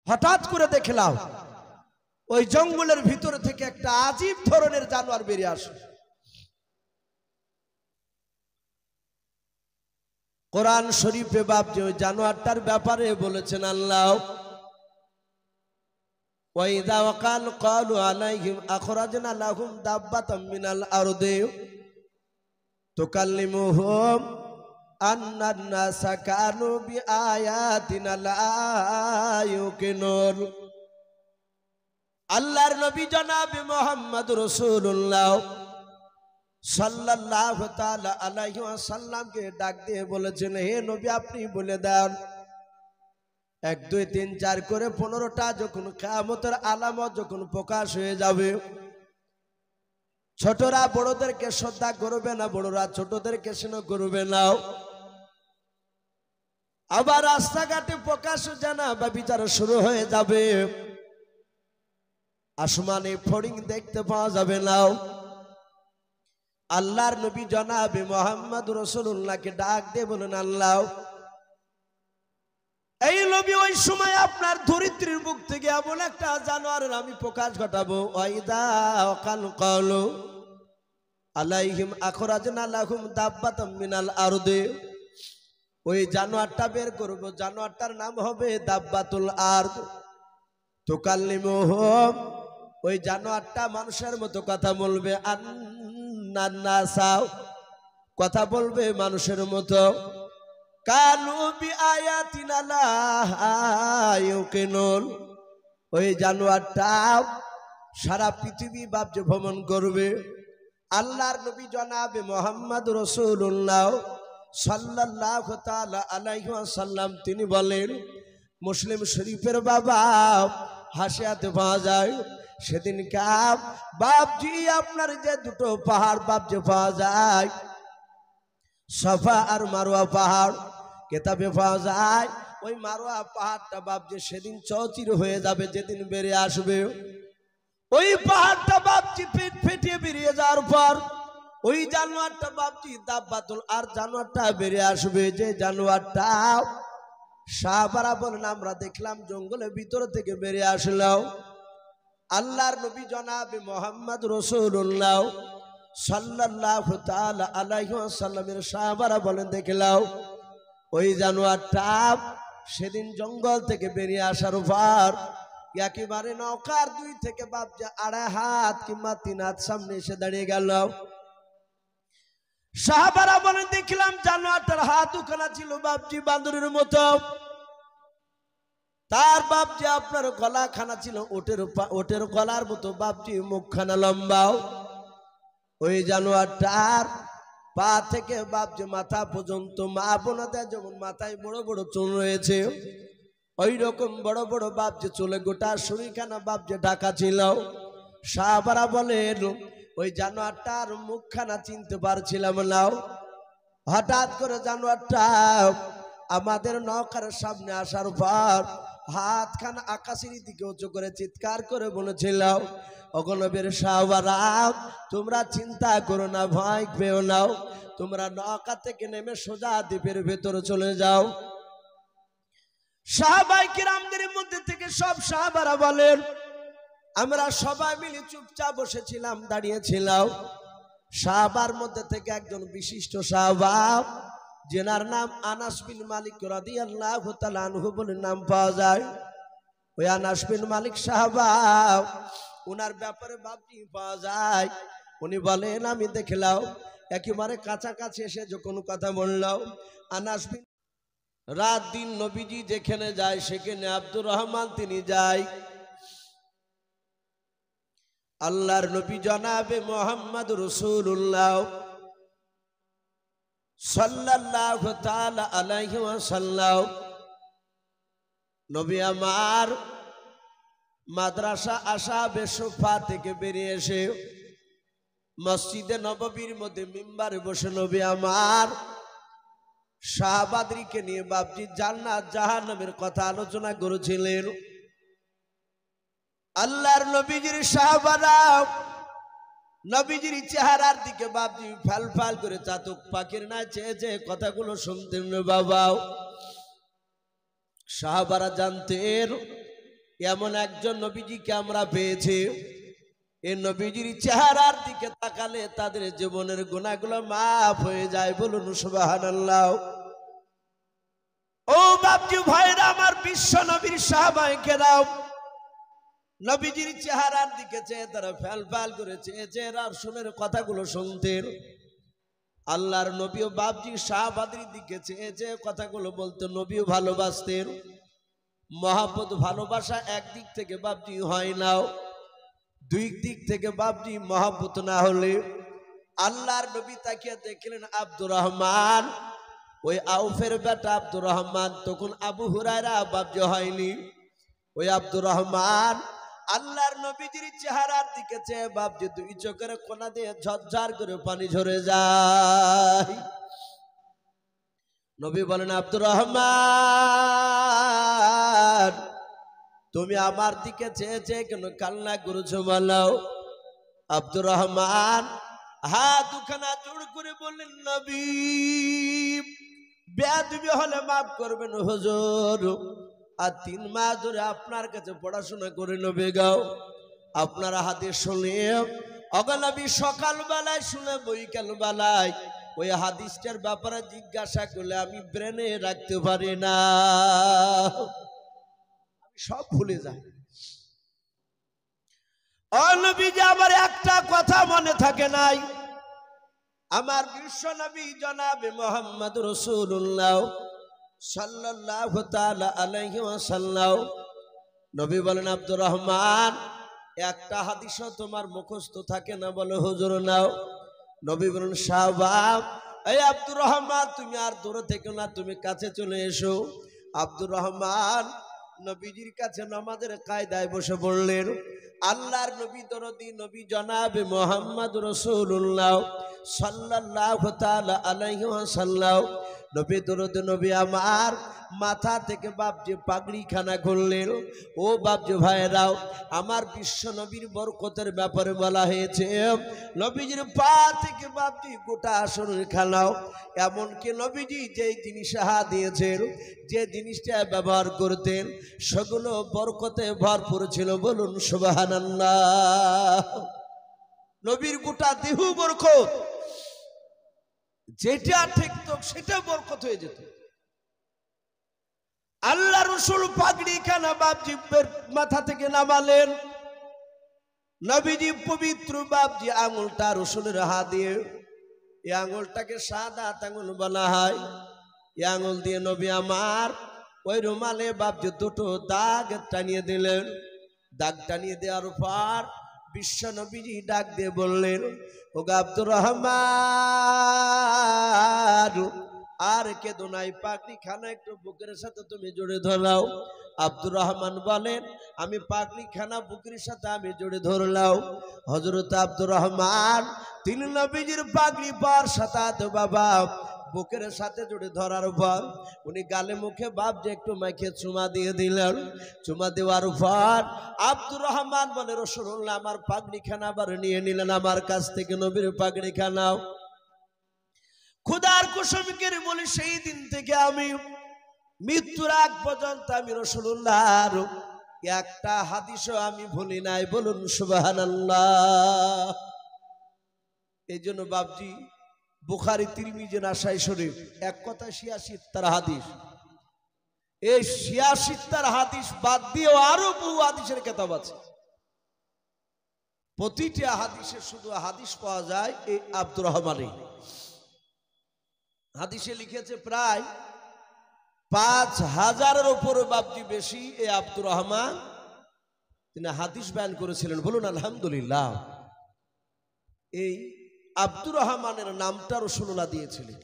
হঠাৎ করে দেখলাম ওই জঙ্গলের ভিতর থেকে একটা আজীব ধরনের জানোয়ার বেরিয়ে আসে। কোরআন শরীফে বাপজি ওই জানোয়ারটার ব্যাপারে বলেছেন আল্লাহ, ওয়াইদা ওয়াকাল ক্বালু আলাইহিম আখরাজনা লাহুম দাব্বাতাম মিনাল আরদি তুকাল্লিমুহুম আন্নান নাসা কানু বিআয়াতিনা লা ইউকিনুন। আল্লাহর নবী জনাবে মুহাম্মদ রাসূলুল্লাহ সাল্লাল্লাহু তাআলা আলাইহি ওয়াসাল্লামকে ডাক দিয়ে বলেছেন, হে নবী আপনি বলে দেন 1 2 3 4 করে 15টা যখন কিয়ামতের আলামত যখন প্রকাশ হয়ে যাবে, ছোটরা বড়দেরকে শ্রদ্ধা করবে না, বড়রা ছোটদেরকে স্নেহ করবে না, আবার রাস্তাঘাটে প্রকাশ জানা বা বিচার শুরু হয়ে যাবে, আসমানে ফড়িং দেখতে পাওয়া যাবে না। আল্লাহর নবী জনাবে মুহাম্মদ রাসূলুল্লাহকে ডাক দিয়ে বলেন, আল্লাহ এই নবী ওই সময় আপনার ধরিত্রীর বুক থেকে এমন একটা জানোয়ারের আমি প্রকাশ ঘটাবো, ওয়াইদা ওয়াকাল ক্বালু আলাইহিম আখরাজনা লাহুম দাব্বাতাম মিনাল আরদি, ওই জানোয়ারটা বের করব, জানোয়ারটার নাম হবে দাব্বাতুল আরদ তুকাল্লিমুহুম, ওই জানোয়ারটা মানুষের মতো কথা বলবে, আন্নান নাসা কথা বলবে মানুষের মতো, কানু বিআয়াতিনা লা ইউকিনুন, ওই জানোয়ারটা সারা পৃথিবী বাপজে ভ্রমণ করবে। আল্লাহর নবী জনাবে মুহাম্মদ রাসূলুল্লাহ সাল্লাল্লাহু তাআলা আলাইহি ওয়াসাল্লাম তিনি বলেন, মুসলিম শরীফের বাবা হাসিয়াতে পাওয়া যায়, সেদিন কাপ বাপজি আপনার যে দুটো পাহাড় বাপজে পাওয়া যায়, সাফা আর মারওয়া পাহাড়, কিতাবে পাওয়া যায় ওই মারওয়া পাহাড়টা বাপজি সেদিন চৌচির হয়ে যাবে, যেদিন বেরিয়ে আসবে ওই পাহাড়টা বাপজি পেট ফেটিয়ে বেরিয়ে যাওয়ার পর ওই জানোয়ারটা বাপজি দাব্বাতুল আর জানোয়ারটা বেরিয়ে আসবে, যে জানোয়ারটা সাহাবারা বলেন আমরা দেখলাম জঙ্গলের ভিতর থেকে বেরিয়ে আসলো। আল্লাহর নবী জনাবে মুহাম্মদ রাসূলুল্লাহ সাল্লাল্লাহু তাআলা আলাইহি ওয়াসাল্লামের সাহাবারা বলেন দেখলাম ওই জানোয়ারটা সেদিন জঙ্গল থেকে বেরিয়ে আসার পর একেবারে নৌকার 2 থেকে বাপজি 2.5 হাত কিংবা 3 হাত সামনে এসে দাঁড়িয়ে গেল। সাহাবারা বলেন দেখলাম জানোয়ারটার হাত দুখানা ছিল বাপজি বাঁদরের মতো, তার বাপজি আপনার গলাখানা ছিল ওটের গলার মতো, বাপজি মুখখানা লম্বাও। ওই জানোয়ারটার পা থেকে বাপজি মাথা পর্যন্ত মা বোনাদের যেমন মাথায় বড় বড় চুল রয়েছে, ওই রকম বড় বড় বাপজি চুলে গোটা শরীরখানা বাপজি ঢাকা ছিল। সাহাবারা বলেন ওই জানোয়ারটার মুখখানা চিনতে পারছিলাম না। হঠাৎ করে জানোয়ারটা আমাদের নৌকার সামনে আসার পর হাতখানা আকাশের দিকে উঁচু করে চিৎকার করে বলেছিল, ওগো নবীর সাহাবারা তোমরা চিন্তা করো না, ভয় পেও না, তোমরা নৌকা থেকে নেমে সোজা দ্বীপের ভেতরে চলে যাও। সাহাবায়ে কিরামদের মধ্যে থেকে সব সাহাবারা বলেন আমরা সবাই মিলে চুপচাপ বসেছিলাম, দাঁড়িয়েছিলাম। সাহাবার মধ্যে থেকে একজন বিশিষ্ট সাহাবা যেনার নাম আনাস বিন মালিক রাদিয়াল্লাহু তাআলা আনহু বলে নাম পাওয়া যায়, ওই আনাস বিন মালিক সাহাবা ওনার ব্যাপারে বাপজি পাওয়া যায়। উনি বলেন আমি দেখলাম একেবারে কাছাকাছি এসে যখন কথা বললাম, আনাস বিন রাত দিন নবীজি যেখানে যায় সেখানে আব্দুর রহমান তিনি যায়। আল্লাহর নবী জনাবে মুহাম্মদ রাসূলুল্লাহ সাল্লাল্লাহু তাআলা আলাইহি ওয়াসাল্লাম নবী আমার মাদ্রাসা আসহাবে সুফা থেকে বেরিয়ে এসে মসজিদে নববীর মধ্যে মিম্বারে বসে নবী আমার সাহাবাদেরকে নিয়ে বাপজি জান্নাত জাহান্নামের কথা আলোচনা করেছিলেন। আল্লাহর নবীজির সাহাবারা নবীজির চেহারার দিকে বাপজি ফাল ফাল করে চাতক পাখির না চেয়ে চেয়ে কথাগুলো শুনতেন বাবা। সাহাবারা জানতেন এমন একজন নবীজিকে আমরা পেয়েছি, এই নবীজির চেহারার দিকে তাকালে তাদের জীবনের গুনাহগুলো মাফ হয়ে যায়। বলুন সুবহানাল্লাহ। ও বাপজি ভাইরা আমার, বিশ্ব নবীর সাহাবায়ে কেরাম নবীজির চেহারার দিকে চেয়ে তারা ফ্যাল ফ্যাল করে চেয়েছে, আর সুনের কথাগুলো শুনতেন। আল্লাহর নবীও বাপজি সাহাবাদের দিকে চেয়েছে, কথাগুলো বলতে নবীও ভালোবাসতেন। মহব্বত ভালোবাসা একদিক থেকে বাপজি হয় না, দুই দিক থেকে বাপজি মহব্বত না হলে। আল্লাহর নবী তাকিয়ে দেখলেন আব্দুর রহমান, ওই আউফের বেটা আব্দুর রহমান, তখন আবু হুরায়রা বাপজি হয়নি। ওই আব্দুর রহমান আল্লাহর নবীজির চেহারার দিকে চেয়ে বাপজি দুই চোখের কোনা দিয়ে ঝরঝর করে পানি ঝরে যায়। নবী বলেন, আব্দুর রহমান তুমি আমার দিকে চেয়ে চেয়ে কেন কান্না করেছো বলো? আব্দুর রহমান হাত দুখানা জোড় করে বললেন, নবী বেয়াদবি হলে মাফ করবেন হুজুর, আর 3 মাস ধরে আপনার কাছে পড়াশোনা করে নবী গাও, আপনার হাদিস শুনে অগনবী সকাল বেলায় শুনে বৈকাল বেলায় ওই হাদিসটার ব্যাপারে জিজ্ঞাসা করলে আমি ব্রেনে রাখতে পারি না, সব ভুলে যায়। ও নবীজি আমার একটা কথা মনে থাকে নাই, আমার বিশ্ব নবী জনাবে মুহাম্মদ রাসূলুল্লাহ সাল্লাল্লাহু তাআলা আলাইহি ওয়াসাল্লাম নবী বলেন, আব্দুর রহমান একটা হাদিসও তোমার মুখস্থ থাকে না? বলে হুজুর নাও। নবী বলেন, শাহবাব এই আব্দুর রহমান তুমি আর দূরে থেকো না, তুমি কাছে চলে এসো। আব্দুর রহমান নবীজির কাছে নামাজের কায়দায় বসে পড়লেন। আল্লাহর নবী দরদি নবী জনাবে মুহাম্মদ রাসূলুল্লাহ সাল্লাল্লাহু তাআলা আলাইহি ওয়াসাল্লাম নবী দরদি নবী আমার মাথা থেকে বাপজি পাগড়ি খানা করলেন। ও বাপজি ভাইরাও, আমার বিশ্ব নবীর বরকতের ব্যাপারে বলা হয়েছে নবীজির পা থেকে বাপজি গোটা শরীর খানাও, এমনকি নবীজি যেই জিনিস হাত দিয়েছেন, যে জিনিসটা ব্যবহার করতেন সেগুলো বরকতে ভরপুর ছিল। বলুন সুবহানাল্লাহ। নবীর গোটা দেহ বরকত, যেটা ঠেকত সেটা বরকত হয়ে যেত। আল্লাহ রসুল পাগড়ি খানা বাপজি মাথা থেকে নামালেন। নবীজি পবিত্র বাপজি আঙুলটা রসুলের হাত দিয়ে, এই আঙুলটাকে সাদা আঙুল বলা হয়, এই আঙুল দিয়ে নবী আমার ওই রুমালে বাপজি দুটো দাগ টানিয়ে দিলেন। দাগ টানিয়ে দেওয়ার পর বিশ্ব নবীজি ডাক দিয়ে বললেন, ও আব্দুর রহমান আর কেঁদো নাই, পাগড়ি খানা একটু বুকের সাথে তুমি জড়ে ধরাও। আব্দুর রহমান বলেন, আমি পাগড়ি খানা বুকের সাথে আমি জড়ে ধরলাম। হযরত আব্দুর রহমান তিনি নবীজির পাগড়ি পার সাথে বাবা বুকের সাথে জড়ে ধরার পর উনি গালে মুখে বাপ যে একটু মাইকে চুমা দিয়ে দিলেন। চুমা দেওয়ার পর আব্দুর রহমান বলে, রাসূলুল্লাহ আমার পাগড়ি খানা আবার নিয়ে নিলেন আমার কাছ থেকে, নবীর পাগড়ি খানাও। খুদার কসমকে বলি, সেই দিন থেকে আমি মৃত্যুর আগ পর্যন্ত আমি রাসূলুল্লাহর একটা হাদিসও আমি ভুলি নাই। বলুন সুবহানাল্লাহ। এই জন্য বাপজি বুখারী তিরমিজি নাসাই শরীফ এক কথা ৮৬ হাদিস, এই ৮৬ হাদিস বাদ দিয়েও আরো বহু হাদিসের কিতাব আছে। প্রতিটা হাদিসে শুধু হাদিস পাওয়া যায় এই আব্দুর রহমানের। হাদিসে লিখেছে প্রায় ৫,০০০-এর উপরে বাপজি বেশি এই আব্দুর রহমান তিনি হাদিস বয়ান করেছিলেন। বলুন আলহামদুলিল্লাহ। এই আব্দুর রহমানের নামটা রাসূলুল্লাহ দিয়েছিলেন।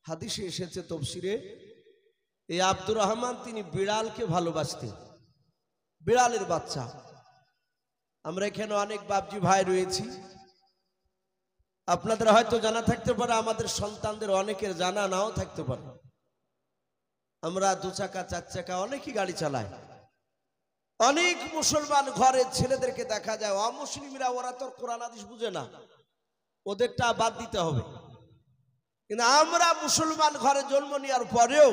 হাদিসে এসেছে তাফসীরে, এই আব্দুর রহমান তিনি বিড়ালকে ভালোবাসতেন, বিড়ালের বাচ্চা। আমরা এখানে অনেক বাপজি ভাই রয়েছি, আপনাদের হয়তো জানা থাকতে পারে, আমাদের সন্তানদের অনেকের জানা নাও থাকতে পারে। আমরা 2 চাকা 4 চাকা অনেকই গাড়ি চালাই। অনেক মুসলমান ঘরের ছেলেদেরকে দেখা যায় অমুসলিমরা, ওরা তো কোরআন হাদিস বুঝে না, ওদেরটা বাদ দিতে হবে। কিন্তু আমরা মুসলমান ঘরে জন্ম নেওয়ার পরেও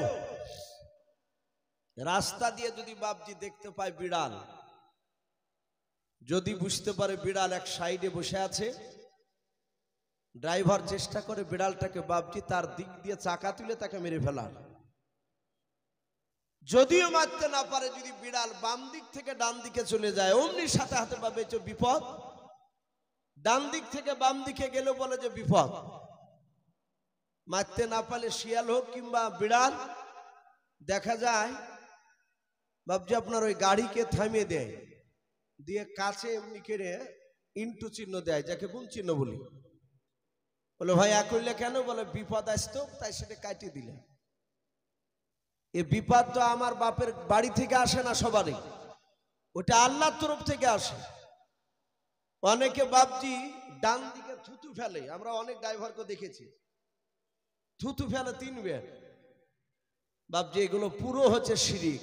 রাস্তা দিয়ে যদি বাপজি দেখতে পায় বিড়াল, যদি বুঝতে পারে বিড়াল এক সাইডে বসে আছে, ড্রাইভার চেষ্টা করে বিড়ালটাকে বাপজি তার দিক দিয়ে চাকা তুলে তাকে মেরে ফেলার। যদিও মারতে না পারে, যদি বিড়াল বাম দিক থেকে ডান দিকে চলে যায়, অমনি সাথে হাতে পাবে যে বিপদ। ডান দিক থেকে বাম দিকে গেলে বলে যে বিপদ। মারতে না পারলে শিয়াল হোক কিংবা বিড়াল, দেখা যায় বাপজি আপনার ওই গাড়িকে থামিয়ে দেয়, দিয়ে কাছে এমনি করে ইন্টু চিহ্ন দেয়, যাকে গুণ চিহ্ন বলি। বলে ভাই এক হইলে কেন? বলে বিপদ আসতো তাই সেটা কাটিয়ে দিলে। এই বিপদ তো আমার বাপের বাড়ি থেকে আসে না সবারই, ওটা আল্লাহর তরফ থেকে আসে। অনেকে বাপজি ডান দিকে থুতু ফেলে, আমরা অনেক ড্রাইভারকে দেখেছি থুতু ফেলে 3 বের। বাপজি এগুলো পুরো হচ্ছে শিরিক।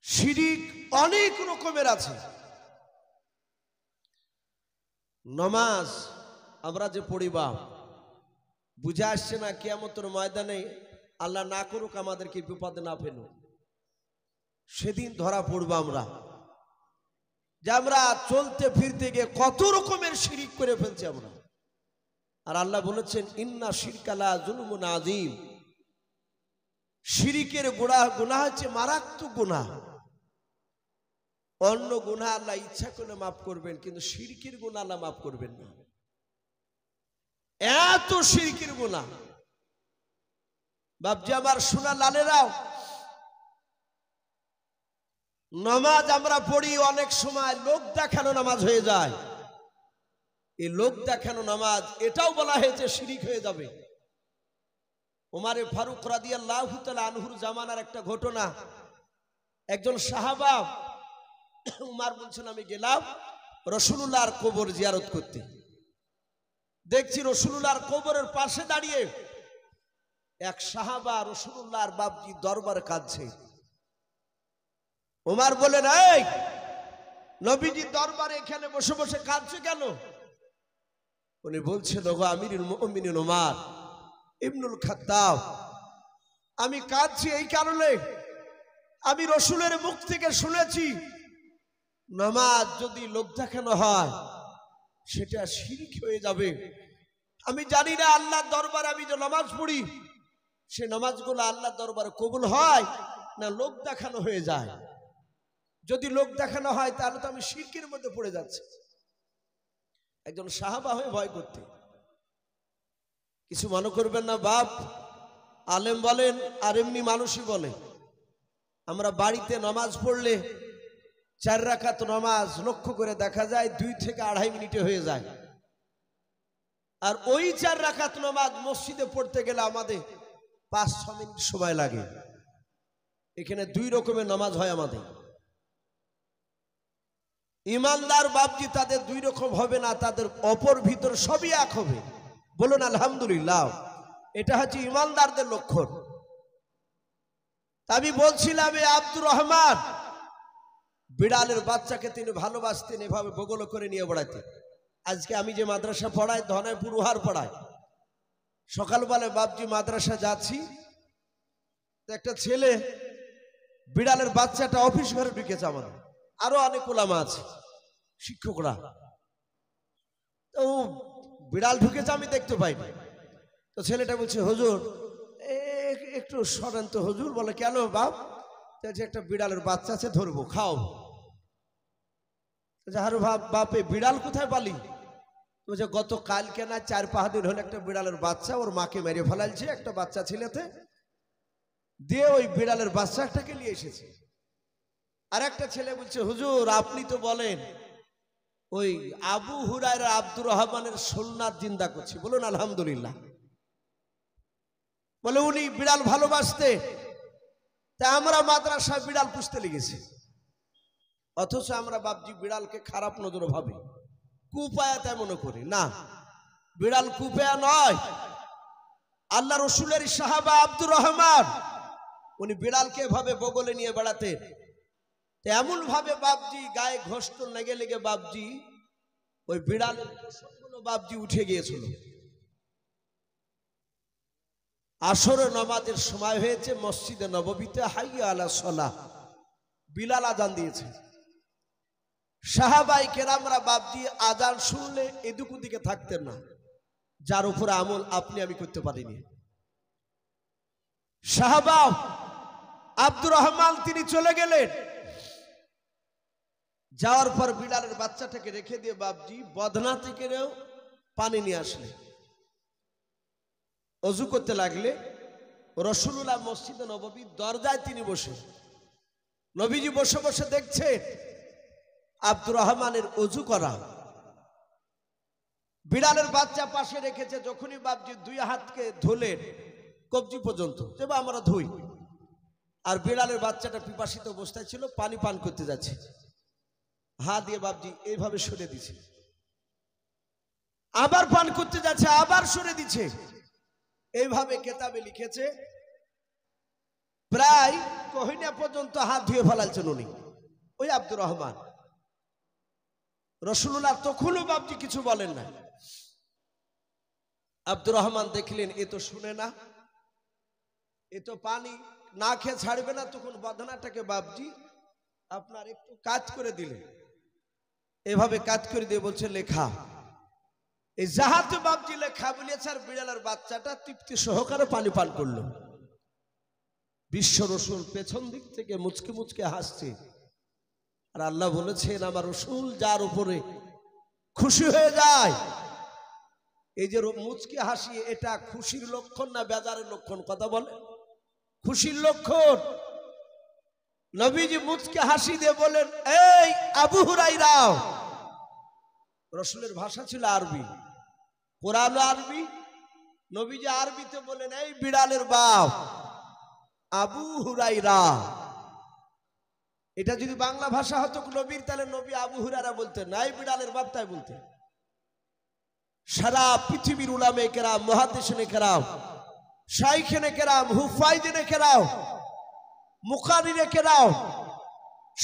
শিরিক অনেক রকমের আছে। নামাজ আমরা যে পড়ি বাপ, বুঝে আসছে না কিয়ামতের ময়দানে আল্লাহ না করুক আমাদেরকে বিপদে না ফেলুক, সেদিন ধরা পড়বো আমরা যে আমরা চলতে ফিরতে গিয়ে কত রকমের শিরিক করে ফেলছি আমরা। আর আল্লাহ বলেছেন ইন্না শিরকালা যুলমুন আযীম, শিরিকের গুনাহ হচ্ছে মারাত্মক গুনাহ। অন্য গুনাহ আল্লাহ ইচ্ছা করলে মাফ করবেন, কিন্তু শিরকের গুনাহ আল্লাহ মাফ করবেন না। এত শিরকের গুনাহ বাপজি আমার সোনা লালেরাও, নামাজ আমরা পড়ি অনেক সময় লোক দেখানো নামাজ হয়ে যায়। এই লোক দেখানো নামাজ, এটাও বলা হয়েছে শিরিক হয়ে যাবে। ওমরে ফারুক রাদিয়াল্লাহু তাআলা আনহুর জামানার একটা ঘটনা। একজন সাহাবা উমর বলছেন আমি গেলাম রাসূলুল্লাহর কবর জিয়ারত করতে, দেখছি রাসূলুল্লাহর কবরের পাশে দাঁড়িয়ে এক সাহাবা রাসূলুল্লাহর বাপজি দরবারে কাঁদছে। উমর বলেন এই নবীজি দরবারে এখানে বসে বসে কাঁদছে কেন? উনি বলছেন ওগো আমিরুল মুমিনিন উমর ইবনুল খাত্তাব, আমি কাঁদছি এই কারণে আমি রাসূলের মুখ থেকে শুনেছি নামাজ যদি লোক দেখানো হয় সেটা শিরক হয়ে যাবে। আমি জানি না আল্লাহর দরবারে আমি যে নামাজ পড়ি সে নামাজগুলো আল্লাহর দরবারে কবুল হয় না লোক দেখানো হয়ে যায়। যদি লোক দেখানো হয় তাহলে তো আমি শিরকের মধ্যে পড়ে যাচ্ছি। একজন সাহাবা হয়ে ভয় করতে, কিছু মনে করবেন না বাপ, আলেম বলেন আর এমনি মানুষই বলে, আমরা বাড়িতে নামাজ পড়লে 4 রাকাত নামাজ লক্ষ্য করে দেখা যায় 2 থেকে 2.5 মিনিটে হয়ে যায়। আর ওই 4 রাকাত নামাজ মসজিদে পড়তে গেলে আমাদের 5-6 মিনিট সময় লাগে। এখানে 2 রকমের নামাজ হয় আমাদের। ইমানদার বাপজি তাদের 2 রকম হবে না, তাদের অপর ভিতর সবই এক হবে। বলুন আলহামদুলিল্লাহ। এটা হচ্ছে ইমানদারদের লক্ষণ। আমি বলছিলাম এই আব্দুর রহমান বিড়ালের বাচ্চাকে তিনি ভালোবাসতেন, এভাবে বগল করে নিয়ে বেড়াতেন। আজকে আমি যে মাদ্রাসা পড়াই ধনাইপুর উহার পড়াই, সকালবেলায় বাপজি মাদ্রাসা যাচ্ছি, একটা ছেলে বিড়ালের বাচ্চাটা অফিস ঘরে ঢুকেছে। আমাদের আরো অনেক ওলামা আছে শিক্ষকরা, তো বিড়াল ঢুকেছে আমি দেখতে পাইনি। তো ছেলেটা বলছে হুজুর একটু সরেন তো হুজুর। বলে কেন বাপ? একটা বিড়ালের বাচ্চা আছে ধরবো খাও। আরে বাপ এই বিড়াল কোথায় পালি? বলছে গত কালকে না 4-5 দিন হলো একটা বিড়ালের বাচ্চা ওর মাকে মেরে ফেলাইছে একটা বাচ্চা ছেলেতে, দিয়ে ওই বিড়ালের বাচ্চাটাকে নিয়ে এসেছে। আর একটা ছেলে বলছে হুজুর আপনি তো বলেন ওই আবু হুরায়রা আব্দুর রহমানের সুন্নাত জিন্দা করছি। বলুন আলহামদুলিল্লাহ। বলে উনি বিড়াল ভালোবাসতে, তাই আমরা মাদ্রাসায় বিড়াল পুষতে লেগেছি। অথচ আমরা বাপজি বিড়ালকে খারাপ নজরে ভাবি, কুপায়া তাই মনে করি না। বিড়াল কুপায়া নয়। আল্লাহ রসুলের সাহাবা আব্দুর রহমান উনি বিড়ালকে এভাবে বগলে নিয়ে বেড়াতেন। এমন ভাবে বাপজি গায়ে ঘষ্ট লেগে লেগে বাপজি ওই বিড়ালের পশমগুলো বাপজি উঠে গিয়েছিল। আসর নামাজের সময় হয়েছে, মসজিদে নববীতে হাইয়া আলা সালাহ বিলাল আজান দিয়েছে। সাহাবাই কেরামরা বাপজি আজান শুনলে এদিক ওদিকে থাকতেন না, যার উপর আমল আপনি আমি করতে পারিনি। সাহাবা আব্দুর রহমান তিনি চলে গেলেন, যাওয়ার পর বিলালের বাচ্চাটাকে রেখে দিয়ে বাপজি বদনা থেকে পানি নিয়ে আসলেন। অজু করতে লাগলে রাসূলুল্লাহ মসজিদে নববীর দরজায় তিনি বসে, নবীজি বসে বসে দেখছে আব্দুর রহমানের অজু করা। বিলালের বাচ্চা পাশে রেখেছে, যখনই বাপজি দুই হাতকে ধুলেন কবজি পর্যন্ত, যেবা আমরা ধুই, আর বিলালের বাচ্চাটা পিপাসিত অবস্থায় ছিল, পানি পান করতে যাচ্ছে, হাত দিয়ে বাপজি এইভাবে সরে দিছে, আবার পান করতে যাচ্ছে, আবার সরে দিচ্ছে। এইভাবে কেতাবে লিখেছে প্রায় কহিনা পর্যন্ত হাত ধুয়ে ফেলালছেন উনি, ওই আব্দুর রহমান। রাসূলুল্লাহ তখনও বাপজি কিছু বলেন না। আব্দুর রহমান দেখলেন এ তো শুনে না, এ তো পানি না খেয়ে ছাড়বে না, তখন বদনাটাকে বাপজি আপনার একটু কাজ করে দিলেন, এভাবে কাজ করে দিয়ে বলছে লেখা। এই জাহাতে বাপজি লেখা বলিয়েছে, আর বিড়ালের বাচ্চাটা তৃপ্তি সহকারে পানি পান করলো। বিশ্ব রসুল পেছন দিক থেকে মুচকে মুচকে হাসছে, আর আল্লাহ বলেছেন আমার রসুল যার উপরে খুশি হয়ে যায়, এই যে মুচকে হাসি, এটা খুশির লক্ষণ না বেজারের লক্ষণ? কথা বলে খুশির লক্ষণ। নবীজি মুচকে হাসি দিয়ে বলেন, এই আবু হুরায়রা, রসুলের ভাষা ছিল আরবি, কোরআন আরবি, নবীজি আরবিতে বলেন, এই বিড়ালের বাপ আবু হুরায়রা। এটা যদি বাংলা ভাষা হতো নবীর, তাহলে নবী আবু হুরায়রা বলতেন না, এই বিড়ালের বাপ তাই বলতেন। সারা পৃথিবীর উলামে কেরাম, মুহাদ্দিসিনে কেরাম, শাইখেনে কেরাম, হুফাইজিনে কেরাম, মুকারিনে কেরাম,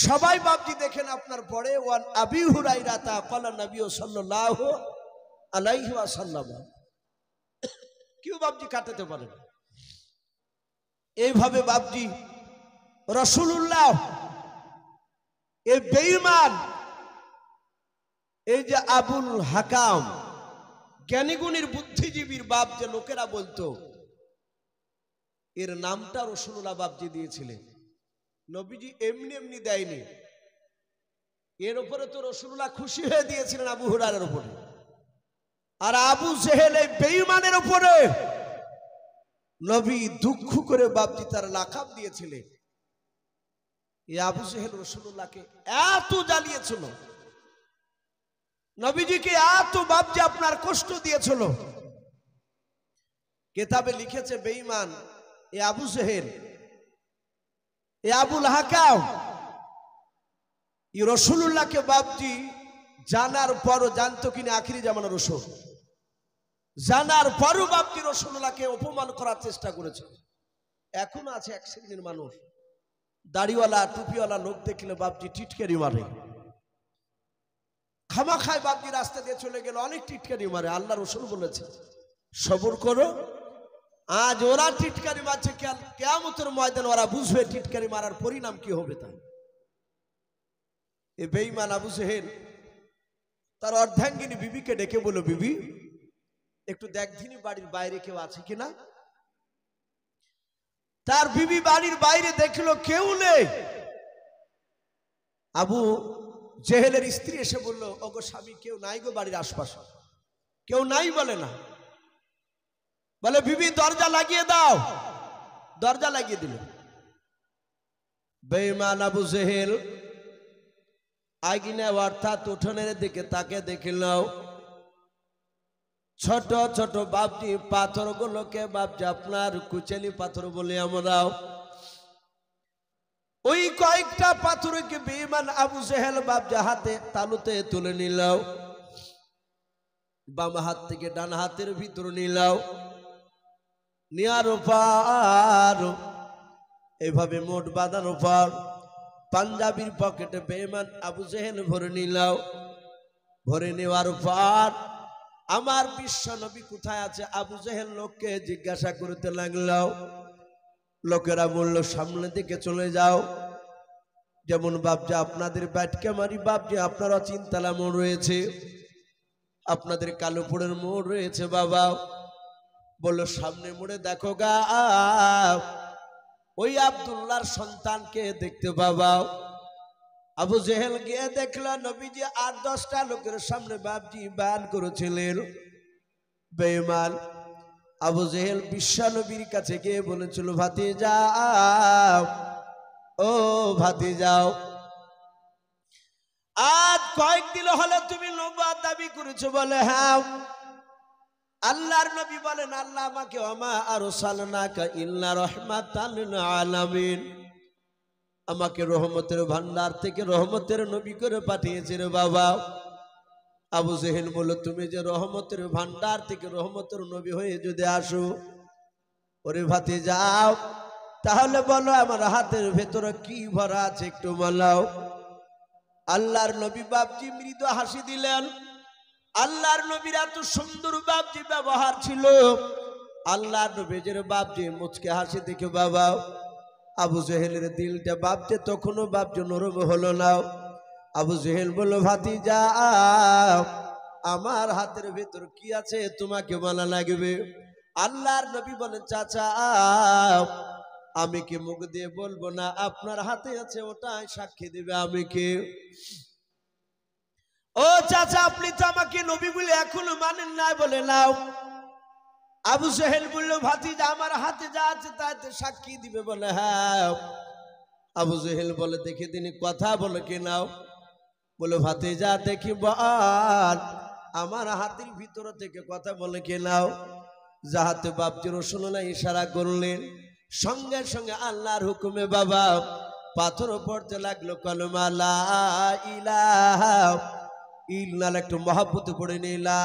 সবাই বাপজি দেখেন আপনার পরে ওয়ান আবি হুরায়রা তা ক্বালা নবী সাল্লাল্লাহু আলাইহি ওয়াসাল্লাম। কেউ বাপজি কাটাতে পারে না। এইভাবে বাপজি রাসূলুল্লাহ এই বেঈমান, এই যে আবুল হাকাম জ্ঞানীগুণীর বুদ্ধিজীবীর বাপ যে লোকেরা বলতো, এর নামটা রাসূলুল্লাহ বাপজি দিয়েছিলেন। নবীজি এমনি এমনি দেয়নি, এর উপরে তো রাসূলুল্লাহ খুশি হয়ে দিয়েছিলেন আবু হুরায়রার উপরে। আর আবু জেহেল এই বেঈমানের উপরে নবী দুঃখ করে বাপজি তার লাকাব দিয়েছিলেন। এই আবু জেহেল রাসূলুল্লাহকে এত জ্বালিয়েছিল, নবীজিকে এত বাপজি আপনার কষ্ট দিয়েছিল। কিতাবে লিখেছে বেঈমান এ আবু জেহেল, এ আবুল হাকাম, এই রাসূলুল্লাহকে বাপজি জানার পরও, জানতো কিনা আখিরি জামানার রাসূল, জানার পরও বাপজি রাসূলুল্লাহকে অপমান করার চেষ্টা করেছে। এখনো আছে এক শ্রেণীর মানুষ, দাড়িওয়ালা টুপিওয়ালা লোক দেখলে বাপজি টিটকারি মারে, খামাখায় বাপজি রাস্তা দিয়ে চলে গেল অনেক টিটকারি মারে। আল্লাহ রাসূল বলেছে সবর করো, আজ ওরা টিটকারি মারছে, কিয়ামতের ময়দানে ওরা বুঝবে টিটকারি মারার পরিণাম কি হবে। তা এই বেঈমান আবু জেহেল তার অর্ধাঙ্গিনী বিবিকে ডেকে বলল, বিবি একটু দেখধিনি বাড়ির বাইরে কেউ আছে কিনা। তার বিবি বাড়ির বাইরে দেখলো কেউ নেই। আবু জেহেলের স্ত্রী এসে বলল, ওগো স্বামী কেউ নাই গো বাড়ির আশপাশে, কেউ নাই বলে না। বলে বিবি দরজা লাগিয়ে দাও, দরজা লাগিয়ে দিল। বেঈমান আবু জেহেল আইগিনা অর্থাৎ উঠোনের দিকে তাকে দেখিল ছোট ছোট বাপজি পাথর গুলোকে বাপজি আপনার কুচেলি পাথর বলে আমরাও, ওই কয়েকটা পাথরকে বেঈমান আবু জেহেল বাপজি হাতে তালুতে তুলে নিল, বাম হাত থেকে ডান হাতের ভিতর নিল, নেয়ার পর এইভাবে মোট বাঁধার পর পাঞ্জাবির পকেটে বেঈমান আবু জেহেল ভরে নিল। ভরে নেওয়ার পর আমার বিশ্ব নবী কোথায় আছে? আবু জেহেল লোককে জিজ্ঞাসা করতে লাগলো। লোকেরা বলল সামনে দিকে চলে যাও। যেমন বাপজি আপনাদের ব্যাটকে মারি, বাপজি আপনারা চিন্তালা মোড় রয়েছে, আপনাদের কালোপুরের মোড় রয়েছে বাবা। বলল সামনে মোড়ে দেখো গা, ওই আব্দুল্লাহর সন্তানকে দেখতে বাবা। আবু জেহেল গিয়ে দেখলো নবীজি 8-10টা লোকের সামনে বাপজি বায়ান করেছিলেন। বেঈমান আবু জেহেল বিশ্ব নবীর কাছে গিয়ে বলেছিল ভাতিজা, ও ভাতিজাও, আজ কয়েকদিন হলে তুমি নবুয়ত দাবি করেছো বলে হ্যাঁ। আল্লাহর নবী বলেন আল্লাহ আমাকে ওমা আরসালনাকা ইল্লা রাহমাতাল লিল আলামিন, আমাকে রহমতের ভান্ডার থেকে রহমতের নবী করে পাঠিয়েছে রে বাবা। আবু জেহেল বলল তুমি যে রহমতের ভান্ডার থেকে রহমতের নবী হয়ে যদি আসো, ওরে ভাতিজাও তাহলে বলো আমার হাতের ভেতরে কি ভরা আছে একটু বলাও। আল্লাহর নবী বাপজি মৃদু হাসি দিলেন। আল্লাহর নবীর এত সুন্দর বাপজি ব্যবহার ছিল, আল্লাহর নবীর বাপজি মুচকে হাসি দেখে বাবা আবু জেহেলের দিলটা বাপজি তখনও বাপজি নরম হলো না। আবু জেহেল বলল ভাতিজা আমার হাতের ভেতর কি আছে তোমাকে বলা লাগবে। আল্লাহর নবী বলেন চাচা আমি কি মুখ দিয়ে বলবো না, আপনার হাতে আছে ওটাই সাক্ষী দিবে আমি কে। ও চাচা আপনি তো আমাকে নবী বলে এখনো মানেন না, বলে নাও। আবু জেহেল বলল ভাতিজা আমার হাতে যা আছে তাতে সাক্ষী দিবে, বলে হ্যাঁ। আবু জেহেল বলে দেখি তিনি কথা বলে কি নাও। বলে ভাতিজা দেখি বল আমার হাতের ভিতর থেকে কথা বলে কি নাও। যাহাতে বাপজি রাসূলুল্লাহ ইশারা করলেন, সঙ্গে সঙ্গে আল্লাহর হুকুমে বাবা পাথর পড়তে লাগলো কলমা লা ইলাহা ইল্লাল্লাহ। একটু মহব্বতে পড়ে নি লা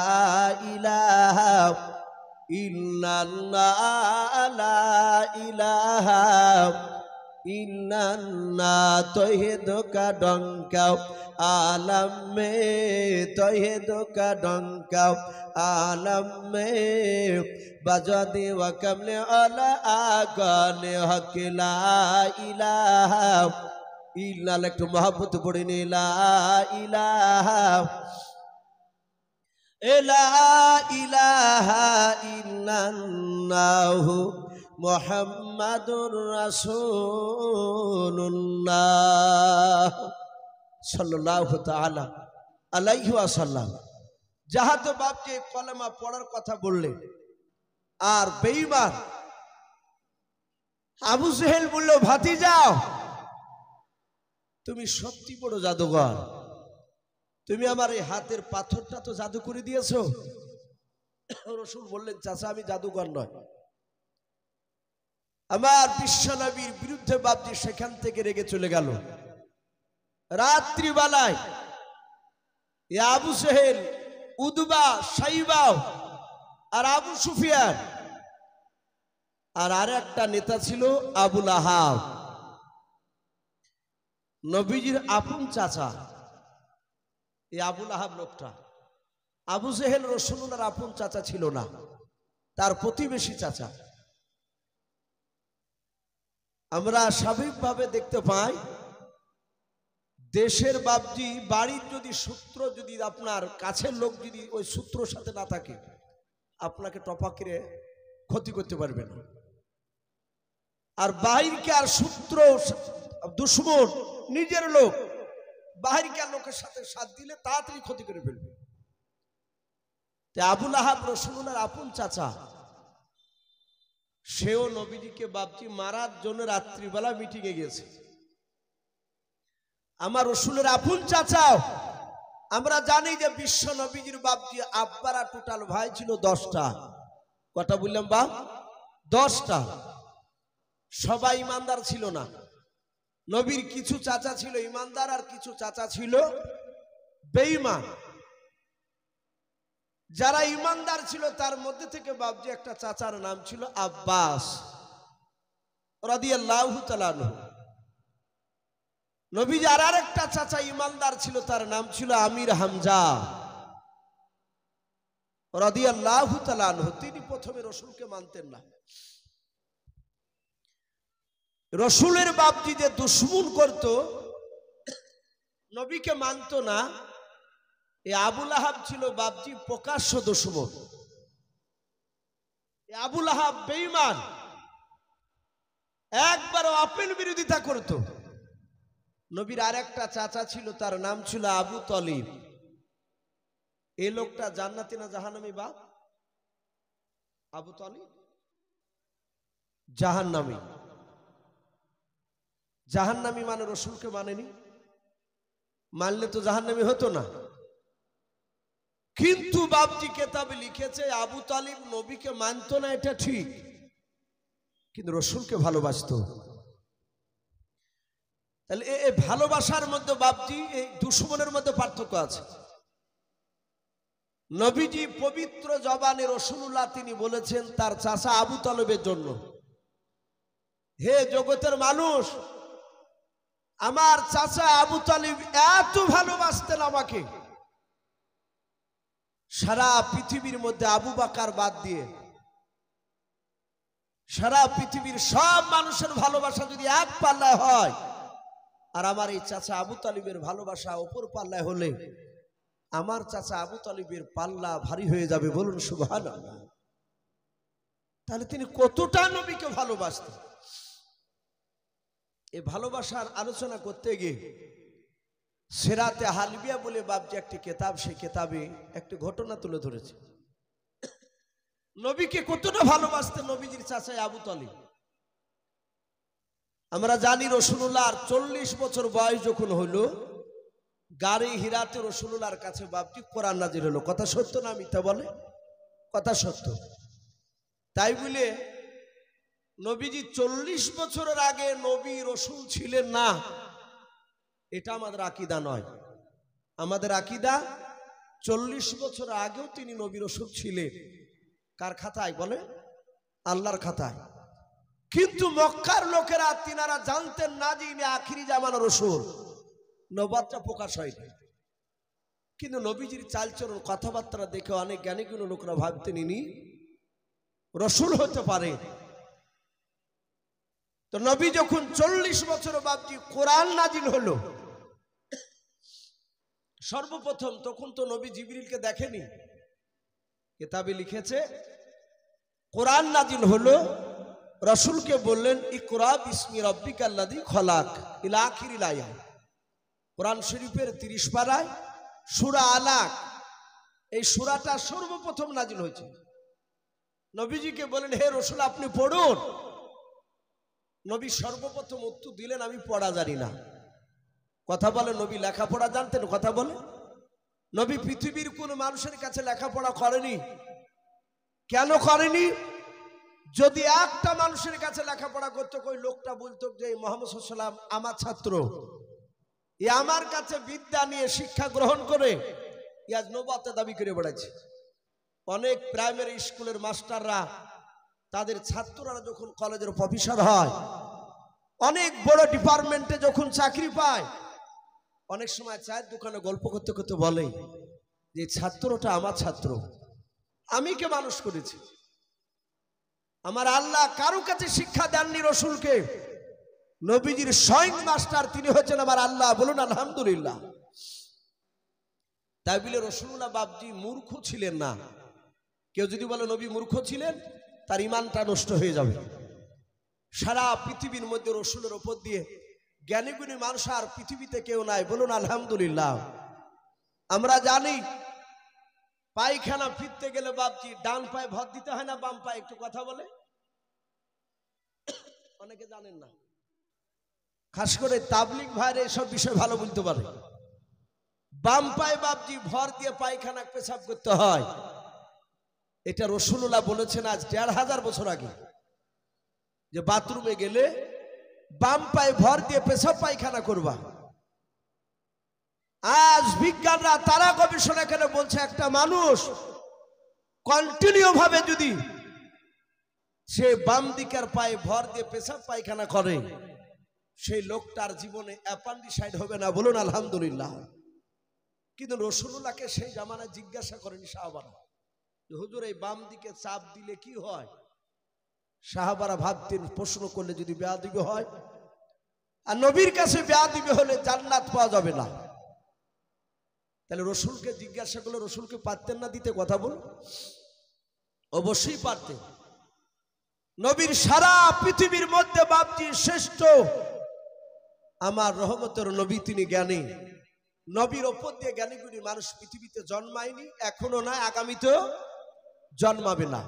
ইলাহা ইল্লাল্লাহ লা ইলাহা ইল্লাল্লাহ তৌহিদ কা ডঙ্কা आलम में तौहीद का डंका आलम में बजा दे व कमले अला आगन हक ला इलाहा इल्लल्लाह একটু मोहब्बत পড়ে নি লা ইলাহা লা ইলাহা ইল্লাল্লাহ মুহাম্মাদুর রাসূলুল্লাহ সাল্লাল্লাহু তাআলা আলাইহি ওয়াসাল্লাম। যাহাতে বাপকে কলেমা পড়ার কথা বললেন। আর বেঈমান আবু জেহেল বলল ভাতিজা তুমি সত্যি বড় জাদুকর, তুমি আমার এই হাতের পাথরটা তো জাদু করে দিয়েছো। রাসূল বললেন চাচা আমি জাদুকর নয়। আমার বিশ্ব নবীর বিরুদ্ধে বাপজি সেখান থেকে রেগে চলে গেল। রাত্রিবেলায় আবু জেহেল, উদবা, সাইবা আর আবু সুফিয়ান আর আরেকটা নেতা ছিল আবুল আহাব, নবীজির আপন চাচা। এই আবুল আহাব লোকটা, আবু জেহেল রাসূলুল্লাহর আপন চাচা ছিল না, তার প্রতিবেশী চাচা। আমরা স্বাভাবিকভাবে দেখতে পাই দেশের বাপজি বাড়ির যদি সূত্র যদি আপনার কাছের লোক যদি ওই সূত্রর সাথে না থাকে আপনাকে টপাকিরে ক্ষতি করতে পারবে না। আর বাহিরকে আর সূত্র দুশ্মন নিজের লোক বাহিরকে লোকের সাথে সাথ দিলে তাড়াতাড়ি ক্ষতি করে ফেলবে। আবুল আহাব রাসূলুল্লাহর আপন চাচা, সেও নবীজিকে বাপজি মারার জন্য রাত্রিবেলা মিটিংয়ে গেছে। আমার রাসূলের আপন চাচাও। আমরা জানি যে বিশ্ব নবীজির বাপজি আব্বারা টোটাল ভাই ছিল 10টা। কটা বললাম বাপ? 10টা। সবাই ইমানদার ছিল না। নবীর কিছু চাচা ছিল ইমানদার আর কিছু চাচা ছিল বেঈমান। যারা ইমানদার ছিল তার মধ্যে থেকে বাপজি একটা চাচার নাম ছিল আব্বাস রাদিয়াল্লাহু তাআলা আনহু। নবীজি আর আরেকটা চাচা ইমানদার ছিল, তার নাম ছিল আমির হামজা। রাদিয়াল্লাহু তাআলা আনহু, তিনি প্রথমে রসুলকে মানতেন না। রসুলের বাপজি যে দুশমন করত, নবীকে মানত না, এই আবু লাহাব ছিল বাপজি প্রকাশ্য দুশমন। আবু লাহাব বেঈমান, একবার ওপেন বিরোধিতা করত। নবীর আরেকটা চাচা ছিল, তার নাম ছিল আবু তলিব। এই লোকটা জান্নাতি না জাহান্নামী? বাপ আবু তলিব জাহান্নামী। জাহান্নামী মানে রসুলকে মানেনি, মানলে তো জাহান্নামী হতো না। কিন্তু বাপজি কেতাবে লিখেছে আবু তালিব নবীকে মানতো না, এটা ঠিক, কিন্তু রসুলকে ভালোবাসতো। তাহলে এই ভালোবাসার মধ্যে বাপজি এই দুশমনের মধ্যে পার্থক্য আছে। নবীজি পবিত্র জবানে রসুলুল্লাহ তিনি বলেছেন তার চাচা আবু তালেবের জন্য, হে জগতের মানুষ, আমার চাচা আবু তালিব এত ভালোবাসতেন আমাকে, সারা পৃথিবীর মধ্যে আবু বকর বাদ দিয়ে সারা পৃথিবীর সব মানুষের ভালোবাসা যদি এক পাল্লায় হয়, আর আমার এই চাচা আবু তালিবের ভালোবাসা অপর পাল্লায় হলে আমার চাচা আবু তালিবের পাল্লা ভারী হয়ে যাবে। বলুন সুবহানাল্লাহ। তাহলে তিনি কতটা নবীকে ভালোবাসতেন। এই ভালোবাসার আলোচনা করতে গিয়ে সিরাতে হালবিয়া বলে বাপজি একটি কিতাব, সেই কিতাবে একটি ঘটনা তুলে ধরেছে। নবীকে কতটা ভালোবাসতেন নবীজির চাচা আবু তালিব। আমরা জানি রাসূলুল্লাহর 40 বছর বয়স যখন হলো, গাড়ি হিরাতে রাসূলুল্লাহর কাছে বাপজি কোরআন নাজিল হলো। কথা সত্য না মিথ্যা? বলে কথা সত্য। তাই বলে নবীজি 40 বছরের আগে নবী রসুল ছিলেন না, এটা আমাদের আকীদা নয়। আমাদের আকীদা 40 বছর আগেও তিনি নবী রসুল ছিলেন। কার খাতায়? বলে আল্লাহর খাতায়। কিন্তু মক্কার লোকেরা তিনারা জানতেন না যে ইনি আখিরি জামানার রসুল, নবুয়তটা প্রকাশ হয়নি। কিন্তু নবীজির চালচলন কথাবার্তা দেখে অনেক জ্ঞানীগুলো লোকরা ভাবতেন ইনি রসুল হতে পারে। তো নবী যখন 40 বছর বাপজি কোরআন নাজিল হলো, সর্বপ্রথম তখন তো নবী জিবরিলকে দেখেনি। কিতাবে লিখেছে কোরআন নাজিল হলো, রাসূলকে বললেন ইকরা বিসমি রাব্বিকাল্লাযী খলাক ইলা আখিরিল আয়া। কোরআন শরীফের 30 পারায় সূরা আলাক, এই সূরাটা সর্বপ্রথম নাজিল হয়েছে। নবীজিকে বলেন হে রাসূল আপনি পড়ুন। নবী সর্বপ্রথম উত্তর দিলেন আমি পড়া জানি না। কথা বলে নবী লেখাপড়া জানতেন? কথা বলে নবী পৃথিবীর কোন মানুষের কাছে লেখাপড়া করেনি। কেন করেনি? যদি একটা মানুষের কাছে লেখাপড়া করতো, ওই লোকটা বলতো যে মুহাম্মদ সাল্লাল্লাহু আলাইহি ওয়াসাল্লাম আমার ছাত্র, এ আমার কাছে বিদ্যা নিয়ে শিক্ষা গ্রহণ করে আজ নবুয়তের দাবি করে বেড়াচ্ছে। অনেক প্রাইমারি স্কুলের মাস্টাররা তাদের ছাত্ররা যখন কলেজের প্রফেসর হয়, অনেক বড় ডিপার্টমেন্টে যখন চাকরি পায়, অনেক সময় চায়ের দোকানে গল্প করতে করতে বলে যে ছাত্রটা আমার ছাত্র, আমি কে মানুষ করেছি। আমার আল্লাহ কারো কাছে শিক্ষা দেননি রসুলকে, নবীজির স্বয়ং মাস্টার তিনি হচ্ছেন আমার আল্লাহ। বলুন আলহামদুলিল্লাহ। তাই বলে রাসূলুল্লাহ বাপজি মূর্খ ছিলেন না। কেউ যদি বলে নবী মূর্খ ছিলেন, তার ইমানটা নষ্ট হয়ে যাবে। সারা পৃথিবীর মধ্যে রসুলের ওপর দিয়ে জ্ঞানীগুণী মানুষ আর পৃথিবীতে কেউ নাই। বলুন আলহামদুলিল্লাহ। আমরা জানি পায়খানা ফিরতে গেলে বাপজি ডান পায়ে ভর দিতে হয় না বাম পায়ে? একটু কথা বলে অনেকে জানেন না, খাস করে তাবলিগ ভাইরা এসব বিষয় ভালো বলতে পারে। বাম পায়ে বাপজি ভর দিয়ে পায়খানা পেশাব করতে হয়। এটা রাসূলুল্লাহ বলেছেন আজ ১৫০০ বছর আগে, যে বাথরুমে গেলে বাম পায়ে ভর দিয়ে পেশাব পায়খানা করবা। আজ বিজ্ঞানরা তারা গবেষণা করে বলছে একটা মানুষ কন্টিনিউ ভাবে যদি সে বাম দিকের পায়ে ভর দিয়ে পেশাব পায়খানা করে, সেই লোকটার জীবনে অ্যাপেন্ডিসাইড হবে না। বলুন আলহামদুলিল্লাহ। কিন্তু রাসূলুল্লাহকে সেই জামানায় জিজ্ঞাসা করেনি সাহাবারা, হুজুর এই বাম দিকে চাপ দিলে কি হয়? সাহাবারা ভাবতেন প্রশ্ন করলে যদি বেয়াদবি হয়, আর নবীর কাছে বেয়াদবি হলে জান্নাত পাওয়া যাবে না। তাহলে রসুলকে জিজ্ঞাসা করলে রসুলকে পারতেন না দিতে? কথা বল, অবশ্যই পারতেন। নবীর সারা পৃথিবীর মধ্যে বাপজি শ্রেষ্ঠ আমার রহমতের নবী, তিনি জ্ঞানী। নবীর ওপর দিয়ে জ্ঞানী গুণী মানুষ পৃথিবীতে জন্মায়নি, এখনো না, আগামীতেও জন্মাবে না।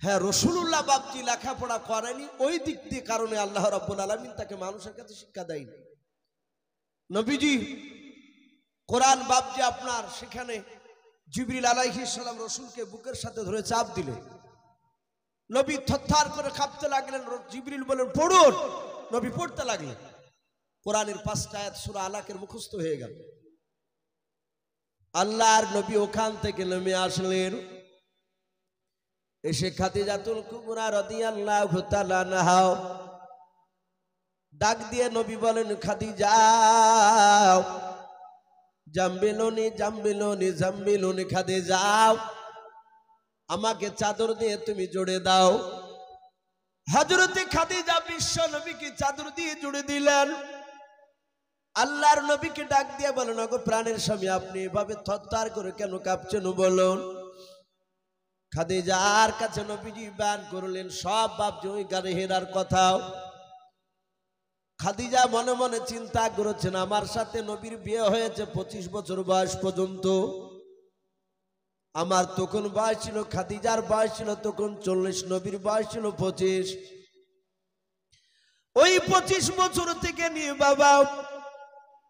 হ্যাঁ, রাসূলুল্লাহ বাপজি লেখাপড়া করেনি, ওই দিক দিয়ে কারণে আল্লাহ রাব্বুল আলামিন তাকে মানুষের কাছে শিক্ষা দেয়নি। নবীজি কোরআন বাপজি আপনার সেখানে জিবরিল আলাইহিস সালাম রাসূলকে বুকের সাথে ধরে চাপ দিলেন, নবী থরথর করে কাঁপতে লাগলেন। জিবরিল বলেন পড়ুন, নবী পড়তে লাগলেন। কোরআনের 5টা আয়াত সূরা আলাকের মুখস্থ হয়ে গেল। আল্লাহর নবী ওখান থেকে নেমে আসলেন, এসে খাদিজাতুল কুবরা রাদিয়াল্লাহু তাআলা আনহা ডাক দিয়ে নবী বলেন, খাদিজা জাম্বিলুনি জাম্বিলুনি জাম্বিলুনি, খাদিজা আমাকে চাদর দিয়ে তুমি জড়ে দাও। হযরতে খাদিজা বিশ্ব নবীকে চাদর দিয়ে জড়ে দিলেন। আল্লাহর নবীকে ডাক দিয়ে বলেন, ওগো প্রাণের স্বামী, আপনি এভাবে থরথর করে কেন কাঁপছেন বলুন। খাদিজার কাছে নবীজি বয়ান করলেন সব বাপজি ওই গাড়ি হেরার কথা। খাদিজা মনে মনে চিন্তা করেছেন, আমার সাথে নবীর বিয়ে হয়েছে 25 বছর বয়স পর্যন্ত। আমার তখন বয়স ছিল, খাদিজার বয়স ছিল তখন 40, নবীর বয়স ছিল 25। ওই 25 বছর থেকে নিয়ে বাবা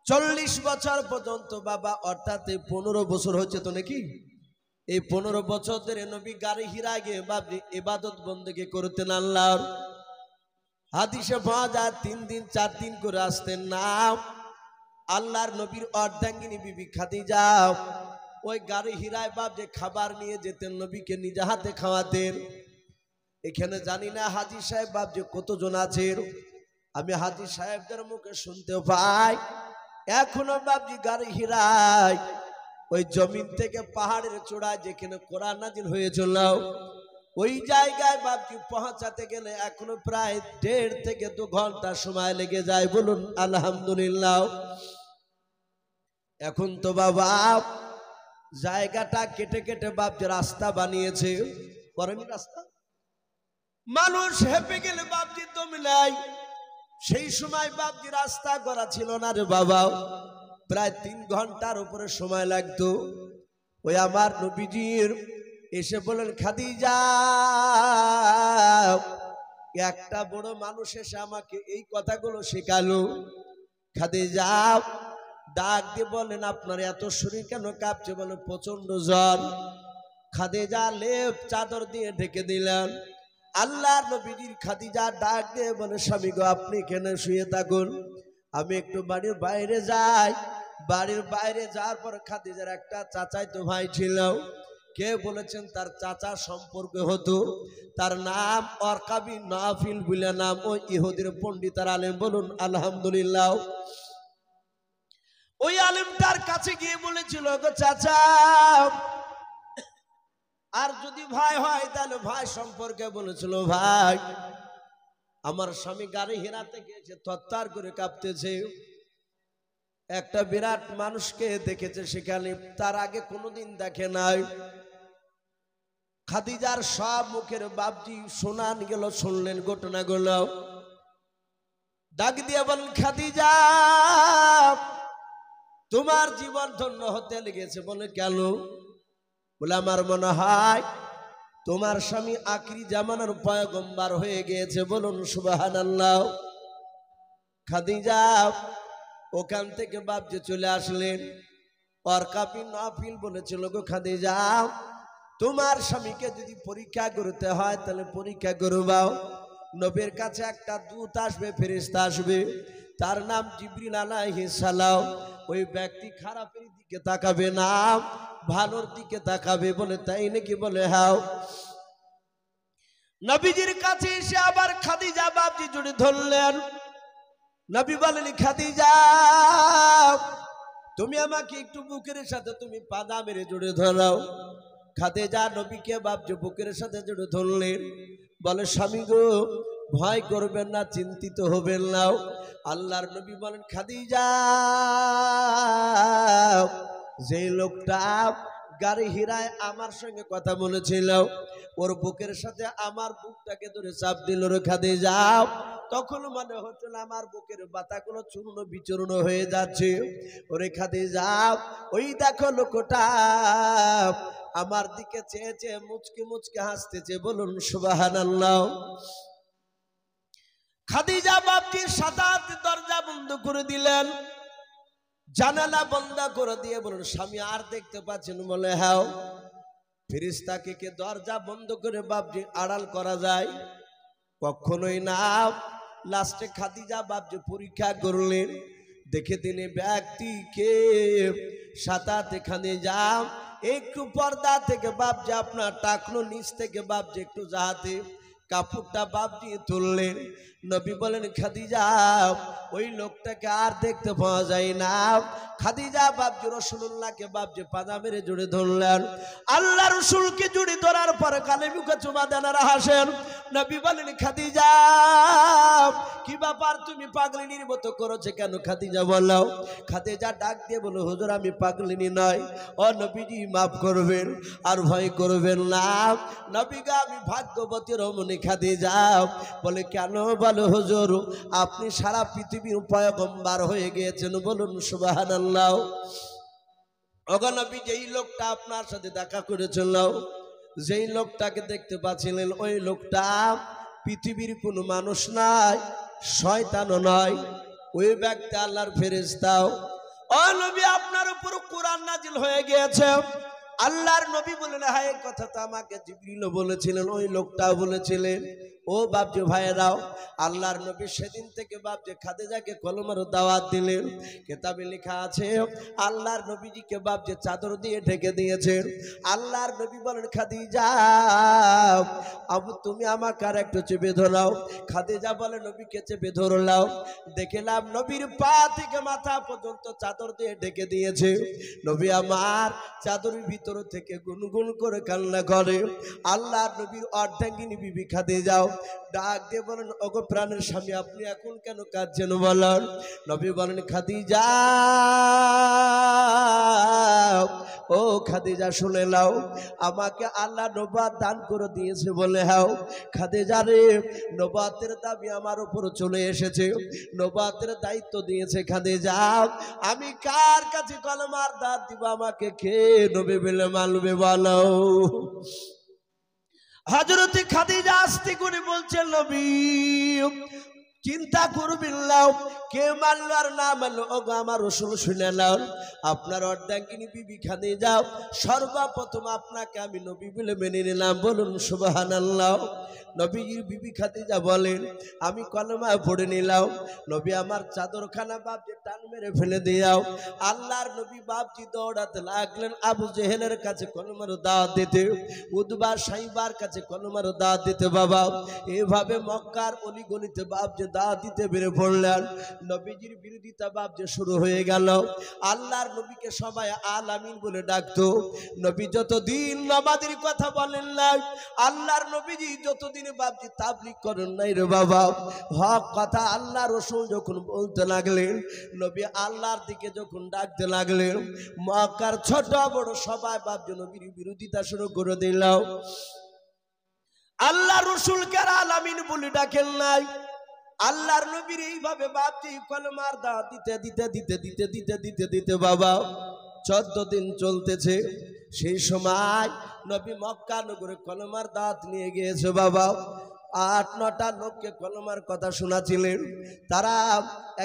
40 বছর পর্যন্ত বাবা, অর্থাৎ 15 বছর হচ্ছে তো নাকি? এই 15 বছর ধরে নবী গাড়ি হিরা গিয়ে বাবজি ইবাদত বন্দেগী করতেন আল্লাহর। হাদিসে পাওয়া যায় 3 দিন 4 দিন করে আসতেন না। আল্লাহর নবীর অর্ধাঙ্গিনী বিবি খাদিজা ওই গাড়ি হিরায় বাবজি খাবার নিয়ে যেতেন, নবীকে নিজে হাতে খাওয়াতেন। এখানে জানি না হাজী সাহেব বাবজি কতজন আছেন, আমি হাজী সাহেবদের মুখে শুনতে পাই এখনো বাবজি গাড়ি হিরায় ওই জমিন থেকে পাহাড়ের চূড়ায় যেখানে কোরআন নাজিল হয়েছিল ওই জায়গায় বাপজি পৌঁছাতে গেলে এখনো প্রায় 1.5 থেকে 2 ঘন্টা সময় লেগে যায়। বলুন আলহামদুলিল্লাহ। এখন তো বাবা জায়গাটা কেটে কেটে বাপজি রাস্তা বানিয়েছে, করেনি রাস্তা? মানুষ হেঁপে গেলে বাপজি তো মিলাই, সেই সময় বাপজি রাস্তা করা ছিল না রে বাবা, প্রায় 3 ঘন্টার উপরে সময় লাগতো। ওই আমার নবীজির এসে বলেন, খাদিজা একটা বড় মানুষ এসে আমাকে এই কথাগুলো শেখালো। খাদিজা ডাক দিয়ে বলেন, আপনার এত শরীর কেন কাঁপছে? বলে প্রচন্ড জ্বর। খাদিজা লেপ চাদর দিয়ে ঢেকে দিলেন। আল্লাহর নবীজির খাদিজা ডাক দিয়ে বলে, স্বামী গো আপনি এখানে শুয়ে থাকুন, আমি একটু বাড়ির বাইরে যাই। বাড়ির বাইরে যাওয়ার পর খাদিজার একটা চাচাতো ভাই ছিল, কে বলেছেন তার চাচা সম্পর্কে হতো, তার নাম ওয়ারকা বিন নাফিল বলে নাম, ওই ইহুদির পণ্ডিত আর আলেম। বলুন আলহামদুলিল্লাহ। ওই আলেমটার কাছে গিয়ে বলেছিল, গো চাচা আর যদি ভাই হয় তাহলে ভাই সম্পর্কে বলেছিল, ভাই আমার স্বামী গাড়ি হেরাতে গিয়েছে, থরথর করে কাঁপতেছে, একটা বিরাট মানুষকে দেখেছে সেখানে, তার আগে কোনোদিন দেখে নাই। খাদিজার সব মুখের বাপজি শোনান গেল, শুনলেন ঘটনাগুলো। ডাক দিয়ে বলেন, খাদিজা তোমার জীবন ধন্য হতে লেগেছে। বলে কেন? বলে আমার মনে হয় তোমার স্বামী আখিরি জামানার পয়গম্বর হয়ে গিয়েছে। বলুন সুবহানাল্লাহ। খাদিজা ওখান থেকে বাপজি চলে আসলেন। ওয়ারকা বিন নাফিল বলেছিল, গো খাদিজা তোমার স্বামীকে যদি পরীক্ষা করতে হয় তাহলে পরীক্ষা করবাও। নবীর কাছে একটা দূত আসবে, ফেরেশতা আসবে, তার নাম জিবরিল আলাইহিস সালাম। ওই ব্যক্তি খারাপের দিকে তাকাবে না, ভালোর দিকে তাকাবে। বলে তাই নাকি? বলে হ্যাঁ। নবীজির কাছে এসে আবার খাদিজা বাপজি জড়িয়ে ধরলেন। নবী বলেন, খাদিজা তুমি আমাকে একটু বুকের সাথে তুমি পাদা মেরে জড়িয়ে ধরাও। খাদিজা নবীকে বাপজি বুকের সাথে জড়িয়ে ধরলেন, বলে স্বামী গো ভয় করবেন না, চিন্তিত হবেন না। আল্লাহর নবী বলেন খাদিজা, যে লোকটা গাড়ি হিরায় আমার সঙ্গে কথা বলেছিল ওর বুকের সাথে আমার বুকটাকে ধরে চাপ দিল রে খাদিজা, তখন মনে হচ্ছিল আমার বুকের বাতাগুলো চূর্ণ বিচূর্ণ হয়ে যাচ্ছে। ওরে খাদিজা, ওই দেখো লোকটা আমার দিকে চেয়ে চেয়ে মুচকে মুচকে হাসতেছে, বলুন সুবহানাল্লাহ। খাদিজা বাপজির সাথে দরজা বন্ধ করে দিলেন, জানালা বন্ধ করে দিয়ে বলুন স্বামী আর দেখতে পাচ্ছেন? বলে হ্যাঁ। ফেরেশতাকে কে দরজা বন্ধ করে বাপজি আড়াল করা যায়? কখনোই না। লাস্টে খাদিজা বাপজি পরীক্ষা করলেন, দেখে তিনি ব্যক্তিকে সাথে খাদিজা একটু পর্দা থেকে বাপজি আপনার টাকনো নিচ থেকে বাপজি একটু যাহাতে কাপড়টা বাপজি তুললেন। নবী বলেন খাদিজা, ওই লোকটাকে আর দেখতে পাওয়া যায় না। খাদিজা বাপজি রাসূলুল্লাহকে বাপজি পাজা মেরে জড়িয়ে ধরলেন। আল্লাহ রাসূলকে জড়িয়ে ধরার পরে গালে মুখে চুমা দেন আর হাসেন। নবী বলেন খাদিজা, কি ব্যাপার, তুমি পাগলিনীর মতো করেছে কেন? খাদিজা বলো। খাদিজা ডাক দিয়ে বলো হুজুর আমি পাগলিনী নয়, ও নবীজি মাফ করবেন, আর ভয় করবেন না। নবী গো আমি ভাগ্যবতী রমণী খাদিজা। বলে কেন? বলো হুজুর আপনি সারা পৃথিবীর পয়গম্বর হয়ে গিয়েছেন, বলুন সুবহানাল্লাহ। ওগো নবী, যেই লোকটা আপনার সাথে দেখা করেছিল, যেই লোকটাকে দেখতে পাচ্ছিলেন, ওই লোকটা পৃথিবীর কোনো মানুষ নাই, শয়তানও নয়, ওই ব্যক্তি আল্লাহর ফেরেশতাও। ও নবী আপনার উপর কোরআন নাজিল হয়ে গিয়েছে। আল্লাহর নবী বলেন হ্যাঁ এই কথা তো আমাকে জিবরিল বলেছিলেন, ওই লোকটাও বলেছিলেন। ও বাপজি ভাইয়েরাও, আল্লাহর নবী সেদিন থেকে বাপজি খাদিজাকে কলমের দাওয়াত দিলেন। কিতাবে লেখা আছে আল্লাহর নবীজিকে বাপজি চাদর দিয়ে ঢেকে দিয়েছেন। আল্লাহর নবী বলেন খাদিজা আবু তুমি আমাকে আর একটু চেপে ধরাও। খাদিজা বলে নবীকে চেপে ধরলাম, দেখলাম নবীর পা থেকে মাথা পর্যন্ত চাদর দিয়ে ঢেকে দিয়েছে। নবী আমার চাদরের ভিতর থেকে গুনগুন করে কান্না করে। আল্লাহর নবীর অর্ধাঙ্গিনী বিবি খাদিজাও ডাক দিয়ে বলেন ওগো প্রাণের স্বামী আপনি এখন কেন কাঁদছেন বলেন? নবী বলেন খাদিজা, ও খাদিজা শুনে নাও, আমাকে আল্লাহ নবুয়ত দান করে দিয়েছে বলে হ্যাঁ। খাদিজা রে, নবুয়তের দাবি আমার উপর চলে এসেছে, নবুয়তের দায়িত্ব দিয়েছে খাদিজা। আমি কার কাছে কলমার দাঁত দিব, আমাকে কে নবী বলে মানবে বলো? হযরত খাদিজা আস্তে করে বলছেন নবী চিন্তা করবেন না, কে মানলো আর না মানলো, ও আমার রাসূল শুনে নাও। আপনার অর্ধাঙ্গিনী বিবি খাদিজা সর্বপ্রথম আপনাকে আমি নবী বলে মেনে নিলাম, বলুন সুবহানাল্লাহ। নবীজির বিবি খাদিজা বলেন আমি কলমা পড়ে নিলাম। নবী আমার চাদরখানা বাপজি টান মেরে ফেলে দিয়াও। আল্লাহর নবী বাপজি দৌড়াতে লাগলেন আবু জেহেলের কাছে কলমার দাওয়াত দিতে, উতবা সাইবার কাছে কলমার দাওয়াত দিতে। বাবা এভাবে মক্কার অলিগলিতে বাপজি দাওয়াত দিতে বেরে পড়লেন। নবীজির বিরোধিতা বাপজি শুরু হয়ে গেল। আল্লাহর নবীকে সবাই আল আমিন বলে ডাকতো। নবী যতদিন নামাজের কথা বলেন না, আল্লাহর নবীজি যতদিন বাপজি তাবলীগ করেন নাই রে বাবা, হক কথা আল্লাহ রাসূল যখন বলতে লাগলেন, নবী আল্লাহর দিকে যখন ডাকতে লাগলেন, মক্কার ছোট বড় সবাই বাপজি নবীর বিরোধিতা শুরু করে দিল। আল্লাহ রাসূলকে আল আমিন বলে ডাকেন নাই। আল্লাহর নবীর এইভাবে বাপজি কলমার দাওয়াত দিতে দিতে দিতে দিতে দিতে দিতে দিতে বাবা 14 দিন চলতেছে। সেই সময় নবী মক্কা নগরে কলমার দাওয়াত নিয়ে গিয়েছে বাবা। 8-9টা লোককে কলমার কথা শোনাছিলেন। তারা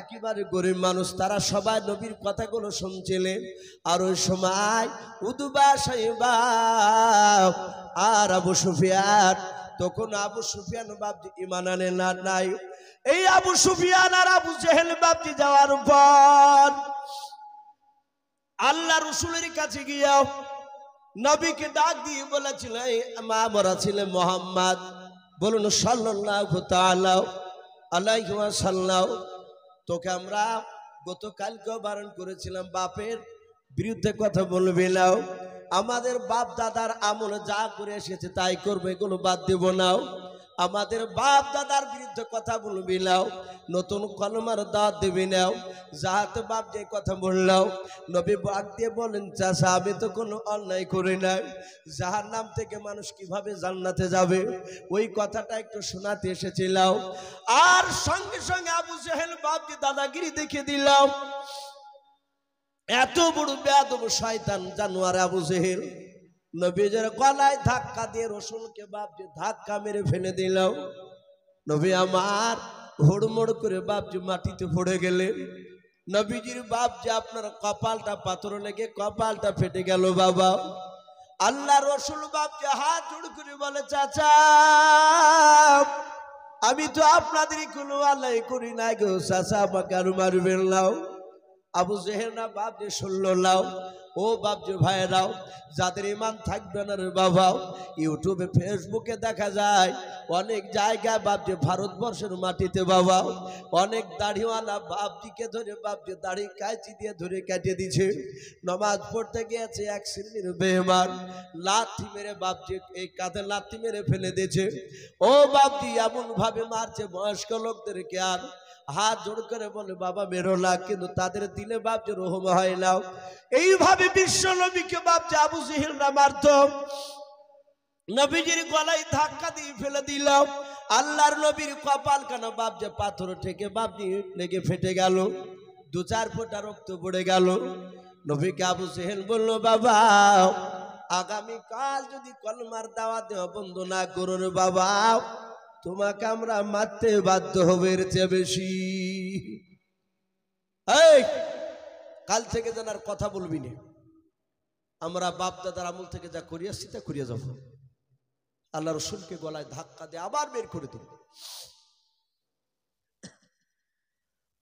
একেবারে গরিব মানুষ, তারা সবাই নবীর কথাগুলো শুনছিলেন। আর ওই সময় উতবা সাইবা আর আবু সুফিয়ান, তখন আবু সুফিয়ান বাপজি ঈমান আনে না নাই। এই আবু সুফিয়ান আর আবু জেহেল বাপজি যাওয়ার পর আল্লাহ রাসূলের কাছে গিয়া নবীকে ডাক দিয়ে বলেছিল মা মরা ছিলেন মুহাম্মদ, বলুন সাল্লাল্লাহু তাআলা আলাইহি ওয়াসাল্লাম, তোকে আমরা গতকালকে বারণ করেছিলাম বাপের বিরুদ্ধে কথা বলবি না। আমাদের বাপ দাদার আমলে যা করে এসেছে তাই করবে, এগুলো বাদ দেব না। আমাদের বাপ দাদার বিরুদ্ধে কথা বলবি না, নতুন কলমার দাঁত দিবি না। যাহাতে বাপ যে কথা বললাম, নবী বাদ দিয়ে বলেন, চাচা আমি তো কোনো অন্যায় করি নাই, জাহান্নাম থেকে মানুষ কিভাবে জান্নাতে যাবে, ওই কথাটা একটু শোনাতে এসেছিলাম। আর সঙ্গে সঙ্গে আবু জেহেল বাপকে দাদাগিরি দেখে দিলাম। এত বড় বেয়াদব শয়তান জানোয়ার আবু জেহেল, নবীর গলায় ধাক্কা দিয়ে রসুলকে বাপজি ধাক্কা মেরে ফেলে দিল। নবী আমার হুড়মুড় করে বাপজি মাটিতে পড়ে গেলেন। নবীজির বাপজি আপনার কপালটা পাথর লেগে কপালটা ফেটে গেল বাবা। আল্লাহ রসুল বাপজি হাত জোড় করে বলে, চাচা আমি তো আপনাদের কোনো আল্লাহ করি না গো, চাচা আমাকে আর মারবেন নাও। আবু জেহেল না বাপজি শুনলো নাও। ও বাপজি ভাইরাও, যাদের ইমান থাকবে না রে বাবা, ইউটিউবে ফেসবুকে দেখা যায় অনেক জায়গায় বাপজি ভারতবর্ষের মাটিতে বাবা অনেক দাড়িওয়ালা বাপজিকে ধরে বাপজি দাড়ি কাঁচি দিয়ে ধরে কেটে দিছে। নামাজ পড়তে গিয়েছে এক শ্রেণীর বেঈমান লাথি মেরে বাপজি এই কাঁধে লাথি মেরে ফেলে দিয়েছে। ও বাপজি এমন ভাবে মারছে বয়স্ক লোকদেরকে, আর হাত জোড় করে বলে বাবা মেরো না, কিন্তু তাদের দিলে বাপজি রহম হয় না। এইভাবে বিশ্ব নবীকে বাপজি আবু জেহেলরা মারত। নবীজির গলায় ধাক্কা দিয়ে ফেলে দিল। আল্লাহর নবীর কপাল কেন বাপজি পাথর থেকে বাপজি লেগে ফেটে গেল, 2-4 ফোঁটা রক্ত পড়ে গেল। নবীকে আবু জেহেল বলল, বাবা আগামীকাল যদি কলমার দাওয়াত দেওয়া বন্ধ না করো রে বাবা, তোমাকে আমরা মারতে বাধ্য হবে এর চেয়ে বেশি। এই কাল থেকে যেন আর কথা বলবি না, আমরা বাপ দাদার আমল থেকে যা করিয়ে আসছি তা করিয়ে যাব। আল্লাহ রসুলকে গলায় ধাক্কা দিয়ে আবার বের করে দিল।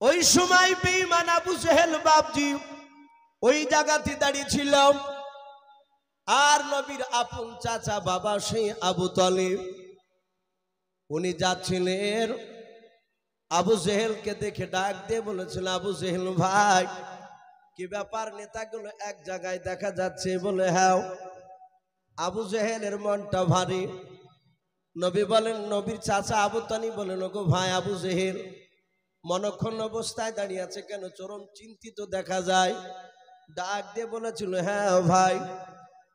ওই সময় বেঈমান আবু জেহেল বাপজি ওই জায়গাতে দাঁড়িয়ে ছিল। আর নবীর আপন চাচা বাবা সেই আবু তালিব উনি যাচ্ছিলেন, আবু জেহেলকে দেখে ডাক দিয়ে বলেছিল, আবু জেহেল ভাই কি ব্যাপার, নেতাগুলো এক জায়গায় দেখা যাচ্ছে? বলে হ্যাঁ। আবু জেহেলের মনটা ভারী। নবী বলেন, নবীর চাচা আবু তালিব বলেন, ওগো ভাই আবু জেহেল মনক্ষণ অবস্থায় দাঁড়িয়ে আছে কেন, চরম চিন্তিত দেখা যায়। ডাক দিয়ে বলেছিল, হ্যাঁ ভাই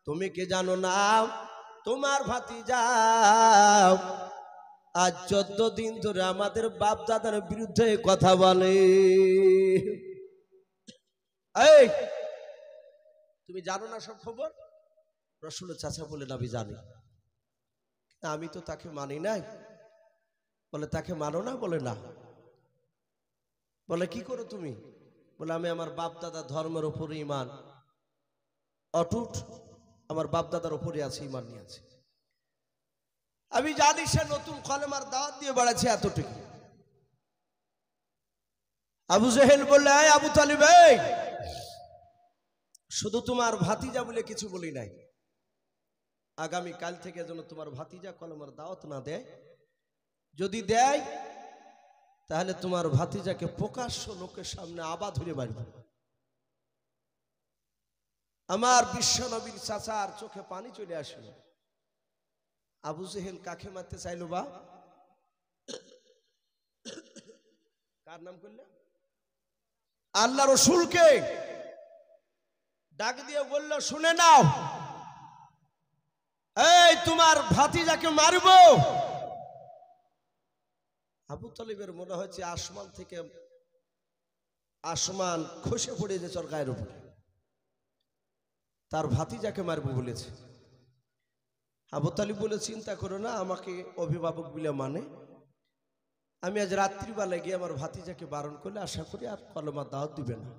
তুমি কি জানো না তোমার ভাতিজা আজ 14 দিন ধরে আমাদের বাপ দাদার বিরুদ্ধে কথা বলে। এই তুমি জানো না সব খবর? রসুলের চাচা বলে, আমি জানি, আমি তো তাকে মানি নাই। বলে তাকে মানো না? বলে না। বলে কি করো তুমি? বলে আমি আমার বাপ দাদা ধর্মের উপরে ঈমান অটুট, আমার বাপ দাদার উপরে আছে, ঈমান নিয়ে আছে। আমি জানি সে নতুন কলেমার দাওয়াত দিয়ে বেড়াচ্ছে এতটুকু। আবু জেহেল বললে, আবু তালিব শুধু তোমার ভাতিজা বলে কিছু বলি নাই, আগামী কাল থেকে যেন তোমার ভাতিজা কলেমার দাওয়াত না দেয়, যদি দেয় তাহলে তোমার ভাতিজাকে প্রকাশ্য লোকের সামনে আবার ধরে মারব। আমার বিশ্ব নবীর চাচার চোখে পানি চলে আসলো। আবু জেহেল কাকে মারতে চাইল বা? কার নাম করলে? আল্লাহ রসুলকে ডাক দিয়ে বলল, শুনে নাও, এই তোমার ভাতিজাকে মারব। আবু তালিবের মনে হচ্ছে আসমান থেকে আসমান খসে পড়ে যে ওর গায়ের উপরে, তার ভাতিজাকে মারব বলেছে। আবু তালিব বলে, চিন্তা করো না, আমাকে অভিভাবক বলে মানে, আমি আজ রাত্রিবেলায় গিয়ে আমার ভাতিজাকে বারণ করলে আশা করি আর কলমা দাওয়াত দিবে না।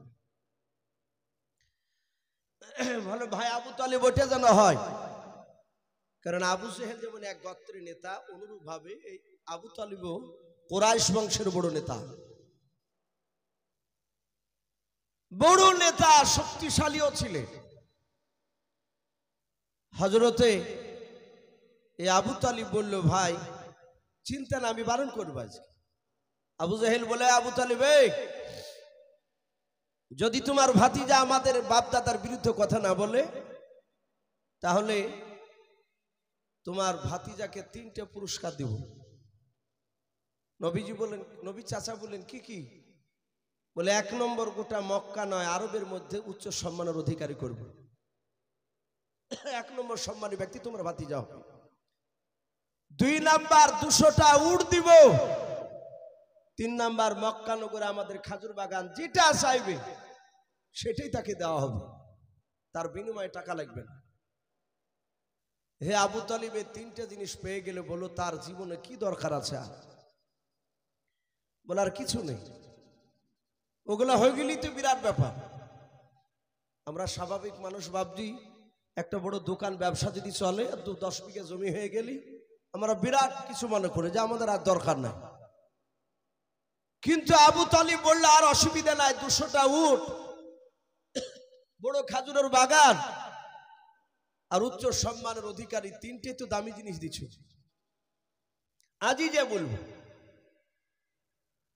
ভালো ভাই আবু তালিব ওটা যেন হয়, কারণ আবু জেহেল যেমন এক গোত্রের নেতা, অনুরূপ ভাবে এই আবু তালিবও কুরাইশ বংশের বড় নেতা, বড় নেতা, শক্তিশালীও ছিলেন। হযরতে এই আবু তালিব বলল, ভাই চিন্তা না, আমি বারণ করবো আজকে। আবু জেহেল বলে, আবু তালিব যদি তোমার ভাতিজা আমাদের বাপদাদার বিরুদ্ধে কথা না বলে, তাহলে তোমার ভাতিজাকে 3টে পুরস্কার দিব। নবীজি বলেন, নবী চাচা বলেন কি কি? বলে 1 নম্বর, গোটা মক্কা নয় আরবের মধ্যে উচ্চ সম্মানের অধিকারী করব। 1 নম্বর সম্মানী ব্যক্তি তোমার ভাতিজা হবে। 2 নাম্বার 200টা উট দিব। 3 নাম্বার, মক্কা নগরে আমাদের খাজুর বাগান যেটা চাইবে সেটাই তাকে দেওয়া হবে, তার বিনিময়ে টাকা লাগবে না। হে আবু তালিব, 3টে জিনিস পেয়ে গেলে বলো তার জীবনে কি দরকার আছে? বলার কিছু নেই, ওগুলা হয়ে গেলেই তো বিরাট ব্যাপার। আমরা স্বাভাবিক মানুষ ভাবছি একটা বড় দোকান ব্যবসা যদি চলে, 10 বিঘা জমি হয়ে গেলি আমরা বিরাট কিছু মনে করি যে আমাদের আর দরকার নাই। কিন্তু আবু তালিব বললে আর অসুবিধা নাই, 200টা উট, বড় খাজুরের বাগান আর উচ্চ সম্মানের অধিকারী, 3টে তো দামি জিনিস দিচ্ছ। আজই যে বলবো,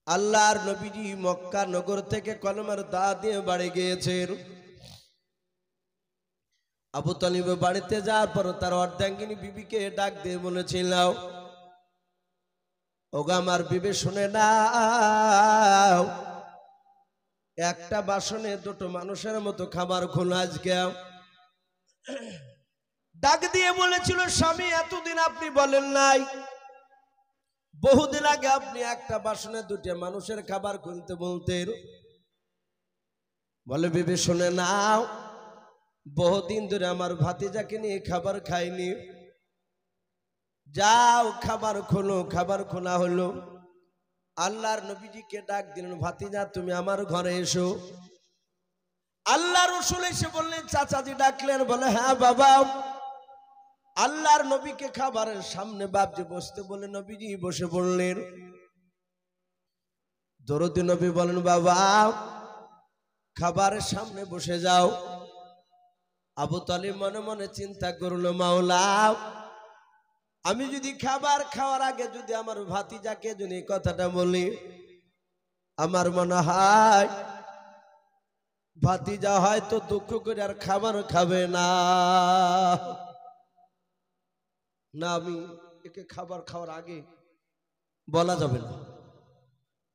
আল্লাহর নবীজি মক্কা নগর থেকে কলমার দাওয়াত দিয়ে বাড়ি গিয়েছেন। আবু তালিব বাড়িতে যাওয়ার পর তার অর্ধাঙ্গিনী বিবিকে ডাক দিয়ে বলেছিল, ওগো আমার বিবি শুনে নাও, একটা বাসনে 2টো মানুষের মতো খাবার খোলো আজকে। ডাক দিয়ে বলেছিল, স্বামী এতদিন আপনি বলেন নাই, বহুদিন আগে আপনি একটা বাসনে 2টে মানুষের খাবার খুলতে বলতেন। বলে বিবি শুনে নাও, বহুদিন ধরে আমার ভাতিজাকে নিয়ে খাবার খাইনি, যাও খাবার খোলো। খাবার খোলা হলো। আল্লাহর নবীজিকে ডাক দিলেন, ভাতিজা তুমি আমার ঘরে এসো। আল্লাহ রসুল এসে বললেন, চাচাজি ডাকলেন? বলে হ্যাঁ বাবা। আল্লাহর নবীকে খাবারের সামনে বাপজি বসতে বলে নবীজি বসে পড়লেন। দরদি নবী বলেন, বাবা খাবারের সামনে বসে যাও। আবু তালিব মনে মনে চিন্তা করলো, মাওলা আমি যদি খাবার খাওয়ার আগে যদি আমার ভাতিজাকে যদি কথাটা বলি, আমার মনে হয় ভাতিজা হয়তো দুঃখ করে আর খাবার খাবে না। না, আমি একে খাবার খাওয়ার আগে বলা যাবে না।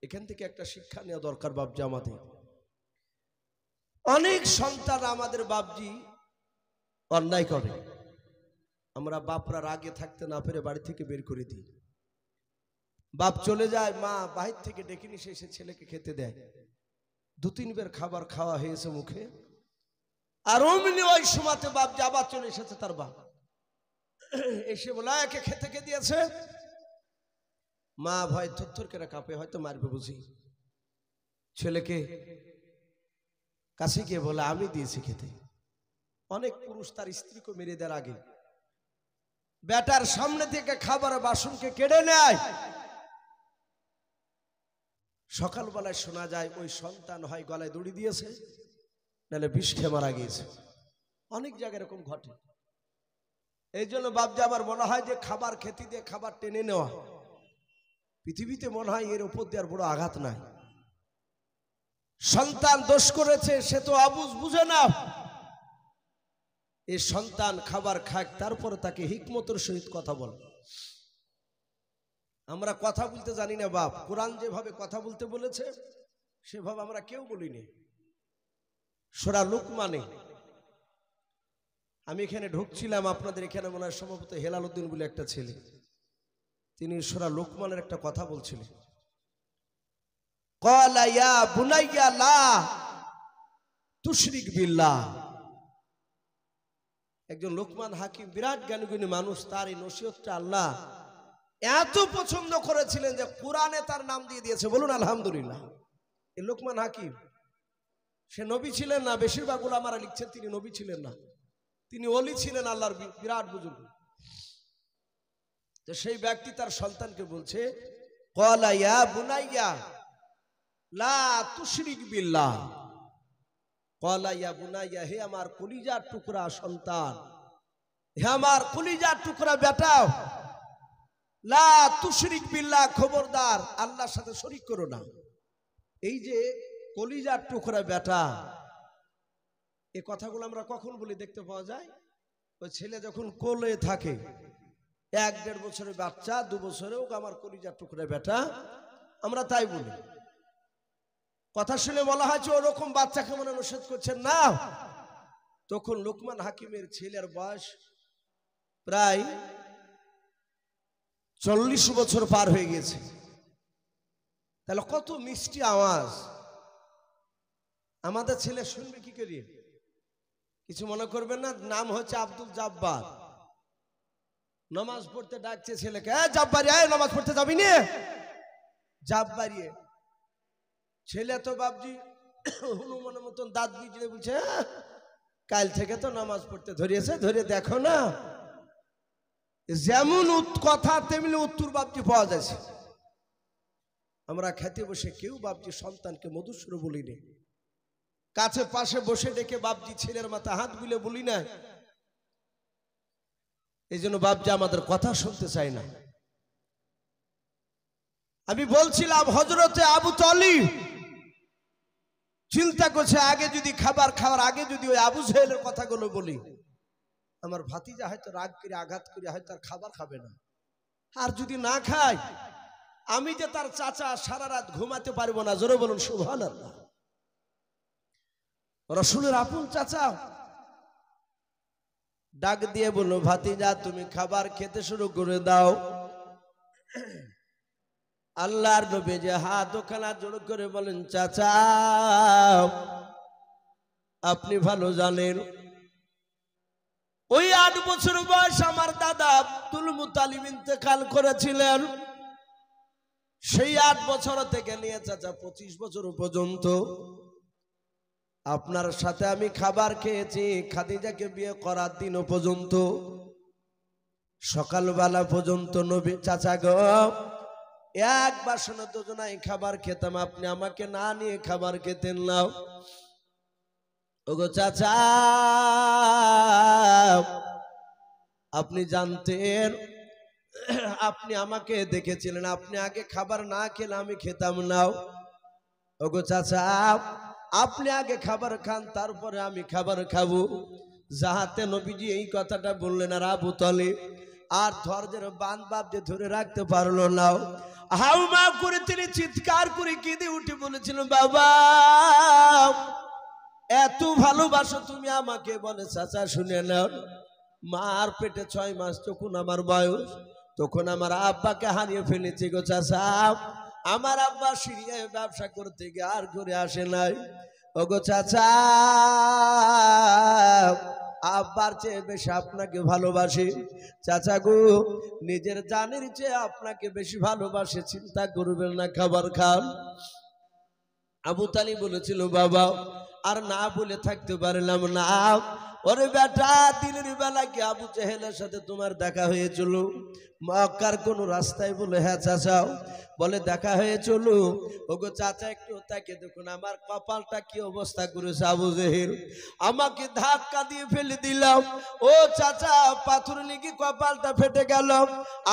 এখান থেকে একটা শিক্ষা নেওয়া দরকার বাপজি আমাদের। অনেক সন্তান আমাদের বাপজি অন্যায় করে, আমরা বাপরা রাগে থাকতে না পেরে বাড়ি থেকে বের করে দিই। বাপ চলে যায়, মা বাহির থেকে ডেকে নিয়ে এসে ছেলেকে খেতে দেয়। 2-3 বার খাবার খাওয়া হয়েছে মুখে, আর অমনি ওই সময়তে বাপ আবার চলে এসেছে। তার বাপ এসে বলে, একে খেতে কে দিয়েছে? মা ভয় থরথর করে কাঁপে, হয়তো মারবে বুঝি। ছেলেকে কাছে গিয়ে বলে, আমি দিয়েছি খেতে। অনেক পুরুষ তার স্ত্রীকে মেরে দেওয়ার আগে বেটার সামনে থেকে খাবার বাসনকে কেড়ে নেয়। সকালবেলায় শোনা যায় ওই সন্তান হয় গলায় দড়ি দিয়েছে, নাহলে বিষ খেয়ে মারা গিয়েছে। অনেক জায়গায় এরকম ঘটে। এই জন্য বাপজি আমার মনে হয় যে খাবার খেতে দিয়ে খাবার টেনে নেওয়া পৃথিবীতে মনে হয় এর উপর দিয়ে আর বড় আঘাত নাই। সন্তান দোষ করেছে, সে তো আবুঝ বুঝে না। এই সন্তান খাবার খাক, তারপরে তাকে হিকমতের সহিত কথা বল। আমরা কথা বলতে জানি না বাপ। কোরআন যেভাবে কথা বলতে বলেছে সেভাবে আমরা কেউ বলিনি। সূরা লুকমানে, আমি এখানে ঢুকছিলাম, আপনাদের এখানে মনে হয় সম্ভবত হেলাল উদ্দিন বলে একটা ছেলে, তিনি সূরা লুকমানের একটা কথা বলছিলেন। ক্বালা ইয়া বুনাইয়া লা তুশরিক বিল্লাহ। একজন লোকমান হাকিম, বিরাট জ্ঞানীগুণী মানুষ, তার এই নসিহতটা আল্লাহ এত পছন্দ করেছিলেন যে কোরআনে তার নাম দিয়ে দিয়েছে। বলুন আলহামদুলিল্লাহ। এই লোকমান হাকিম, সে নবী ছিলেন না, বেশিরভাগ উলামারা লিখছেন তিনি নবী ছিলেন না, তিনি ওলি ছিলেন, আল্লাহর বিরাট বুজুর্গ। তো সেই ব্যক্তি তার সন্তানকে বলছে, ক্বালা ইয়া বুনাইয়া লা তুশরিক বিল্লাহ। ক্বালা ইয়া বুনাইয়া, হে আমার কলিজার টুকরা সন্তান, হে আমার কলিজার টুকরা বেটা, লা তুশরিক বিল্লাহ, খবরদার আল্লাহর সাথে শরীক করো না। এই যে কলিজার টুকরা বেটা, এই কথাগুলো আমরা কখন বলি দেখতে পাওয়া যায়? ওই ছেলে যখন কোলে থাকে, 1-1.5 বছরের বাচ্চা, 2 বছরেও আমার কলিজার টুকরা বেটা, আমরা তাই বলি। কথা শুনে বলা হয়েছে ওরকম বাচ্চাকে মনে নিষেধ করছেন না। তখন লোকমান হাকিমের ছেলের বয়স প্রায় 40 বছর পার হয়ে গেছে। তাহলে কত মিষ্টি আওয়াজ আমাদের ছেলে শুনবে কি করে? কিছু মনে করবেন না, নাম হচ্ছে আব্দুল জাব্বার। নামাজ পড়তে ডাকছে ছেলেকে, জাব্বারি আয় নামাজ পড়তে যাবি নে? জাব্বারি। ছেলে তো বাপজি হনুমানের মতন দাঁত বিজড়ে বলছে, কাল থেকে তো নামাজ পড়তে ধরিয়েছে, ধরে দেখো না। যেমন কথা তেমনি উত্তর বাপজি পাওয়া যাচ্ছে। আমরা খেতে বসে কেউ বাপজি সন্তানকে মধুসূর বলিনি, কাছে পাশে বসে ডেকে বাপজি ছেলের মাথা হাত বুলে বলি না। এই জন্য বাপজি আমাদের কথা শুনতে চাই না। আমি বলছিলাম হযরতে আবু তালিব চিন্তা করছে, আগে যদি খাবার খাওয়ার আগে যদি ওই আবু জেহেলের কথাগুলো বলি, আমার ভাতিজা হয়তো রাগ করে আঘাত করে হয়তো আর খাবার খাবে না। আর যদি না খায়, আমি যে তার চাচা, সারা রাত ঘুমাতে পারবো না। জোরে বলুন সুবহানাল্লাহ। রাসূলের আপন চাচা ডাক দিয়ে বলল, ভাতিজা তুমি খাবার খেতে শুরু করে দাও। আল্লাহর নবী যে হাত ওখানা জোড় করে বলেন, চাচা আপনি ভালো জানেন ওই 8 বছর বয়স আমার দাদা আব্দুল মুত্তালিব ইন্তেকাল করেছিলেন। সেই 8 বছর থেকে নিয়ে চাচা 25 বছর পর্যন্ত আপনার সাথে আমি খাবার খেয়েছি, খাদিজাকে বিয়ে করার দিন পর্যন্ত, সকালবেলা পর্যন্ত। নবী চাচা গো, এক বাসনে দুজনাই খাবার খেতাম, আপনি আমাকে না নিয়ে খাবার খেতেন না। ওগো চাচা, আপনি জানতেন, আপনি আমাকে দেখেছিলেন, আপনি আগে খাবার না খেলে আমি খেতাম না। ওগো চাচা, আপনি আগে খাবার খান, তারপরে আমি খাবার খাবো। যাহাতে নবীজি এই কথাটা বললেন, আর আবু তালিব আর ধৈর্যের বাঁধ বাপ ধরে রাখতে পারলো না। হাউমা করে তিনি চিৎকার করে কেঁদে উঠে বলেছিলেন, বাবা এত ভালোবাসো তুমি আমাকে? বলে চাচা শুনে নাও, মার পেটে 6 মাস তখন আমার বয়স, তখন আমার আব্বাকে হারিয়ে ফেলেছি গো চাচা। আমার আব্বা সিরিয়ায় ব্যবসা করতে গিয়ে আর ঘুরে আসে নাই। ওগো চাচা, আব্বার চেয়ে বেশি আপনাকে ভালোবাসি। চাচা গো, নিজের জানের চেয়ে আপনাকে বেশি ভালোবাসে, চিন্তা করবেন না, খাবার খান। আবু তালিব বলেছিল, বাবা আর না বলে থাকতে পারলাম না। ওরে বেটা, দিনের বেলা কি আবু জেহেলের সাথে তোমার দেখা হয়েছিল মক্কার কোন রাস্তায়? বলে হ্যাঁ চাচা। বলে দেখা হয়েছিল। ওগো চাচা, একটু তাকে দেখুন আমার কপালটা কি অবস্থা করেছে। আবু জেহেল আমাকে ধাক্কা দিয়ে ফেলে দিলাম। ও চাচা, পাথর লেগে কপালটা ফেটে গেল।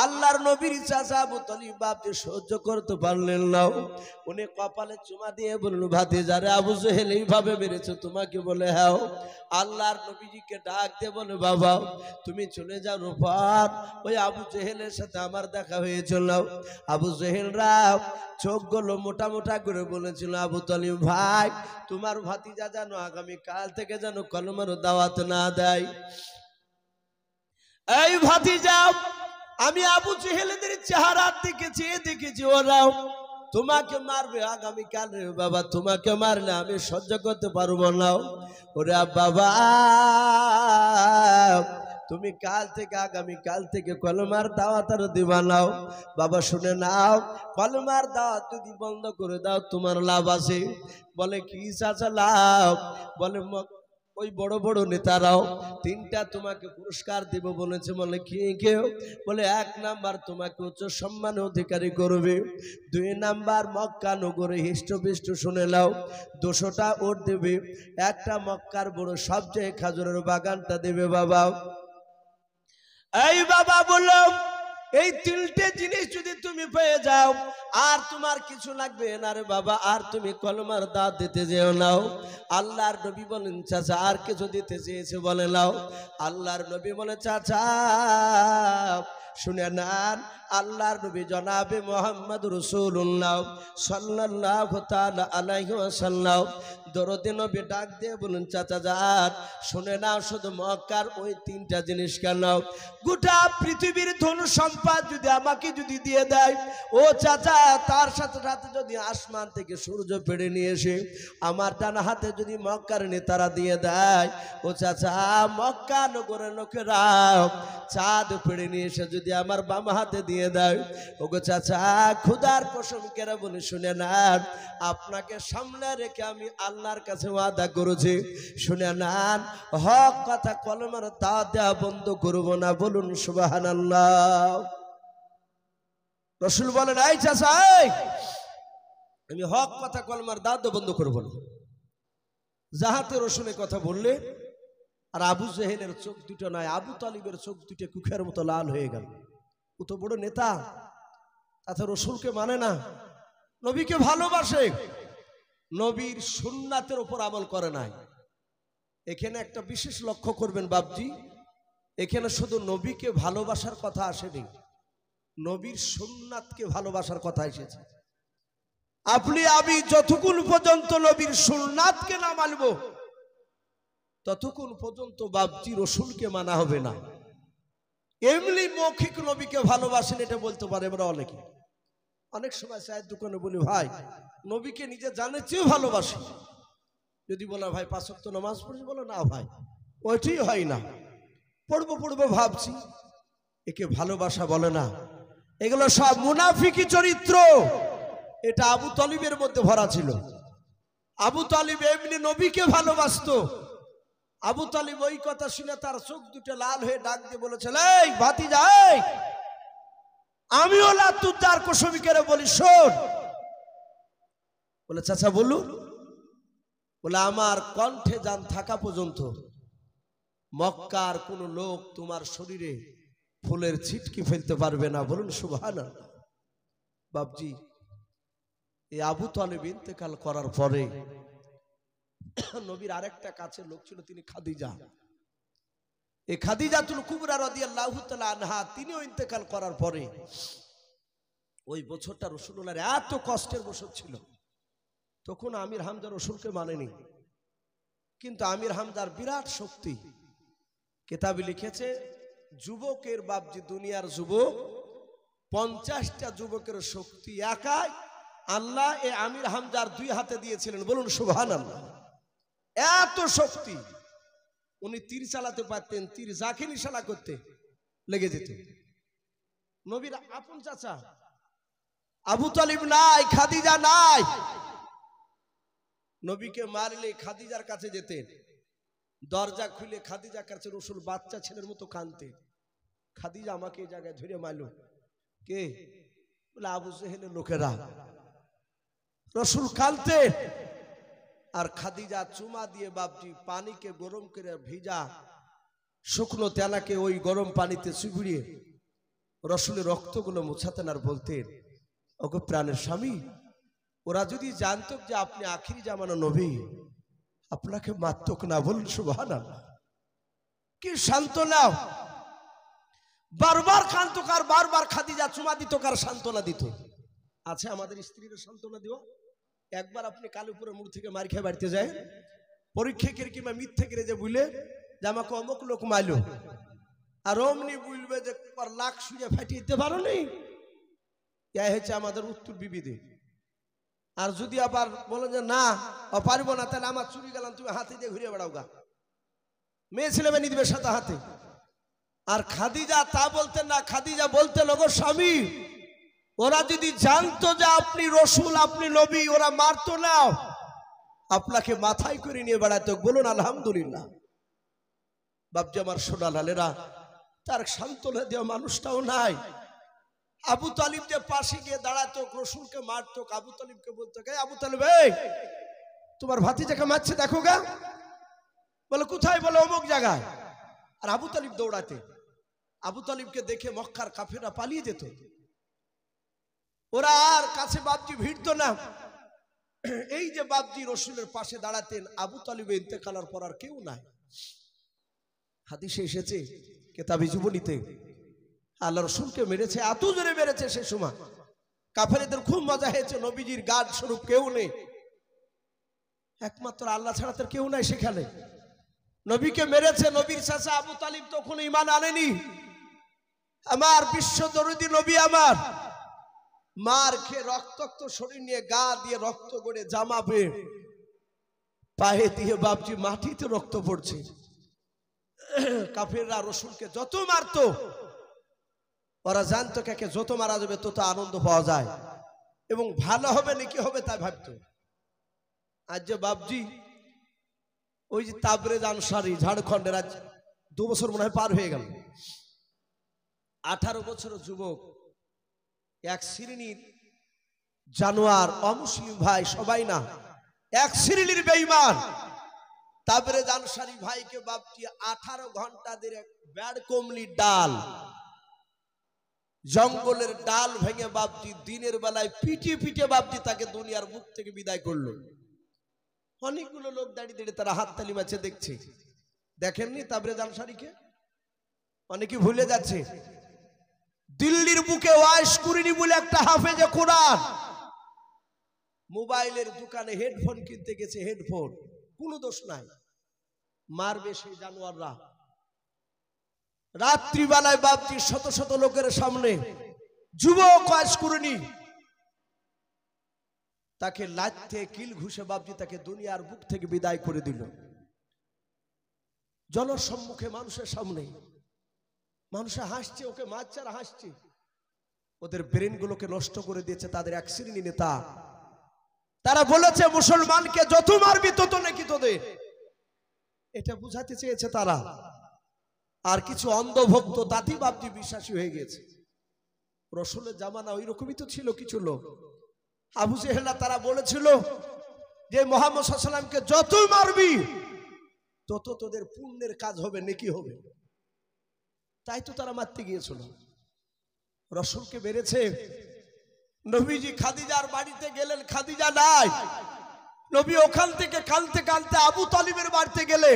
আল্লাহর নবীর চাচা আবু তালিব বাপ যে সহ্য করতে পারলেন না, উনি কপালে চুমা দিয়ে বলল, ভাতিজারে আবু জেহেল এইভাবে মেরেছে তোমাকে? বলে হ্যাঁ। আল্লাহর নবীজিকে ডাক দিয়ে বলে, বাবা তুমি চলে যাও পর ওই আবু জেহেলের সাথে আমার দেখা হয়েছিল। আবু জেহেলরা চোখগুলো মোটা মোটা করে বলেছিল, আবু তালিব ভাই তোমার ভাতিজা যেন আগামী কাল থেকে যেন কলমার দাওয়াত না দেয়। এই ভাতিজা, আমি আবু জেহেলদের চেহারার দিকে চেয়ে দেখেছি, ওরাও তোমাকে মারবে আগামীকাল। রে বাবা, তোমাকে মারলে আমি সহ্য করতে পারবো না। ওরে বাবা, তুমি কাল থেকে আগামীকাল থেকে কলমার দাওয়াত আর দিবা নাও। বাবা শুনে নাও, কলমার দাওয়াত যদি বন্ধ করে দাও তোমার লাভ আছে। বলে কি চাচা লাভ? বলে ওই বড় বড় নেতারাও 3টা তোমাকে পুরস্কার দেব বলেছে। বলে কি কেউ? বলে 1 নাম্বার তোমাকে উচ্চ সম্মানের অধিকারী করবে, 2 নাম্বার মক্কা নগরে হিষ্টপিষ্ট শুনে নাও 200টা ওট দেবে, 1টা মক্কার বড় সবচেয়ে খাজুরের বাগানটা দেবে। বাবা এই বাবা বলল, এই তিনটে জিনিস যদি তুমি পেয়ে যাও আর তোমার কিছু লাগবে না রে বাবা, আর তুমি কলমার দাঁত দিতে যেও নাও। আল্লাহর নবী বলেন চাচা আর কিছু দিতে চেয়েছে বলে নাও। আল্লাহর নবী বলে চাচা শুনে নেন, আল্লাহর নবী জনাবে মুহাম্মদ রাসূলুল্লাহ সাল্লাল্লাহু তাআলা আলাইহি ওয়াসাল্লাম দরদে নবী ডাক দিয়ে বলেন চাচা যান শুনে নাও, শুধু মক্কার ওই তিনটা জিনিস কেন, গোটা পৃথিবীর ধন সম্পদ যদি আমাকে যদি দিয়ে দেয় ও চাচা, তার সাথে সাথে যদি আসমান থেকে সূর্য পেড়ে নিয়ে এসে আমার ডান হাতে যদি মক্কার নেতারা দিয়ে দেয় ও চাচা, মক্কা নগরের লোকেরা চাঁদ পেড়ে নিয়ে এসে যদি আমার বাম হাতে দিয়ে দেয় ও গো চাচা, খুদার কসম কেরা বলে শুনে নেন, আপনাকে সামনে রেখে আমি আল্লাহর কাছে ওয়াদা করেছি, শুনে নেন হক কথা কলমের তা দেওয়া বন্ধ করবো না, বলুন সুবহানাল্লাহ। রাসূল বলেন এই চাচা আমি হক কথা কলমার দাঁত বন্ধ করবো না। যাহাতে রসুলের কথা বললে আর আবু জেহেলের চোখ দুটো নয়, আবু তালিবের চোখ দুটো কুখের মতো লাল হয়ে গেল। ও তো বড় নেতা, তাতে রসুলকে মানে না, নবীকে ভালোবাসে, নবীর সুন্নাতের উপর আমল করে নাই। এখানে একটা বিশেষ লক্ষ্য করবেন বাপজি, এখানে শুধু নবীকে ভালোবাসার কথা আসেনি, নবীর সুন্নাতকে ভালোবাসার কথা এসেছে। আপনি আমি যতক্ষণ পর্যন্ত নবীর সুন্নাতকে না মানব ততক্ষণ পর্যন্ত বাপজি রসুলকে মানা হবে না। এমনি মৌখিক নবীকে ভালোবাসেন এটা বলতে পারে আমরা অনেকে। অনেক সময় চায়ের দোকানে বলি ভাই নবীকে নিজে জানে চেয়েও ভালোবাসি, যদি বলা ভাই 5 ওয়াক্ত নামাজ পড়ি, বলো না ভাই ওইটাই হয় না, পড়বো পড়বো ভাবছি, একে ভালোবাসা বলে না, এগুলো সব মুনাফিকি চরিত্র। এটা আবু তালিবের মধ্যে ভরা ছিল। আবু তালিব এমনি নবীকে ভালোবাসতো। আবু তালিব ওই কথা শুনে তার চোখ দুটো লাল হয়ে ডাক দিয়ে বলেছিল, এই ভাতিজা আমিও লাতুদ্দার কসমিকেরে বলি শোন। বলে চাচা বলুন। বলে আমার কণ্ঠে জান থাকা পর্যন্ত মক্কার কোন লোক তোমার শরীরে ফুলের ছিটকি ফেলতে পারবে না, বলুন সুবহানাল্লাহ। বাপজি এই আবু তালিব ইন্তেকাল করার পরে নবীর আরেকটা কাছের লোক ছিল, তিনি খাদিজা। এই খাদিজাতুল কুবরা রাদিয়াল্লাহু তাআলা আনহা তিনিও ইন্তেকাল করার পরে ওই বছরটা রাসূলুল্লাহর এত কষ্টের বছর ছিল। তখন আমির হামজা রসুলকে মানেনি, কিন্তু আমির হামজার বিরাট শক্তি। কিতাবে লিখেছে যুবকের বাপজি দুনিয়ার যুবক 50টা যুবকের শক্তি একাই আল্লাহ এ আমির হামজার 2 হাতে দিয়েছিলেন, বলুন সুবহানাল্লাহ। এত শক্তি, উনি তীর চালাতে পারতেন, তীর যাকে নিশানা করতে লেগে যেত। নবীর আপন চাচা আবু তালিব নাই, খাদিজা নাই, নবীকে মারলে খাদিজার কাছে যেতেন, দরজা খুলে খাদিজার কাছে রসুল বাচ্চা ছেলের মতো কাঁদতেন। খাদিজা আমাকে এই জায়গায় ধরে মারল, কে? বলে আবু জেহেলের লোকেরা। রসুল কাঁদতেন আর খাদিজা চুমা দিয়ে বাপজি পানিকে গরম করে ভিজা শুকনো তেলাকে ওই গরম পানিতে চুবিয়ে রসুলের রক্তগুলো মুছাতেন আর বলতেন, ওগো প্রাণের স্বামী, ওরা যদি জানতো যে আপনি আখিরি জামানো নবী আপনাকে মারতক না, বলুন সুবহানাল্লাহ। কি সান্ত্বনা! বারবার কাঁদতো কার, বারবার খাদিজা চুমা দিত কার, সান্ত্বনা দিত। আছে আমাদের স্ত্রীরা সান্ত্বনা দিও। একবার আপনি কালীপুরের মুড় থেকে মার খেয়ে বাড়িতে যায়, পরীক্ষা করে কিংবা মিথ্যে করে যে বুঝলে যে আমাকে অমুক লোক মাইল, আর অমনি বুঝবে যে লাখ সুজে ফাটিয়ে দিতে পারো নি, এই হচ্ছে আমাদের উত্তর বিবিধি। আর যদি আবার বলেন যে না পারবো না, তাহলে আমার চুরি গেলাম তুমি হাতে দিয়ে ঘুরিয়ে বেড়াও গা, মেয়ে ছেলে মেয়ে দিবে সাথে হাতে। আর খাদিজা তা বলতেন না, খাদিজা বলতেন ওগো স্বামী, ওরা যদি জানতো যে আপনি রসুল, আপনি নবী, ওরা মারতো না, আপনাকে মাথায় করে নিয়ে বেড়াতো, বলুন আলহামদুলিল্লাহ। বাপজি আমার সোনা লালেরা, তার সান্ত্বনা দেওয়া মানুষটাও নাই। আবু তালিব যে পাশে গিয়ে দাঁড়াতো, রসুলকে মারতো, আবু তালিবকে বলতো, আবু তালিব তোমার ভাতিজাকে মারছে দেখো গা। বলে কোথায়? বলে অমুক জায়গায়। আর আবু তালিব দৌড়াতে, আবু তালিবকে দেখে মক্কার কাফেররা পালিয়ে যেত, ওরা আর কাছে বাপজি ভিড়তো না। এই যে বাপজি রসুলের পাশে দাঁড়াতেন, আবু তালিবের ইন্তেকালের পর আর কেউ নাই। হাদিসে এসেছে কেতাবে জীবনীতে, আল্লাহ রসুলকে মেরেছে, এত জোরে মেরেছে সে সময় কাফেরদের খুব মজা হয়েছে, নবীজির গার্ড স্বরূপ কেউ নেই, একমাত্র আল্লাহ ছাড়া তার কেউ নাই সেখানে। নবীকে মেরেছে, নবীর চাচা আবু তালিব তখন ঈমান আনেনি। আমার বিশ্ব দরদি নবী আমার মার খেয়ে রক্তাক্ত শরীর নিয়ে, গা দিয়ে রক্ত গড়ে, জামা বেয়ে পায়ে দিয়ে বাপজি মাটিতে রক্ত পড়ছে। কাফেররা রসুলকে যত মারতো, ওরা জানতো কাকে যত মারা যাবে তত আনন্দ পাওয়া যায় এবং ভালো হবে নাকি হবে তাই ভাবতো। আজ যে বাপজি ওই যে তাবরেজ আনসারি ঝাড়খণ্ডের, আজ 2 বছর মনে হয় পার হয়ে গেল, 18 বছরের যুবক, এক শ্রেণীর জানোয়ার অমুসলিম ভাই, সবাই না, এক শ্রেণীর বেঈমান তাবরেজ আনসারি ভাইকে বাপজি 18 ঘন্টা ধরে ব্যাড কমলির ডাল, জঙ্গলের ডাল ভেঙে বাপজি দিনের বেলায় পিটিয়ে পিটিয়ে বাপজি তাকে দুনিয়ার মুখ থেকে বিদায় করলো। অনেকগুলো লোক দাঁড়িয়ে দাঁড়িয়ে তারা হাততালি মারছে দেখছে। দেখেননি তাবরেজ আনসারীকে? অনেকে ভুলে যাচ্ছে। দিল্লির বুকে ওয়াইস কুরিনি বলে একটা হাফেজে কোরআন মোবাইলের দোকানে হেডফোন কিনতে গেছে, হেডফোন, কোনো দোষ নাই, মারবে সেই জানোয়াররা। রাত্রিবেলায় বাপজি শত শত লোকের সামনে যুবক ওয়াইস কুরিনি তাকে লাথে কিল ঘুষে বাপজি তাকে দুনিয়ার বুক থেকে বিদায় করে দিল। জনসম্মুখে মানুষের সামনে, মানুষে হাসছে, ওকে মারছে আর হাসছে। ওদের ব্রেন গুলোকে নষ্ট করে দিয়েছে তাদের এক শ্রেণী নেতা। তারা বলেছে মুসলমানকে যত মারবি তত নাকি তোদের, এটা বুঝাতে চেয়েছে তারা। আর কিছু অন্ধভক্ত তাঁতি বাপজি বিশ্বাসী হয়ে গেছে। রসুলের জামানা ওই রকমই তো ছিল কিছু লোক। আবু জেহেল তারা বলেছিল যে মুহাম্মদ সাল্লাল্লাহু আলাইহি ওয়াসাল্লামকে যত মারবি তত তোদের পুণ্যের কাজ হবে, নেকি হবে। তাই তো তারা মারতে গিয়েছিল। রসুলকে মেরেছে। নবীজি খাদিজার বাড়িতে গেলেন, খাদিজা নাই। নবী ওখান থেকে কাঁদতে কাঁদতে আবু তালিবের বাড়িতে গেলে,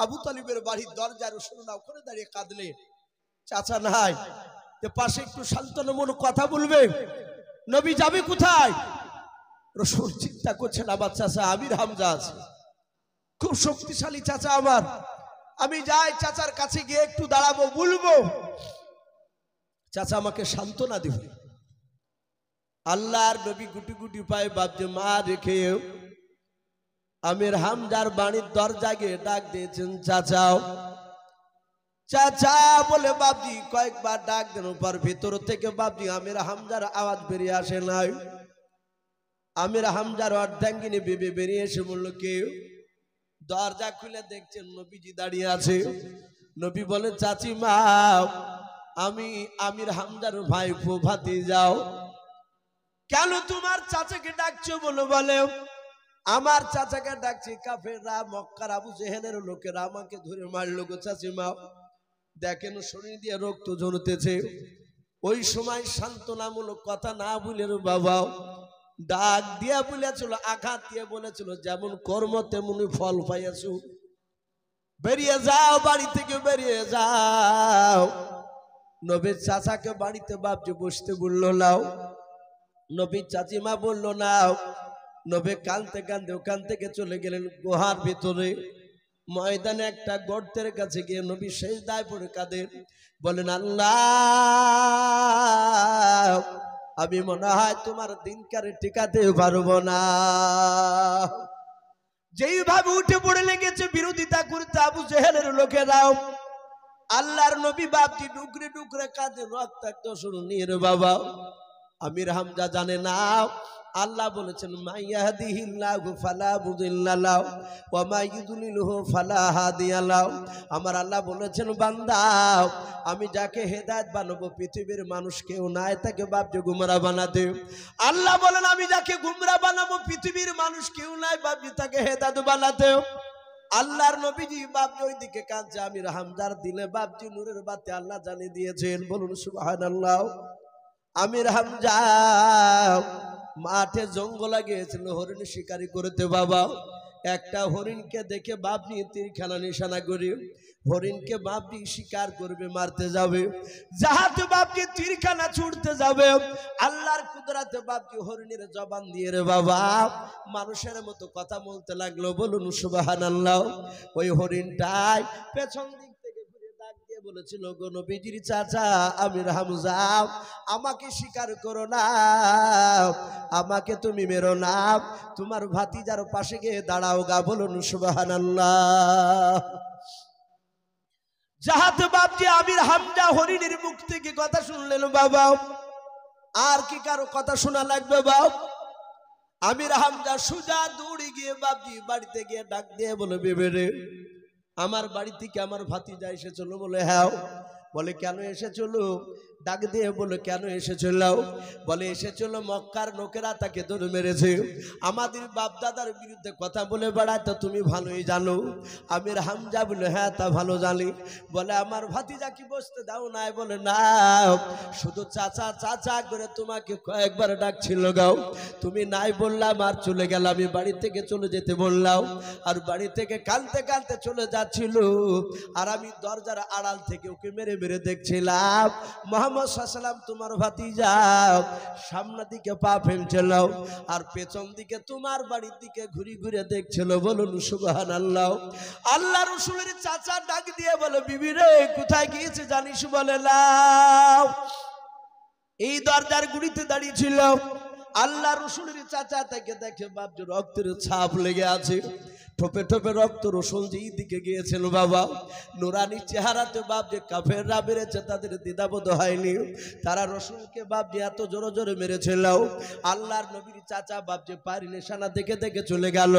আবু তালিবের বাড়ির দরজায় রাসূলুল্লাহ ওখানে দাঁড়িয়ে কাঁদলে, চাচা নাই, যে পাশে একটু শান্তনামূলক কথা বলবে। নবী যাবে কোথায়? রাসূল চিন্তা করছেন, আমার চাচা আমির হামজা আছে, খুব শক্তিশালী চাচা আমার, আমি যাই চাচার কাছে গিয়ে একটু দাঁড়াবো, বলবো, চাচা আমাকে সান্ত্বনা দিবে। আল্লাহর নবী গুটি গুটি পায়ে বাপজি মা রেখে আমির হামজার বাড়ির দরজা গিয়ে ডাক দিয়েছেন, চাচাও চাচা বলে বাপজি কয়েকবার ডাক দেন। পর ভিতর থেকে বাপজি আমির হামজার আওয়াজ বেরিয়ে আসে নাই। আমির হামজার অর্ধাঙ্গিনী বেবে বেরিয়ে এসে বলল, কেউ? দরজা খুলে দেখছেন নবীজি দাঁড়িয়ে আছে। নবী বলে, চাচিমা আমি আমির হামজার ভাই ভাতি যাও। কেন তোমার চাচাকে ডাকছো? বলে আমার চাচাকে ডাকছি, কাফেররা মক্কার আবু জেহেলের লোকেরা আমাকে ধরে মারলো গো চাচিমা, দেখেন শরীর দিয়ে রক্ত ঝরতেছে। ওই সময় সান্ত্বনামূলক কথা না বলে বাবা ডাক দিয়া বলেছিল, আঘাত দিয়ে বলেছিল, যেমন কর্ম তেমনি ফল পাইয়াছো, বেরিয়ে যাও, বাড়ি থেকে বেরিয়ে যাও। নবীর চাচাকে বাড়িতে বাপজি বসতে বললো নাও। নবীর চাচিমা বললো নাও। নবী কাঁদতে কাঁদতে ওখান থেকে চলে গেলেন গুহার ভিতরে। ময়দানে একটা গর্তের কাছে গিয়ে নবী সেজদায় পড়ে কাঁদেন, বলেন, আল্লাহ আমি মনে হয় তোমার দিনকারে টিকাতে পারবো না। যেইভাবে উঠে পড়ে লেগেছে বিরোধিতা করতে আবু জেহেলের লোকেরাও, আল্লাহর নবী বাপজি ডুকরে ডুকরে কাঁদে, রক্তাক্ত শুরু নিয়ে বাবা। আমির হামজা জানে না আল্লাহ বলেছেন, মাইয়াহদিহিল্লাহু ফালা মুদিল্লা লাহু ওয়া মাইয়ুদ্লিলহু ফালা হাদিয়া লাহু। আমার আল্লাহ বলেছেন, বান্দা আমি যাকে হেদায়েত বানাবো পৃথিবীর মানুষ কেউ নাই তাকে বাপজি গুমরা বানাতে। আল্লাহ বলেন, আমি যাকে গুমরা বানাবো পৃথিবীর মানুষ কেউ নাই বাপজি তাকে হেদায়েত বানাতে। আল্লাহর নবীজি বাপজি ওইদিকে কাঁদছে, আমির হামজার দিলে বাপজি নূরের বাতি আল্লাহ জানিয়ে দিয়েছেন, বলুন সুবহানাল্লাহ। আমির হামজা মাঠে জঙ্গলে গিয়েছিল হরিণ শিকারি করতে বাবা। একটা হরিণকে দেখে বাপজি তীরখানা নিশানা করে হরিণকে বাপজি শিকার করবে, মারতে যাবে। যাহাতে বাপজি তীরখানা ছুটতে যাবে, আল্লাহর কুদরতে বাপজি হরিণের জবান দিয়ে রে বাবা মানুষের মতো কথা বলতে লাগলো, বলুন সুবহানাল্লাহ। ওই হরিণটাই পেছন দিক থেকে ঘুরে ডাক দিয়ে বলেছিল, গো নবীজির চাচা আমির হামজা, আমাকে স্বীকার করো না, আমাকে তুমি মেরো না, তোমার ভাতিজার পাশে গিয়ে দাঁড়াও গা, বলুন সুবহানাল্লাহ। যাহাতে বাপজি আমির হামজা হরিণের মুখ থেকে কথা শুনলেন বাবা, আর কি কারো কথা শোনা লাগবে বাপ? আমির হামজা সুজা দৌড়ে গিয়ে বাপজি বাড়িতে গিয়ে ডাক দিয়ে বলে, বেবে রে, আমার বাড়ি থেকে আমার ভাতিজা এসেছিল। বলে হ্যাঁ। বলে কেন এসেছিল? ডাক দিয়ে বলে কেন এসেছিল? বলে এসেছিল মক্কার লোকেরা তাকে ধরে মেরেছে, আমাদের বাপ দাদার বিরুদ্ধে কথা বলে বেড়ায়, তো তুমি ভালোই জানো। আমির হামজা বলে হ্যাঁ তা ভালো জানি। বলে আমার ভাতিজা কি বসতে দাও নাই? বলে না, শুধু চাচা চাচা করে তোমাকে কয়েকবার ডাকছিল গাও, তুমি নাই বললাম আর চলে গেলাম। আমি বাড়ি থেকে চলে যেতে বললাম, আর বাড়ি থেকে কাঁদতে কাঁদতে চলে যাচ্ছিল, আর আমি দরজার আড়াল থেকে ওকে মেরে মেরে দেখছিলাম। মোহাম্মদ সাল্লাল্লাহু আলাইহি ওয়াসাল্লাম তোমার ভাতিজা সামনের দিকে পা ফেলছিল, আর পেছন দিকে তোমার বাড়ির দিকে ঘুরে ঘুরে দেখছিল, বলুন সুবহানাল্লাহ। আল্লাহ রাসূলের চাচা ডাক দিয়ে বলে, বিবি রে কোথায় গিয়েছে জানিস? বলে না। এই দরজার গুড়িতে দাঁড়িয়ে ছিল। আল্লাহ রাসূলের চাচা তাকে দেখে বাপজি রক্তের ছাপ লেগে আছে, ঠোপে ঠোপে রক্ত। রসুল যেই দিকে গিয়েছিল বাবা, নুরানি চেহারাতে বাপজি কাফেররা মেরেছে, তাদের দ্বিধাবোধ হয়নি, তারা রসুলকে বাপজি এত জোরে জোরে মেরেছিল। আল্লাহর নবীর চাচা বাপজি পায়ের নিশানা দেখে দেখে চলে গেল।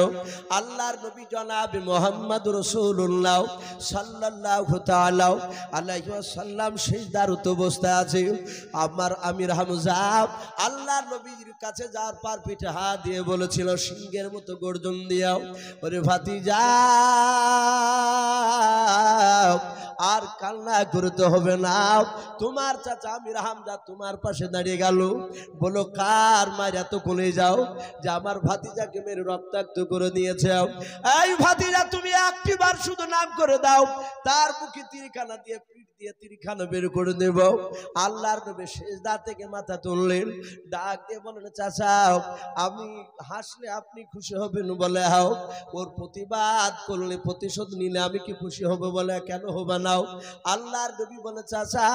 আল্লাহর নবী জনাবে মুহাম্মদ রাসূলুল্লাহ সাল্লাল্লাহু তাআলা আলাইহি ওয়াসাল্লাম সিজদারত অবস্থায় আছে। আমার আমির হামজা আল্লাহর নবীর কাছে যার পার পিঠে হাত দিয়ে বলেছিল, সিংহের মতো গর্জন দিয়াও, ওরে ভাতিজা আর কান্না করতে হবে না, তোমার চাচা আমির হামজা তোমার পাশে দাঁড়িয়ে গেল। বলো কার মার এত কোলে যাও যে আমার ভাতিজাকে মেরে রক্তাক্ত করে দিয়েছে? এই ভাতিজা তুমি একটি বার শুধু নাম করে দাও, তার মুখে তীরখানা দিয়ে পিঠ দিয়ে তীরখানা বের করে দেব। আল্লাহর নবী সিজদা থেকে মাথা তুললেন, ডাক দিয়ে বলেন, চাচা আমি হাসলে আপনি খুশি হবেন? বলে হাও। ওর প্রতিবাদ করলে প্রতিশোধ নিলে আমি কি খুশি হব? বলে কেন হবে না? আল্লাহর নবী বলে, চাচা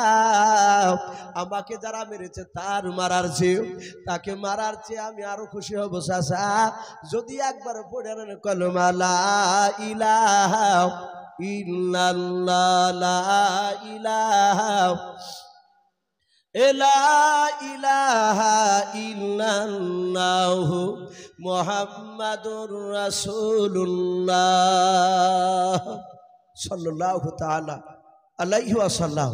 আমাকে যারা মেরেছে তার মারার চেয়ে, তাকে মারার চেয়ে আমি আরো খুশি হব চাচা যদি একবার পড়ে নেন কলমা লা ইলাহা ইল্লাল্লাহ, লা ইলাহা ইলাহা ইল্লাল্লাহু মুহাম্মাদুর রাসূলুল্লাহ সাল্লাল্লাহু তাআলা আলাইহি ওয়াসাল্লাম।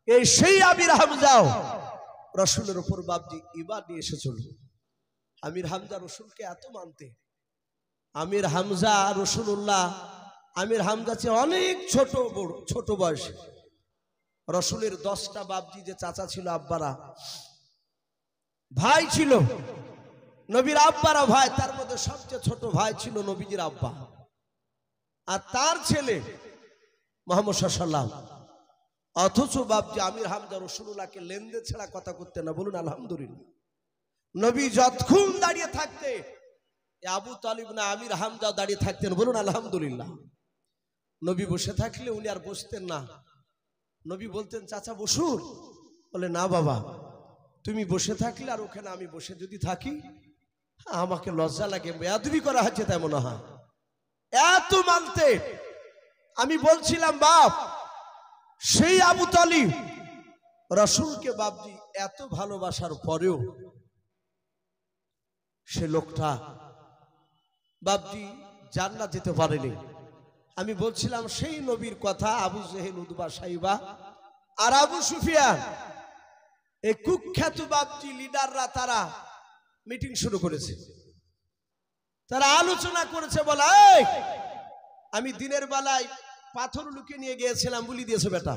এই সেই আমির হামজা রাসূলের উপর বাপজি ঈমান নিয়ে এসেছিল। আমির হামজা রাসূলকে এত মানতে, আমির হামজা রাসূলুল্লাহ আমির হামজা চেয়ে অনেক ছোট বয়স। রসুলের 10টা বাপজি যে চাচা ছিল, আব্বারা ভাই ছিল, নবীর আব্বারা ভাই, তার মধ্যে সবচেয়ে ছোট ভাই ছিল নবীজির আব্বা, আর তার ছেলে মুহাম্মদ সাল্লাল্লাহু। অথচ বাপজি আমির হামজা রাসূলুল্লাহকে লেনদেন ছাড়া কথা করতে না, বলুন আলহামদুলিল্লাহ। নবী যতক্ষণ দাঁড়িয়ে থাকতে আবু তালিব না আমির হামজা দাঁড়িয়ে থাকতেন, বলুন আলহামদুলিল্লাহ। নবী বসে থাকলে উনি আর বসতেন না। নবী বলতেন, চাচা বসুন। বলে না বাবা, তুমি বসে থাকলে আর ওখানে আমি বসে যদি থাকি আমাকে লজ্জা লাগে, বেয়াদবি করা হচ্ছে তাই মনে হয়। এত মানতে। আমি বলছিলাম বাপ, সেই আবু তালিব রাসূলকে বাপজি এত ভালোবাসার পরেও সে লোকটা বাপজি জান্নাত যেতে পারেনি। আমি বলছিলাম সেই নবীর কথা, আবু জেহেল, উতবা, সাইবা আর আবু সুফিয়ান, এই কুখ্যাত বাপজি লিডাররা তারা মিটিং শুরু করেছে, তারা আলোচনা করেছে, বলে আমি দিনের বেলায় পাথর লুকিয়ে নিয়ে গিয়েছিলাম, বলি দিয়েছে বেটা।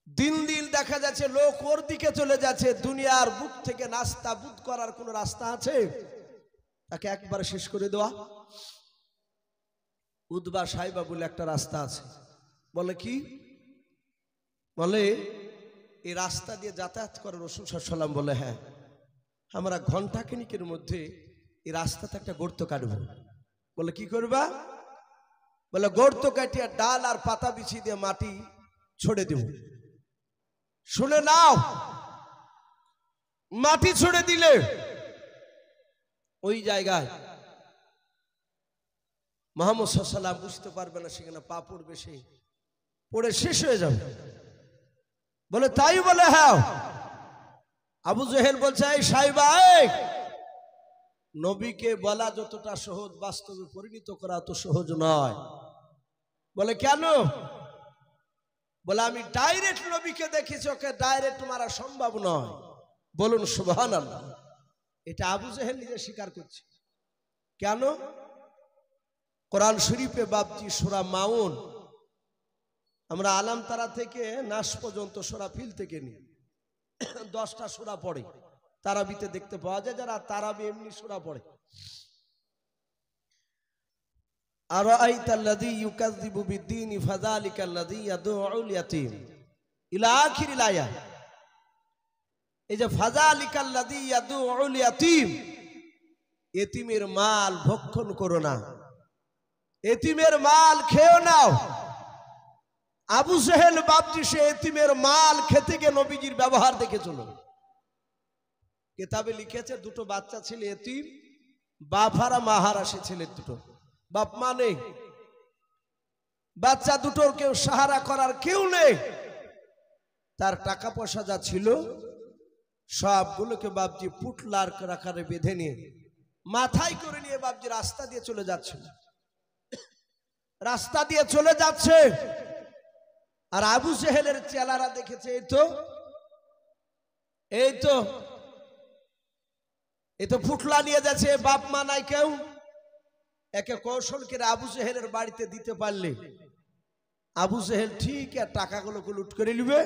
দিন দিন দেখা যাচ্ছে লোক ওর দিকে চলে যাচ্ছে। দুনিয়ার বুক থেকে নাস্তা বুধ করার কোন রাস্তা আছে? তাকে একবারে শেষ করে দেওয়া। উদ্বা সাহেবা বলে একটা রাস্তা আছে। বলে কি? বলে এই রাস্তা দিয়ে যাতায়াত করে রাসূল সাল্লাল্লাহু আলাইহি ওয়াসাল্লাম। বলে হ্যাঁ, আমরা ঘন্টাখানিকের মধ্যে এই রাস্তাতে একটা গর্ত কাটবো। বলে কি করবা? বলে গর্ত কাটিয়ে ডাল আর পাতা বিছিয়ে দিয়ে মাটি ছড়ে দেব। শুনে নাও, মাটি ছড়ে দিলে ওই জায়গায় মুহাম্মদ সাল্লাল্লাহু আলাইহি ওয়াসাল্লাম বুঝতে পারবে না, সেখানে পা পড়বে, সে পড়ে শেষ হয়ে যাবে। বলে তাই? বলে হ্যাঁ। আবু জেহেল বলছে এই সাইবা, নবীকে বলা যতটা সহজ, বাস্তবে পরিণত করা তো সহজ নয়। বলে কেন? বলে আমি ডাইরেক্ট নবীকে দেখেছি, ওকে ডাইরেক্ট মারা সম্ভব নয়। বলুন সুবহানাল্লাহ। এটা আবু জেহেল নিজে স্বীকার করছে। কেন? কোরআন শরীফে বাপজি সূরা মাউন, আমরা আলাম তারা থেকে নাস পর্যন্ত সূরা ফিল থেকে নিয়ে 10টা সূরা পড়ে। তারাবিতে দেখতে পাওয়া যায়, যারা তারাবি এমনি সূরা পড়ে। আরাআইতাল্লাযী ইউকাযযিবু বিদ্দীন ফাযালিকাল্লাযী ইয়াদউল ইয়াতীম ইলা আখিরিল আয়াত। এই যে ফাযালিকাল্লাযী ইয়াদউল ইয়াতীম, এতিমের মাল ভক্ষণ করো না, এতিমের মাল খেও না। আবু জেহেল বাপজি সে এতিমের মাল খেতে গিয়ে নবীজির ব্যবহার দেখে চলো। কিতাবে লিখেছে দুটো বাচ্চা ছিল এতিম, বাফারা মাহারা, সে ছেলে দুটো, বাপ মা নেই। বাচ্চা দুটোর কেউ সাহারা করার কেউ নেই। তার টাকা পয়সা যা ছিল সবগুলোকে বাপজি পুটলার আকারে বেঁধে নিয়ে মাথায় করে নিয়ে বাপজি রাস্তা দিয়ে চলে যাচ্ছে, রাস্তা দিয়ে চলে যাচ্ছে। আর আবু জেহেলের চেলারা দেখেছে এই তো ফুটলা নিয়ে যাচ্ছে, বাপ মা নাই কেউ। একে কৌশল করে আবু জেহেলের বাড়িতে দিতে পারলে আবু জেহেল ঠিক টাকাগুলোকে লুট করে নিবে,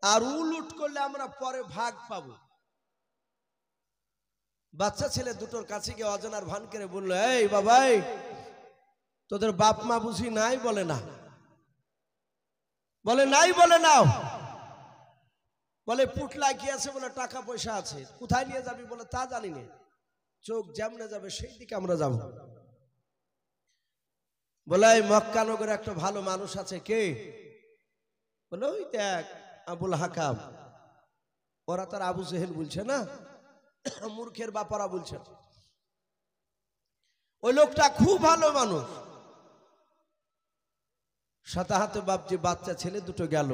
আর ও লুট করলে আমরা পরে ভাগ পাবো। বাচ্চা ছেলে দুটোর কাছে গিয়ে অজানার ভান করে বললো, এই বাবাই, তোদের বাপ মা বুঝি নাই? বলে না। বলে নাই? বলে নাও। বলে পুটলা কি আছে? বলে টাকা পয়সা আছে। কোথায় নিয়ে যাবি? বলে তা জানি না, চোখ যেমনে যাবে সেই দিকে আমরা যাব। বলে এই মক্কানগরে একটা ভালো মানুষ আছে। কে? বলে ওই দেখ আবুল হাকাম। ওরা তার আবু জেহেল বলছে না, মূর্খের বাপারা বলছে। ওই লোকটা খুব ভালো মানুষ। সাথে হাতে বাপজি বাচ্চা ছেলে দুটো গেল,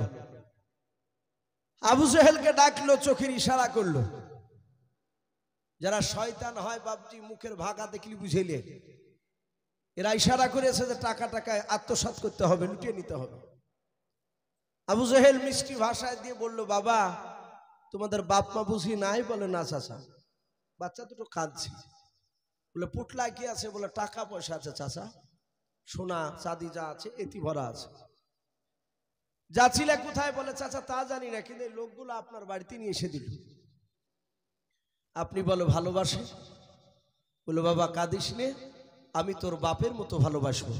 আবু জেহেলকে ডাকলো, চোখের ইশারা করলো। যারা শয়তান হয় বাপজি মুখের ভাগা দেখলি বুঝেলে, এরা ইশারা করেছে যে টাকা আত্মসাৎ করতে হবে, লুটিয়ে নিতে হবে। আবু জেহেল মিষ্টি ভাষায় দিয়ে বলল, বাবা তোমাদের বাপ মা বুঝি নাই? বলে না চাচা। বাচ্চা দুটো কাঁদছে। বলে পুটলা কি আছে? বলে টাকা পয়সা আছে চাচা, সোনা চাঁদি যা আছে এতি ভরা আছে। যাচ্ছিলে কোথায়? বলে চাচা তা জানি না, কিন্তু লোকগুলো আপনার বাড়িতে নিয়ে এসে দিল। আপনি বলো ভালোবাসে? বলে বাবা কাঁদিস নে, আমি তোর বাপের মতো ভালোবাসবো।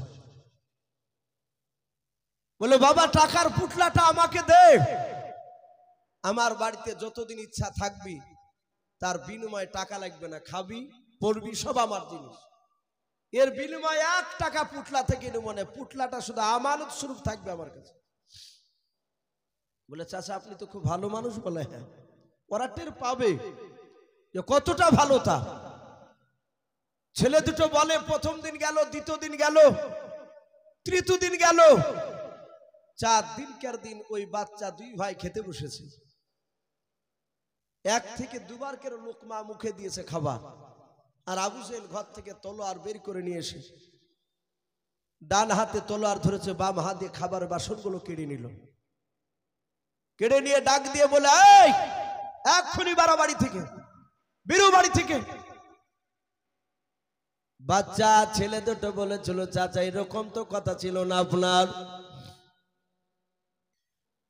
বলে বাবা টাকার পুটলাটা আমাকে দে, আমার বাড়িতে যতদিন ইচ্ছা থাকবি, তার বিনিময়ে টাকা লাগবে না, খাবি পড়বি সব আমার জিনিস। এর বিনিময়ে 1 টাকা পুটলা থেকে নেব না, পুটলাটা শুধু আমানত স্বরূপ থাকবে আমার কাছে। বলে চাচা আপনি তো খুব ভালো মানুষ। বলে হ্যাঁ। ওরা টের পাবে যে কতটা ভালো তা। ছেলে দুটো বলে প্রথম দিন গেল, দ্বিতীয় দিন গেল, তৃতীয় দিন গেল, 4 দিনকার দিন ওই বাচ্চা 2 ভাই খেতে বসেছে। 1 থেকে 2 বার করে লোকমা মুখে দিয়েছে খাবার। আর আবু জেহেল ঘর থেকে তলোয়ার বের করে নিয়ে এসে ডান হাতে তলোয়ার ধরেছে, বাম হাত দিয়ে খাবারের বাসনগুলো কেড়ে নিল। কেড়ে নিয়ে ডাক দিয়ে বলে, এই এক্ষুনি বাড়ি থেকে বেরো, বাড়ি থেকে বাচ্চা ছেলে দুটো বলেছিল, চাচা এরকম তো কথা ছিল না আপনার।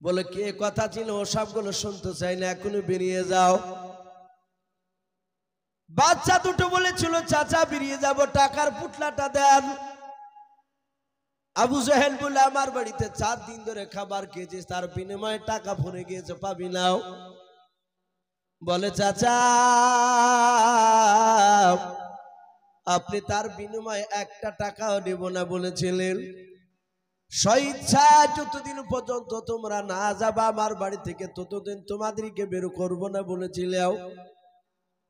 বলে কে কথা ছিল, ও সবগুলো শুনতে চাই না, এখনই বেরিয়ে যাও। বাচ্চা দুটো বলেছিল, চাচা বেরিয়ে যাব, টাকার পুটলাটা দেন। আবু জেহেল বলে, আমার বাড়িতে 4 দিন ধরে খাবার খেয়েছিস, তার বিনিময়ে টাকা ভরে গিয়েছে, পাবি নাও। বলে চাচা আপনি তার বিনিময়ে একটা টাকাও দেব না বলেছিলেন। স্বেচ্ছা যতদিন পর্যন্ত তোমরা না যাবা আমার বাড়ি থেকে ততদিন তোমাদেরকে বের করব না বলেছিলাম।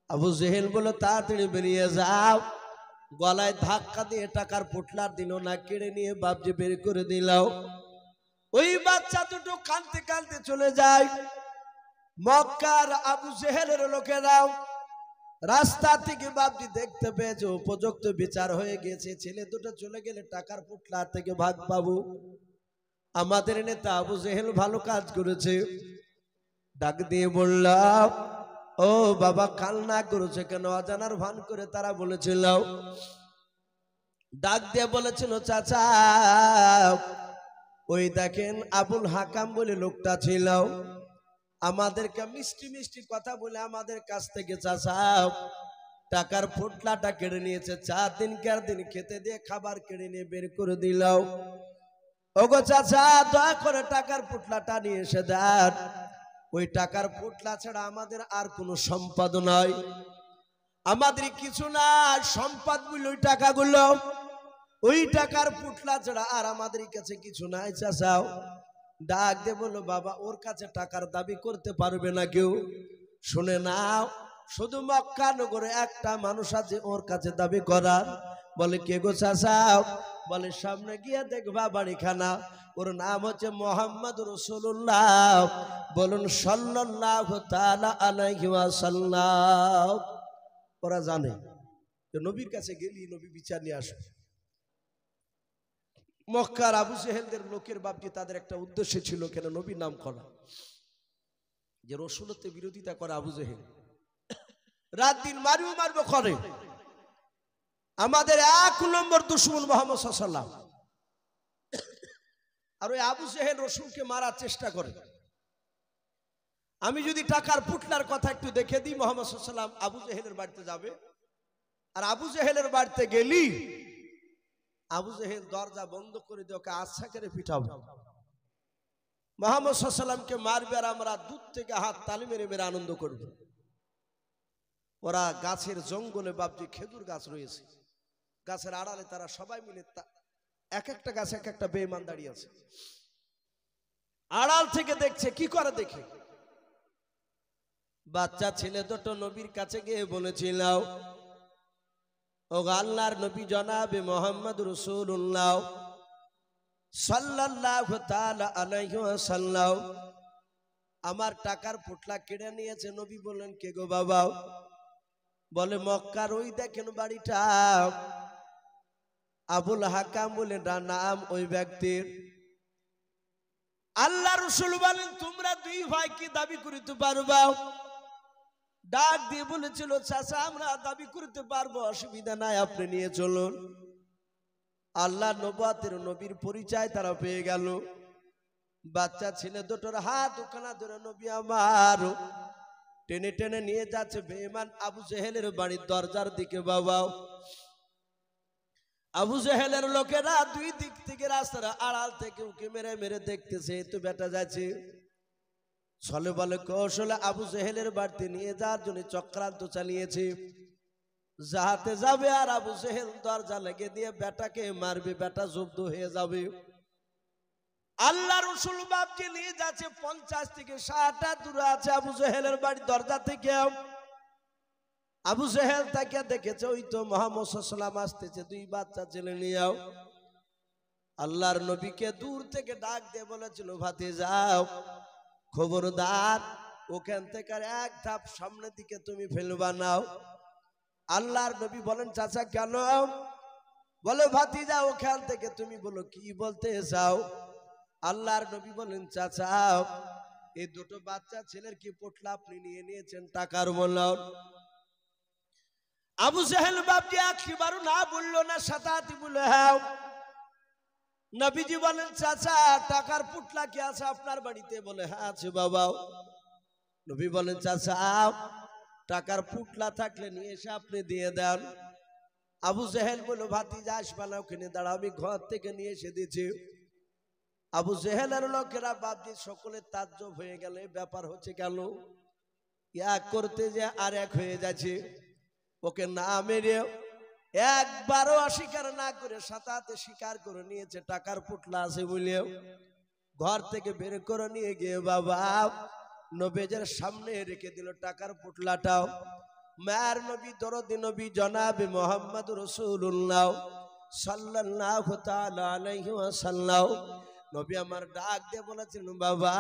আবু জেহেল বলে, তাড়াতাড়ি বেরিয়ে যাও। গলায় ধাক্কা দিয়ে টাকার পুটলার দিল না, কেড়ে নিয়ে বাপজি বের করে দিলাও। ওই বাচ্চা দুটো কাঁদতে কাঁদতে চলে যায়। মক্কার আবু জেহেলের লোকেরাও রাস্তা থেকে বাপজি দেখতে পেয়েছে উপযুক্ত বিচার হয়ে গেছে, ছেলে দুটো চলে গেলে টাকার পুটলা থেকে ভাগ পাবো। আমাদের নেতা আবু জেহেল ভালো কাজ করেছে। ডাক দিয়ে বললাম, ও বাবা কান্না করেছে কেন? অজানার ভান করে তারা বলেছিল। ডাক দিয়ে বলেছিল, চাচা ওই দেখেন আবুল হাকাম বলে লোকটা ছিল, আমাদেরকে মিষ্টি মিষ্টি কথা বলে আমাদের কাছ থেকে চাচা টাকার পুটলাটা কেড়ে নিয়েছে। 4 দিন খেতে দিয়ে খাবার কেড়ে নিয়ে বের করে দিল। ওগো চাচা দয়া করে টাকার পুটলাটা নিয়ে এসে দেন। ওই টাকার পুটলা ছাড়া আমাদের আর কোনো সম্পদ নয়, আমাদের কিছু না, সম্পদ বলে ওই টাকাগুলো, ওই টাকার পুটলা ছাড়া আর আমাদের কাছে কিছু নাই। চাচাও ডাক দিয়ে বললো, বাবা ওর কাছে টাকার দাবি করতে পারবে না কেউ। শুনে নাও, শুধু মক্কা নগরে একটা মানুষ আছে ওর কাছে দাবি করার। বলে কে গো চাচাও? বলে সামনে গিয়ে দেখবা বাড়িখানা, ওর নাম হচ্ছে মোহাম্মদ রাসূলুল্লাহ। বলুন সাল্লাল্লাহু তাআলা আলাইহি ওয়াসাল্লাম। ওরা জানে যে নবীর কাছে গেলি নবী বিচার নিয়ে আসে। মক্কার আবু জেহেলদের লোকের বাপজি তাদের একটা উদ্দেশ্য ছিল, কেন নবীর নাম করা, যে রসুলত্বের বিরোধিতা করে আবু জেহেল রাত দিন মারিও মারবো করে। আমাদের 1 নম্বর দুশমন মুহাম্মদ সাল্লাল্লাহু আলাইহি ওয়াসাল্লাম। আর ওই আবু জেহেল রসুলকে মারার চেষ্টা করে। আমি যদি টাকার পুটলার কথা একটু দেখে দিই, মুহাম্মদ সাল্লাল্লাহু আলাইহি ওয়াসাল্লাম আবু জেহেলের বাড়িতে যাবে, আর আবু জেহেলের বাড়িতে গেলি আবু জেহেল দরজা বন্ধ করে দিয়ে ওকে আচ্ছা করে পিটাবে। মুহাম্মদ সাল্লাল্লাহু আলাইহি ওয়াসাল্লামকে মারবে, আর আমরা দূর থেকে হাত তালি মেরে মেরে আনন্দ করব। ওরা গাছের জঙ্গলে বাপজি খেজুর গাছ রয়েছে, গাছের আড়ালে তারা সবাই মিলে এক একটা গাছে এক একটা বেঈমান দাঁড়িয়ে আছে। আড়াল থেকে দেখছে, কি করে দেখে, বাচ্চা ছেলে দুটো নবীর কাছে গিয়ে বলেছিল, ও আল্লাহর নবী জনাবে মোহাম্মদ রাসূলুল্লাহ সাল্লাল্লাহু তাআলা আলাইহি ওয়াসাল্লাম আমার টাকার পুটলা কেড়ে নিয়েছে। নবী বললেন, কে গো বাবা? বলে মক্কার ওই দেখেন বাড়িটা, আবুল হাকাম বলে নাম ওই ব্যক্তির। আল্লাহ রাসূল বলেন, তোমরা 2 ভাই কি দাবি করিতে পারবা? ডাক দিয়ে বলেছিল, চাচা আমরা দাবি করতে পারবো, অসুবিধা নাই, আপনি নিয়ে চলুন। আল্লাহ নবুয়তের নবীর পরিচয় তারা পেয়ে গেল। বাচ্চা ছেলে দুটোর হাত ওখানা ধরে নবী আমার টেনে টেনে নিয়ে যাচ্ছে বেঈমান আবু জেহেলের বাড়ির দরজার দিকে। বাবা আবু জেহেলের লোকেরা 2 দিক থেকে রাস্তার আড়াল থেকে উকি মেরে মেরে দেখতেছে, তো বেটা যাচ্ছে। ছলে বলে কৌশলে আবু জেহেলের বাড়িতে নিয়ে যাওয়ার জন্য চক্রান্ত চালিয়েছে, যাহাতে যাবে আর আবু জেহেল দরজা লেগে দিয়ে বেটাকে মারবে, বেটা জব্দ হয়ে যাবে। আল্লাহ রাসূল বাপকে নিয়ে যাচ্ছে 50 থেকে 60 হাত দূরে আছে আবু জেহেলের বাড়ির দরজা থেকে। আবু জেহেল তাকে দেখেছে, ওই তো মুহাম্মদ সাল্লাল্লাহু আলাইহি ওয়াসাল্লাম আসতেছে 2 বাচ্চা ছেলে নিয়েও। আল্লাহর নবীকে দূর থেকে ডাক দিয়ে বলেছিল, ভাতিজাও খবরদার ওখান থেকে 1 ধাপ সামনের দিকে তুমি ফেলবা নাও। আল্লাহর নবী বলেন, চাচা কেন? বলে ভাতিজা ওখান থেকে তুমি বলো কি বলতে চাও। আল্লাহর নবী বলেন, চাচা এই 2 বাচ্চা ছেলের কি পোটলা আপনি নিয়ে নিয়েছেন টাকার মূল্য? আবু জেহেল বাপজি একবারও না বললো না, সাতাতি বলে হ্যাঁ। নবীজি বলেন চাচা টাকার পুটলা কি আছে আপনার বাড়িতে? বলে হ্যাঁ আছে বাবা। নবী বলেন চাচা টাকার পুটলা থাকলে নিয়ে এসে আপনি দিয়ে দেন। আবু জেহেল বলল ভাতিজা আসবা না, ওখানে দাঁড়া, আমি ঘর থেকে নিয়ে এসে দিয়েছি। আবু জেহেলের লোকেরা বাপজি সকলে তাজ্জব হয়ে গেল, ব্যাপার হচ্ছে কেন? এক করতে যে আর এক হয়ে যাচ্ছে। ওকে না মেরে একবারও অস্বীকার না করে সাতাতে স্বীকার করে নিয়েছে টাকার পুটলা আছে বলেও। ঘর থেকে বের করে নিয়ে গিয়ে বাবা নবীজের সামনে রেখে দিল টাকার পুটলাটাও। মায়ের নবী দরদি নবী জনাবে মোহাম্মদ রাসূলুল্লাহ সাল্লাল্লাহু তাআলা আলাইহি ওয়াসাল্লাম নবী আমার ডাক দিয়ে বলেছিলেন বাবা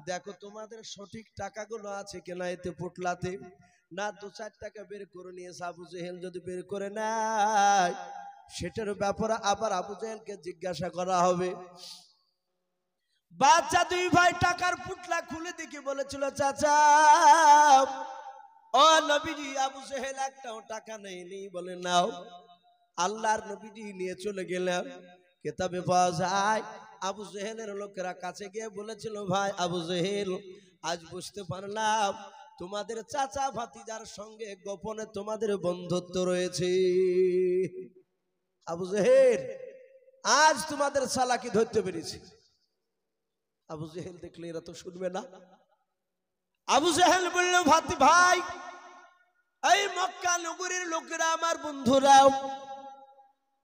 দেখো তোমাদের সঠিক টাকাগুলো আছে কিনা এতে পুটলাতে। না 2-4 টাকা বের করে নিয়েছে। আবু জেহেল যদি বের করে নেয় সেটার ব্যাপারে আবার আবু জেহেলকে জিজ্ঞাসা করা হবে। বাচ্চা দুই ভাই টাকার পুটলা খুলে দেখে বলেছিল চাচা ও নবীজি আবু জেহেল একটাও টাকা নেয়নি। বলে নাও। আল্লাহর নবীজি নিয়ে চলে গেলেন। কিতাবে পাওয়া যায় আবু জেহেলের লোকেরা কাছে গিয়ে বলেছিল ভাই আবু জেহেল আজ বুঝতে পারলাম তোমাদের চাচা ভাতিজার সঙ্গে গোপনে তোমাদের বন্ধুত্ব রয়েছে। আবু জেহেল আজ তোমাদের চালাকি ধরতে পেরেছি। আবু জেহেল দেখলে এরা তো শুনবে না। আবু জেহেল বলল ভাতি ভাই এই মক্কা নগরীর লোকেরা আমার বন্ধুরাও,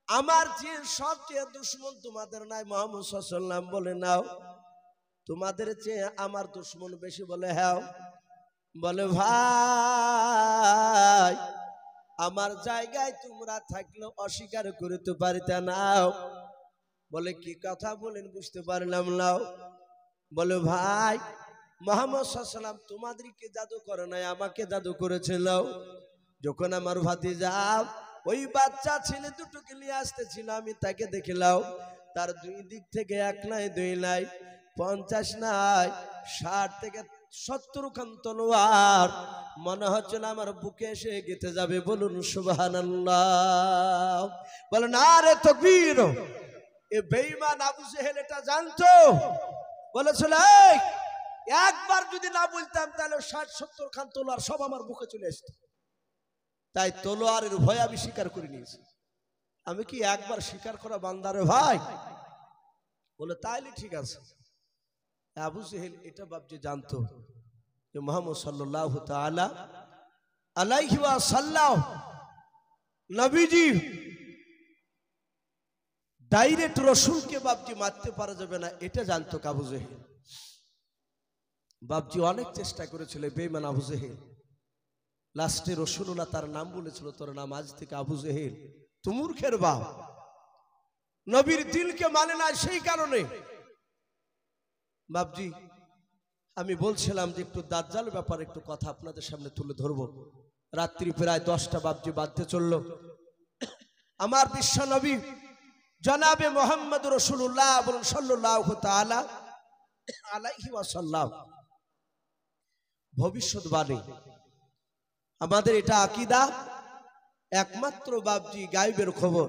আমার যে সবচেয়ে দুশ্মন তোমাদের নাই মুহাম্মদ সাল্লাল্লাহু আলাইহি ওয়াসাল্লাম। বলে নাও তোমাদের চেয়ে আমার দুশ্মন বেশি? বলে হ্যাঁ। বলে ভাই আমার জায়গায় তোমরা থাকলেও অস্বীকার করতে পারিতে নাও। বলে কি কথা বলেন বুঝতে পারলাম না। বলে ভাই মুহাম্মদ সাল্লাল্লাহু আলাইহি ওয়াসাল্লাম তোমাদেরকে জাদু করে নাই, আমাকে জাদু করেছিল। যখন আমার ভাতিজা ওই বাচ্চা ছেলে দুটোকে নিয়ে আসতেছিল আমি তাকে দেখলাম তার দুই দিক থেকে 1 নাই 2 নাই 50 নাই 60 থেকে 70 খান তলোয়ার মনে হচ্ছিল আমার বুকে এসে গেঁথে যাবে। বলুন সুবহানাল্লাহ। বলে না রে তাকবীর। এ বেঈমান আবু জেহেল এটা জানতো। বলেছিল একবার যদি না বলতাম তাহলে 60-70 খান তলোয়ার সব আমার বুকে চলে আসতো। তাই তলোয়ারের ভয় আমি স্বীকার করে নিয়েছি। আমি কি একবার স্বীকার করা বান্দারে ভাই? বলে তাইলে ঠিক আছে। আবু জেহেল এটা বাপজি জানতো যে মুহাম্মদ সাল্লাল্লাহু তাআলা আলাইহি ওয়াসাল্লাম নবীজি ডাইরেক্ট রসুলকে বাপজি মারতে পারা যাবে না, এটা জানতো আবু জেহেল। বাপজি অনেক চেষ্টা করেছিল বেঈমান আবু জেহেল। লাস্টে রাসূলুল্লাহ তার নাম বলেছিল তোর নাম আজ থেকে আবু জেহেল, তুই মূর্খের বাপ। নবীর দিনকে মানে না সেই কারণে। বাপজি আমি বলছিলাম যে একটু দাজ্জাল ব্যাপারে একটু কথা আপনাদের সামনে তুলে ধরবো। রাত্রি প্রায় 10টা বাপজি বাজতে চললো। আমার বিশ্ব নবী জনাবে মুহাম্মদ রাসূলুল্লাহ সাল্লাল্লাহু তাআলা আলাইহি ওয়াসাল্লাম ভবিষ্যৎবাণী আমাদের এটা আকীদা। একমাত্র বাপজি গায়বের খবর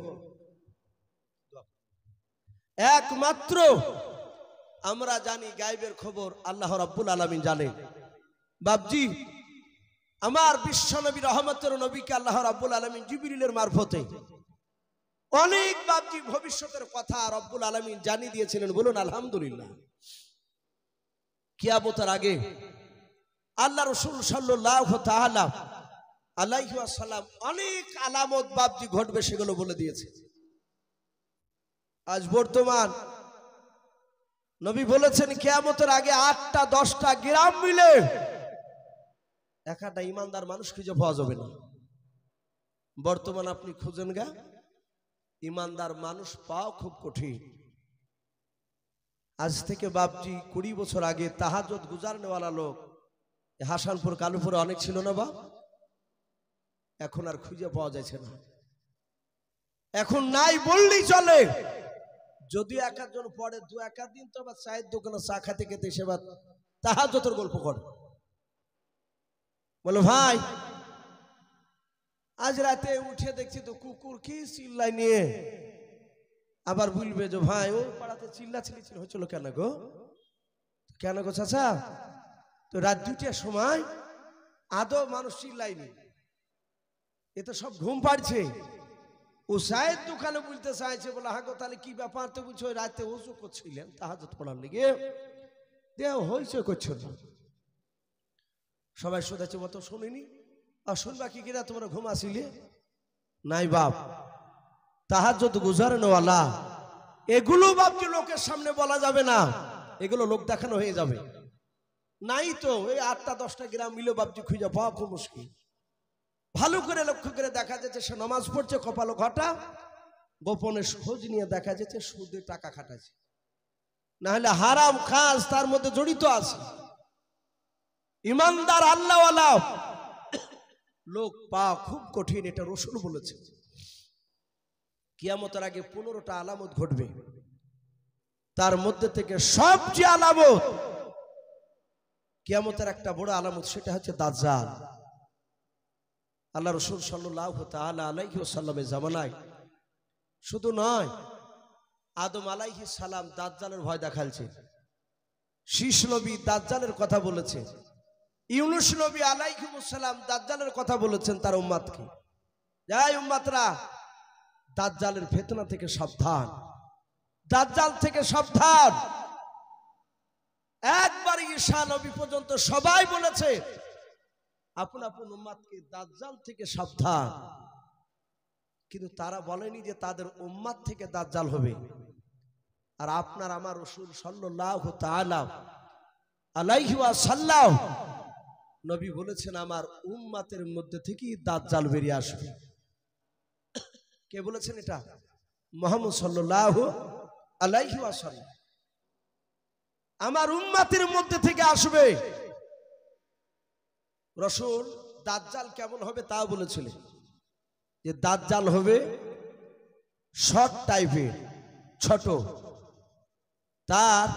একমাত্র আমরা জানি, গায়বের খবর আল্লাহ রাব্বুল আলামিন জানেন। বাপজি আমার বিশ্ব নবী রহমতের নবীকে আল্লাহ রাব্বুল আলামিন জিবরিলের মারফতে অনেক বাপজি ভবিষ্যতের কথা রব্বুল আলামিন জানিয়ে দিয়েছিলেন। বলুন আলহামদুলিল্লাহ। কিয়ামতের আগে আল্লাহ রাসূল সাল্লাল্লাহু তাআলা আলাইহি ওয়াসাল্লাম অনেক আলামত বাপজি ঘটবে সেগুলো বলে দিয়েছে। আজ বর্তমান নবী বলেছেন কিয়ামতের আগে 8টা 10টা গ্রাম মিলে একটা ইমানদার মানুষ খুঁজে পাওয়া যাবে না। বর্তমান আপনি খুঁজেন গা ইমানদার মানুষ পাওয়া খুব কঠিন। আজ থেকে বাপজি 20 বছর আগে তাহাজ্জুদ গুজারনেওয়ালা লোক হাসানপুর কালুপুরে অনেক ছিল না বাপ? এখন আর খুঁজে পাওয়া যাচ্ছে না। এখন নাই বললেই চলে। যদি একজন পড়ে 2-1 দিন তো আবার চায়ের দোকানে চা খেতে খেতে সে বা তাহাজ্জুদের গল্প করে। বলো ভাই আজ রাতে উঠে দেখছি তো কুকুর কি চিল্লাই নিয়ে, আবার বলবে যে ভাই ও পাড়াতে চিল্লাচিল্লি হচ্ছিল কেন গো, কেন গো চাচা? তো রাত 2টার সময় আদৌ মানুষ চিল্লাইনি, এ তো সব ঘুম পাড়ছে। ও সাহেব দোকানে বলতে চাইছে, বলে হ্যাঁ গো তাহলে কি ব্যাপার? তো বলছো রাতে ওযু করছিলেন তাহাজ্জুদ পড়ার লেগে, দেহ হইচই করছিল। সবাই শুনেছে মতো শুনিনি, আর শুনবা কি কিনা তোমরা ঘুম আসিলে? নাই বাপ, তাহাজ্জুদ গুজারনেওয়ালা এগুলো বাপকে লোকের সামনে বলা যাবে না, এগুলো লোক দেখানো হয়ে যাবে। নাই তো এই 8টা 10টা গ্রাম মিলে বাপজি খুঁজে পাওয়া খুব মুশকিল। ভালো করে লক্ষ্য করে দেখা যাচ্ছে সে নামাজ পড়ছে, কপালো ঘটা, গোপনে খোঁজ নিয়ে দেখা যাচ্ছে সুদে টাকা খাটাচ্ছে, না হলে হারাম কাজ তার মধ্যে জড়িত আছে। ইমানদার আল্লাহওয়ালা লোক পাওয়া খুব কঠিন, এটা রাসূল বলেছে। কিয়ামতের আগে 15টা আলামত ঘটবে, তার মধ্যে থেকে সবচেয়ে আলামত, কিয়ামতের একটা বড় আলামত, সেটা হচ্ছে দাজ্জাল। আল্লাহ রাসূল সাল্লাল্লাহু তাআলা আলাইহি ওয়াসাল্লামের জামানায় শুধু নয়, আদম আলাইহিস সালাম দাজ্জালের ভয় দেখালছে, শীষ নবী দাজ্জালের কথা বলেছে, ইউনূস নবী আলাইহিস সালাম দাজ্জালের কথা বলেছেন তার উম্মতকে, যাই উম্মতরা দাজ্জালের ফিতনা থেকে সাবধান, দাজ্জাল থেকে সাবধান। একবার ঈসা নবী পর্যন্ত সবাই বলেছে আপন আপন উম্মতকে দাজ্জাল থেকে সাবধান, কিন্তু তারা বলেনি যে তাদের উম্মত থেকে দাজ্জাল হবে। আর আপনার আমার রাসূল সাল্লাল্লাহু তাআলা আলাইহি ওয়াসাল্লাম নবী বলেছেন আমার উম্মতের মধ্যে থেকে দাজ্জাল বেরিয়ে আসবে। কে বলেছেন এটা? মুহাম্মদ সাল্লাল্লাহু আলাইহি ওয়াসাল্লাম, আমার উম্মতের মধ্যে থেকে আসবে। রাসূল দাজ্জাল কেমন হবে তাও বলেছিলেন, যে দাজ্জাল হবে শর্ট টাইপের, ছোট, তার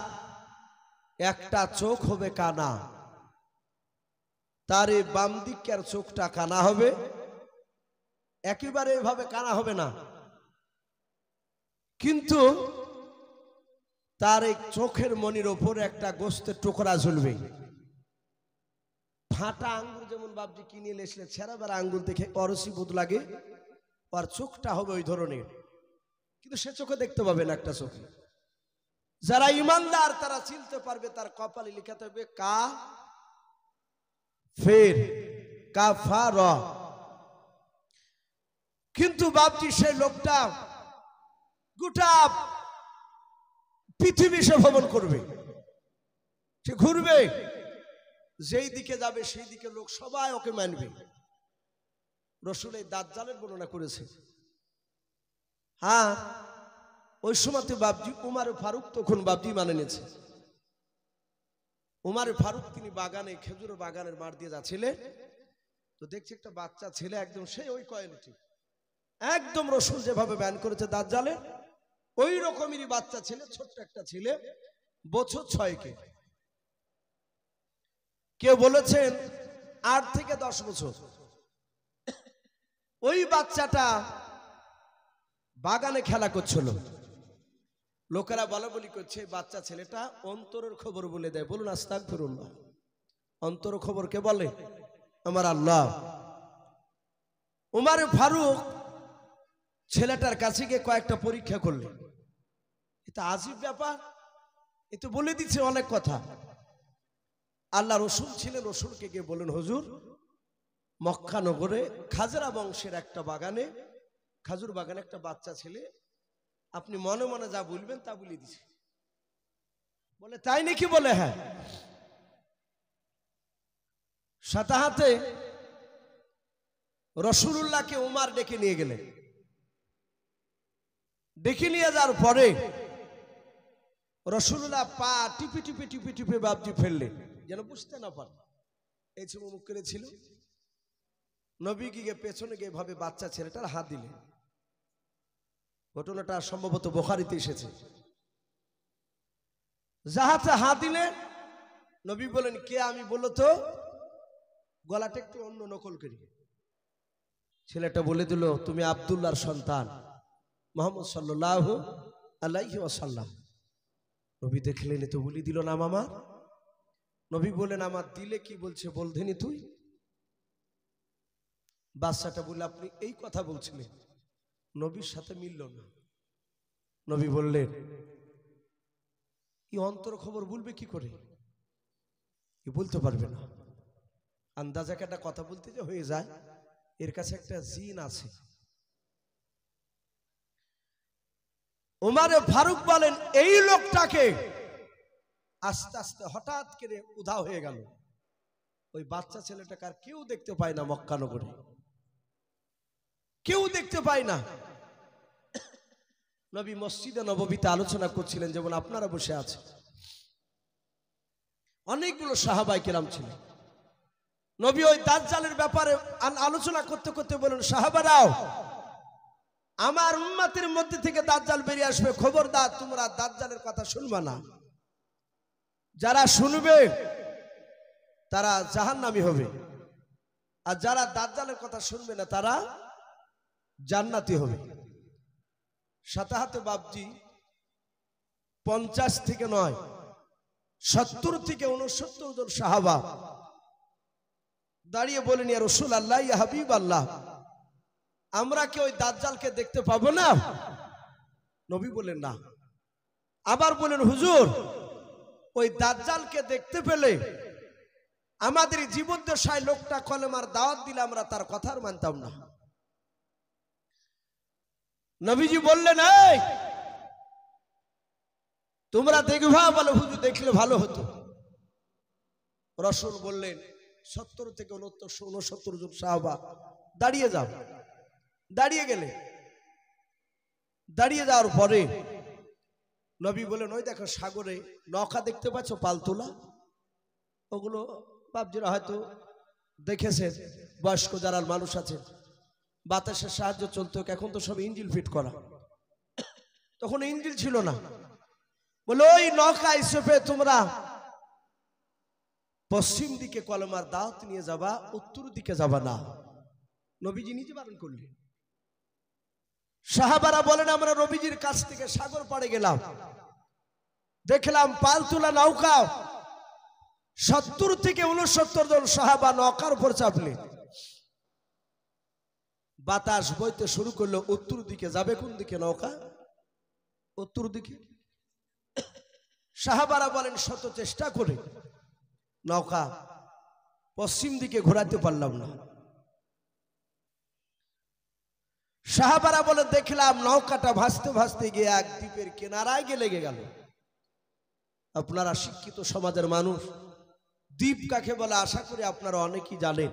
একটা চোখ হবে কানা, তার এই বাম দিকের চোখটা কানা হবে, একেবারে এভাবে কানা হবে না, কিন্তু তার এই চোখের মনির ওপরে একটা গোস্তের টুকরা ঝুলবে। ফাটা আঙ্গুর যেমন বাপজি কিনে এসলে ছেঁড়া বেড়া আঙ্গুর দেখে অরসি বোধ লাগে, আর চোখটা হবে ওই ধরনের, কিন্তু সে চোখে দেখতে পাবে না একটা চোখে। যারা ইমানদার তারা চিনতে পারবে, তার কপালে লিখাতে হবে কা ফের কাফার। কিন্তু বাপজি সেই লোকটা গোটা পৃথিবী সে ভ্রমণ করবে, সে ঘুরবে, যেই দিকে যাবে সেই দিকে লোক সবাই ওকে মানবে। রাসূল এই দাজ্জালের বর্ণনা করেছে। হ্যাঁ, ওই সময়তে বাপজি উমর ফারুক তখন বাপজি মানে নিয়েছে। উমর ফারুক তিনি বাগানে, খেজুরের বাগানের মাঠ দিয়ে যাচ্ছিলেন, তো দেখছি একটা বাচ্চা ছেলে, একদম সেই ওই কোয়ালিটি, একদম রাসূল যেভাবে বয়ান করেছে দাজ্জালে ওই রকমেরই বাচ্চা ছেলে, ছোট্ট একটা ছেলে, বছর 6 কেউ বলেছেন 8 থেকে 10 বছর। ওই বাচ্চাটা বাগানে খেলা করছিল, লোকেরা বলা বলি করছে বাচ্চা ছেলেটা অন্তরের খবর বলে দেয়। বলুন আস্তাগফিরুল্লাহ। অন্তর খবর কে বলে? আমার আল্লাহ। উমর ফারুক ছেলেটার কাছে গিয়ে কয়েকটা পরীক্ষা করলেন। এটা আজীব ব্যাপার, এতে বলে দিচ্ছে অনেক কথা। আল্লাহ রসুল ছিলেন, রসুলকে গিয়ে বলেন হুজুর, মক্কা নগরে খাজরা বংশের একটা বাগানে, খাজুর বাগানে একটা বাচ্চা ছেলে, আপনি মনে মনে যা বলবেন তা বলে দিছে। বলে তাই নাকি? বলে হ্যাঁ। সাথে হাতে রাসূলুল্লাহকে উমর ডেকে নিয়ে গেলেন। ডেকে নিয়ে যাওয়ার পরে রাসূলুল্লাহ পা টিপে টিপে টিপে টিপে বাপজি ফেললেন, যেন বুঝতে না পারে। এই ছিল মুখ করেছিল। নবী গিয়ে পেছনে গিয়ে ভাবে বাচ্চা ছেলেটার হাত দিলেন। ঘটনাটা সম্ভবত বুখারীতে এসেছে। যাহাতে হাত দিলেন, নবী বলেন কে? আমি বললো তো, গলাটা একটু অন্য নকল করি। ছেলেটা বলে দিল, তুমি আব্দুল্লাহর সন্তান মুহাম্মদ সাল্লাল্লাহু আলাইহি ওয়াসাল্লাম। নবী দেখলেন তো বলি দিল নাম আমার। নবী বলেন, আমার দিলে কি বলছে বলধিনি তুই? বাচ্চাটা বললে, আপনি এই কথা বলছিলেন। নবীর সাথে মিলল না। নবী বললেন, এই অন্তর খবর বলবে কি করে? কি বলতে পারবে না। আন্দাজে একটা কথা বলতে যে হয়ে যায়, এর কাছে একটা জিন আছে। ওমরে ফারুক বলেন, এই লোকটাকে আস্তে আস্তে হঠাৎ করে উধাও হয়ে গেল। ওই বাচ্চা ছেলেটাকে আর কেউ দেখতে পায় না, মক্কা নগরে কেউ দেখতে পায় না। নবী মসজিদে নববীতে আলোচনা করছিলেন, যেমন আপনারা বসে আছেন। অনেকগুলো সাহাবায়ে কেরাম ছিলেন। নবী ওই দাজ্জালের ব্যাপারে আলোচনা করতে করতে বলেন, সাহাবারাও, আমার উম্মতের মধ্যে থেকে দাজ্জাল বেরিয়ে আসবে, খবরদার তোমরা দাজ্জালের কথা শুনবা না। যারা শুনবে তারা জাহান্নামী হবে, আর যারা দাজ্জালের কথা শুনবে না তারা জান্নাতি হবে। সাথে হাতে বাপজি 50 থেকে নয় 70 থেকে 69 জন সাহাবা দাঁড়িয়ে বলেন, ইয়া রাসূলুল্লাহ, ইয়া হাবিবাল্লাহ, আমরা কি ওই দাজ্জালকে দেখতে পাবো না? নবী বলেন না। আবার বলেন, হুজুর, ওই দাজ্জালকে দেখতে পেলে আমাদের জীবদ্দশায় লোকটা কলেমার দাওয়াত দিলে আমরা তার কথা আর মানতাম না। নবীজি বললেন, এই তোমরা দেখবা? বলে, হুজুর দেখলে ভালো হতো। রাসূল বললেন, 70 থেকে 69 জন সাহাবা দাঁড়িয়ে যাও। দাঁড়িয়ে গেলে, দাঁড়িয়ে যাওয়ার পরে নবী বলেন, ওই দেখো সাগরে নৌকা দেখতে পাচ্ছ, পালতোলা? ওগুলো বাপজিরা হয়তো দেখেছেন, বয়স্ক যারা মানুষ আছেন, বাতাসের সাহায্য চলতো। এখন তো সব ইঞ্জিন ফিট করা, তখন ইঞ্জিন ছিল না। বলে, ওই নৌকায় চেপে তোমরা পশ্চিম দিকে কলেমার দাওয়াত নিয়ে যাবা, উত্তর দিকে যাবা না। নবীজি নিজে বারণ করলেন। সাহাবারা বলেন, আমরা নবীজির কাছ থেকে সাগর পাড়ে গেলাম, দেখলাম পালতোলা নৌকা। 70 থেকে 69 জন সাহাবা নৌকার উপর চাপলে বাতাস বইতে শুরু করলো। উত্তর দিকে যাবে কোন দিকে নৌকা? উত্তর দিকে। সাহাবারা বলেন, শত চেষ্টা করে নৌকা পশ্চিম দিকে ঘোরাতে পারলাম না। সাহাবারা বলে, দেখলাম নৌকাটা ভাসতে ভাসতে গিয়ে এক দ্বীপের কিনারায় গিয়ে লেগে গেল। আপনারা শিক্ষিত সমাজের মানুষ, দ্বীপ কাকে বলে আশা করি আপনারা অনেকেই জানেন।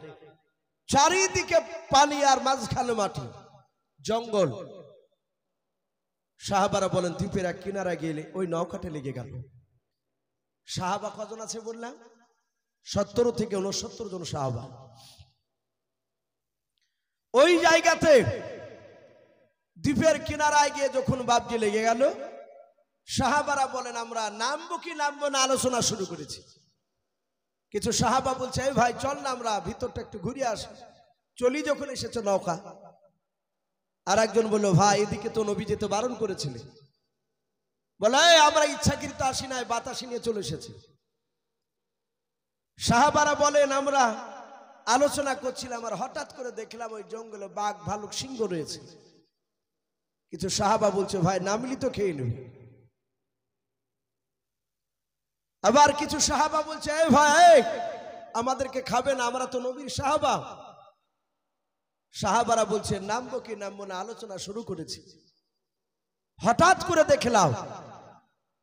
চারিদিকে পানি আর মাঝখানে মাটি, জঙ্গল। সাহাবারা বলেন, দ্বীপের এক কিনারায় গেলে ওই নৌকাটা লেগে গেল। সাহাবা কজন আছে বললাম? 70 থেকে 69 জন সাহাবা। ওই জায়গাতে দ্বীপের কিনারায় গিয়ে যখন বাপজি লেগে গেল, সাহাবারা বলেন, আমরা নামবো কি নামবো না আলোচনা শুরু করেছি। কিছু সাহাবা বলছে, এই ভাই চল না আমরা ভিতরটা একটু ঘুরে আসি, চলি যখন এসেছে নৌকা। আর একজন বললো, ভাই এদিকে তো নবী যেতে বারণ করেছিলেন। বলে, আমরা ইচ্ছাকৃত আসি নাই, বাতাসি নিয়ে চলে এসেছি। সাহাবারা বলেন, আমরা আলোচনা করছিলাম আর হঠাৎ করে দেখলাম ওই জঙ্গলে বাঘ ভালুক সিংহ রয়েছে। কিছু সাহাবা বলছে, ভাই নামলি তো খেয়ে নেব। আবার কিছু সাহাবা বলছে, এই ভাই আমাদেরকে খাবে না, আমরা তো নবীর সাহাবা। সাহাবারা বলছে, নামবো কি নামবো না আলোচনা শুরু করেছি। হঠাৎ করে দেখলাম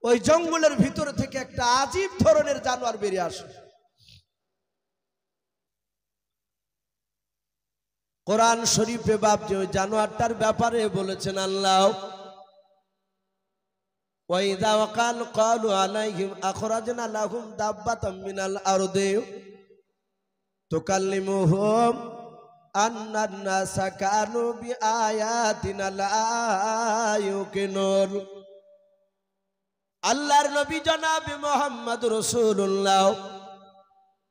ওই জঙ্গলের ভিতর থেকে একটা আজীব ধরনের জানোয়ার বেরিয়ে আসে। কোরআন শরীফে বাপজি ওই জানোয়ারটার ব্যাপারে বলেছেন আল্লাহ, ওয়াইদা ওয়াকাল ক্বালু আলাইহিম আখরাজনা লাহুম দাব্বাতাম মিনাল আরদি তুকাল্লিমুহুম আন্নান নাসা কানু বিআয়াতিনা লা ইউকিনুন। আল্লাহর নবী জনাবে মুহাম্মদ রাসূলুল্লাহ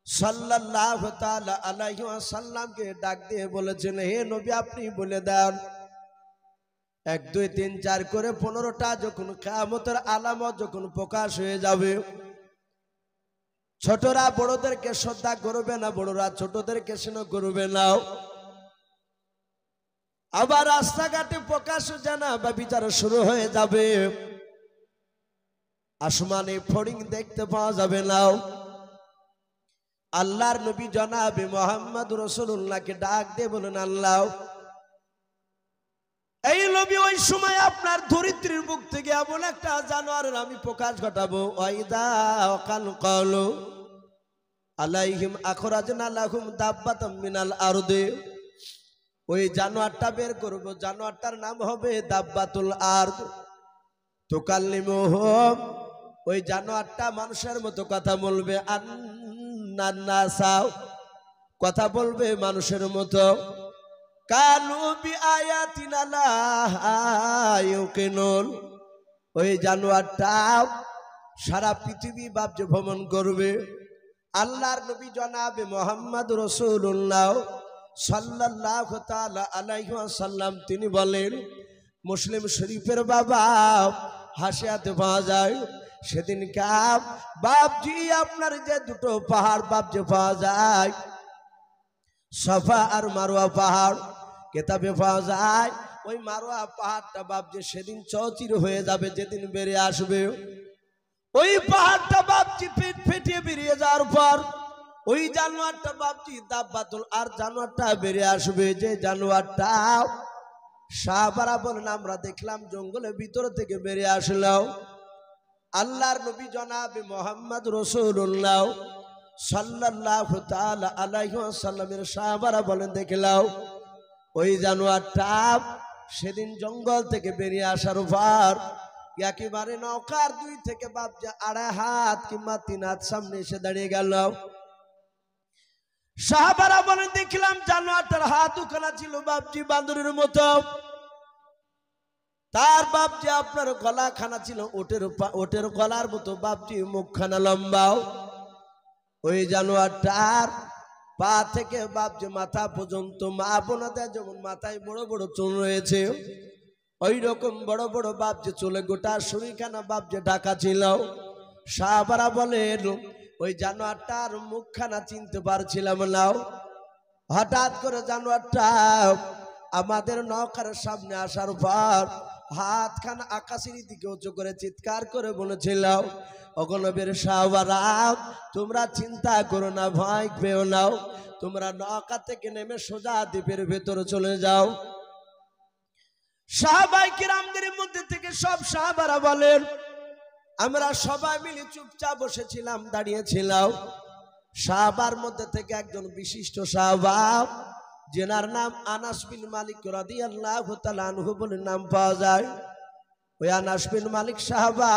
সাল্লাল্লাহু তাআলা আলাইহি ওয়াসাল্লামকে ডাক দিয়ে বলেছেন, হে নবী আপনি বলে দেন 1 2 3 4 করে 15টা যখন কিয়ামতের আলামত যখন প্রকাশ হয়ে যাবে, ছোটরা বড়দেরকে শ্রদ্ধা করবে না, বড়রা ছোটদেরকে স্নেহ করবে না, আবার রাস্তাঘাটে প্রকাশ জানা বা বিচার শুরু হয়ে যাবে, আসমানে ফড়িং দেখতে পাওয়া যাবে না। আল্লাহর নবী জনাবে মুহাম্মদ রাসূলুল্লাহকে ডাক দিয়ে বলেন, আল্লাহ এই নবী ওই সময় আপনার ধরিত্রীর বুক থেকে এমন একটা জানোয়ারের আমি প্রকাশ ঘটাবো, ওয়াইদা ওয়াকাল ক্বালু আলাইহিম আখরাজনা লাহুম দাব্বাতাম মিনাল আরদি, ওই জানোয়ারটা বের করব, জানোয়ারটার নাম হবে দাব্বাতুল আরদ। তুকাল্লিমুহুম, ওই জানোয়ারটা মানুষের মতো কথা বলবে, আন্নান্নাসা, কথা বলবে মানুষের মতো, কানু বিআয়াতিনা লা ইউকিনুন, ওই জানোয়ারটা সারা পৃথিবী বাপ্য ভ্রমণ করবে। আল্লাহর নবী জনাবে মুহাম্মদ রাসূলুল্লাহ সাল্লাল্লাহু তাআলা আলাইহি ওয়াসাল্লাম তিনি বলেন, মুসলিম শরীফের বাবা হাসিয়াতে পাওয়া যায়, সেদিন কাব বাপজি আপনার যে দুটো পাহাড় বাপজি পাওয়া যায়, সাফা আর মারওয়া পাহাড়, কেতাবে পাওয়া যায় ওই মারওয়া পাহাড়টা বাপজি সেদিন চৌচির হয়ে যাবে, যেদিন বেরিয়ে আসবে ওই পাহাড়টা বাপজি পেট ফেটিয়ে বেরিয়ে যাওয়ার পর ওই জানোয়ারটা বাপজি দাব্বাতুল আর জানোয়ারটা বেরিয়ে আসবে, যে জানোয়ারটা সাহাবারা বলেন আমরা দেখলাম জঙ্গলের ভিতর থেকে বেরিয়ে আসলো। আল্লাহর নবী জনাবে মুহাম্মদ রাসূলুল্লাহ সাল্লাল্লাহু তাআলা আলাইহি ওয়াসাল্লামের সাহাবারা বলেন দেখলাম ওই জানোয়ারটা সেদিন জঙ্গল থেকে বেরিয়ে আসার পর একেবারে নৌকার 2 থেকে বাপজি 2.5 হাত কিংবা 3 হাত সামনে এসে দাঁড়িয়ে গেল। সাহাবারা বলেন দেখলাম জানোয়ারটার হাত উখানা ছিল বাপজি বান্দরের মতো, তার বাপজি আপনার গলা খানা ছিল ওটের গলার মতো, বাপজি মুখখানা লম্বাও। ওই জানোয়ারটার পা থেকে বাপজি মাথা পর্যন্ত মা বোনাদের যেমন মাথায় বড় বড় চুল রয়েছে, ওই রকম বড় বড় বাপজি চুলে গোটা শরীরখানা বাপজি ঢাকা ছিল। সাহাবারা বলেন ওই জানোয়ারটার মুখখানা চিনতে পারছিলাম না। হঠাৎ করে জানোয়ারটা আমাদের নৌকার সামনে আসার পর হাতখানা আকাশের দিকে উঁচু করে চিৎকার করে বলেছিল, ওগো নবীর সাহাবারা তোমরা চিন্তা করো না, ভয় পেও না, তোমরা নৌকা থেকে নেমে সোজা দ্বীপের ভেতরে চলে যাও। সাহাবায়ে কিরামদের মধ্যে থেকে সব সাহাবারা বলেন আমরা সবাই মিলে চুপচাপ বসেছিলাম, দাঁড়িয়েছিলাম। সাহাবার মধ্যে থেকে একজন বিশিষ্ট সাহাবা, যেনার নাম আনাস বিন মালিক রাদিয়াল্লাহু তাআলা আনহু বলে নাম পাওয়া যায়। ওই আনাস বিন মালিক সাহাবা,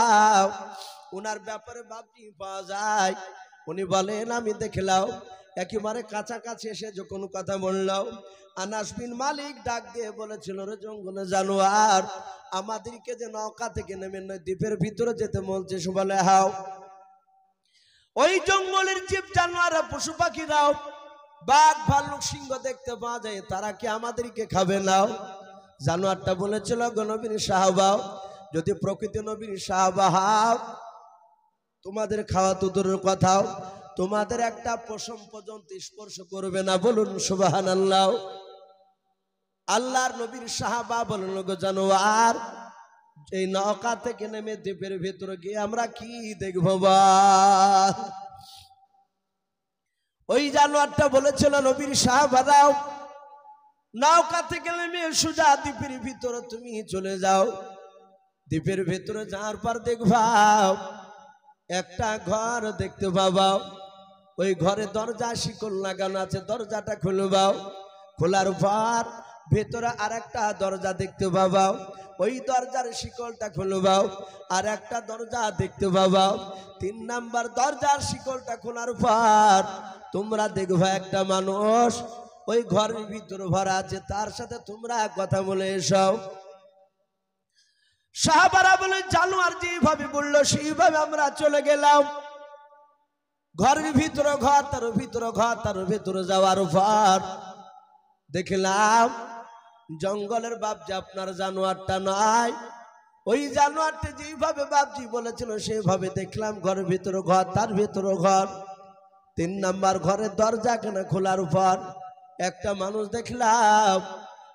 ওনার ব্যাপারে বাপজি পাওয়া যায়। উনি বলেন আমি দেখলাম একেবারে কাছাকাছি এসে যখন কথা বললাম, আনাস বিন মালিক ডাক দিয়ে বলেছিল, রে জঙ্গলে জানোয়ার আমাদেরকে যে নৌকা থেকে নেমে দ্বীপের ভিতরে যেতে বলছে। বলে হাও, ওই জঙ্গলের জীব জানোয়ার পশু পাখিরাও বাঘ ভাল্লুক সিংহ দেখতে পাওয়া যায়, তারা কি আমাদেরকে খাবে না? জানোয়ারটা বলেছিল গো নবীর সাহাবা, যদি প্রকৃতি নবীর সাহাবা হও তোমাদের খাওয়া তো দূরের কথা, তোমাদের একটা পশম পর্যন্ত স্পর্শ করবে না। বলুন সুবহানাল্লাহ। আল্লাহর নবীর সাহাবা বলেন গো জানোয়ার এই নৌকা থেকে নেমে দ্বীপের ভেতরে গিয়ে আমরা কি দেখবো? ওই জানোয়ারটা বলেছিল নবীর সাহাবারাও নৌকা থেকে নেমে সোজা দ্বীপের ভিতরে তুমি চলে যাও। দ্বীপের ভেতরে যাওয়ার পর দেখবা একটা ঘর দেখতে পাবা, ওই ঘরে দরজা শিকল লাগানো আছে, দরজাটা খুলবাও। খোলার পর ভেতরে আর একটা দরজা দেখতে পাবা, ওই দরজার শিকলটা খুলবাও। আর একটা দরজা দেখতে পাবা, 3 নাম্বার দরজার শিকলটা খোলার পর তোমরা দেখবা একটা মানুষ ওই ঘরের ভিতরে ভরা আছে, তার সাথে তোমরা কথা বলে এসো। সাহাবারা বলে জানোয়ার যেভাবে বললো সেইভাবে আমরা চলে গেলাম। ঘরের ভিতরে ঘর, তার ভিতরে ঘর, তার ভিতরে যাওয়ার পর দেখলাম জঙ্গলের বাপজি আপনার জানোয়ারটা নাই। ওই জানোয়ারটা যেইভাবে বাপজি বলেছিল সেইভাবে দেখলাম ঘরের ভিতরে ঘর, তার ভিতরে ঘর। 3 নাম্বার ঘরের দরজা কেন খোলার পর একটা মানুষ দেখলাম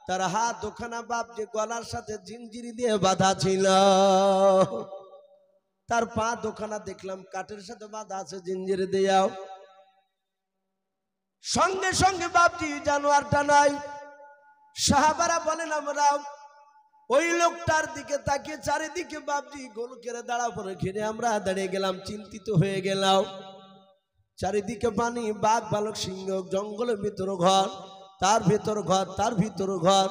তার হাত ওখানা বাপজি গলার সাথে জিঞ্জিরি দিয়ে বাঁধা ছিল, তার পা দোখানা দেখলাম কাঠের সাথে বাঁধা আছে জিঞ্জিরি দিয়াও। সঙ্গে সঙ্গে বাপজি জানোয়ারটা নাই। সাহাবারা বলেন আমরা ওই লোকটার দিকে তাকিয়ে চারিদিকে বাপজি গোল করে দাঁড়া পড়ে ঘিরে আমরা দাঁড়িয়ে গেলাম, চিন্তিত হয়ে গেলাম। চারিদিকে পানি, বাঘ ভালুক সিংহ, জঙ্গলের ভিতর ঘর, তার ভিতর ঘর, তার ভিতর ঘর,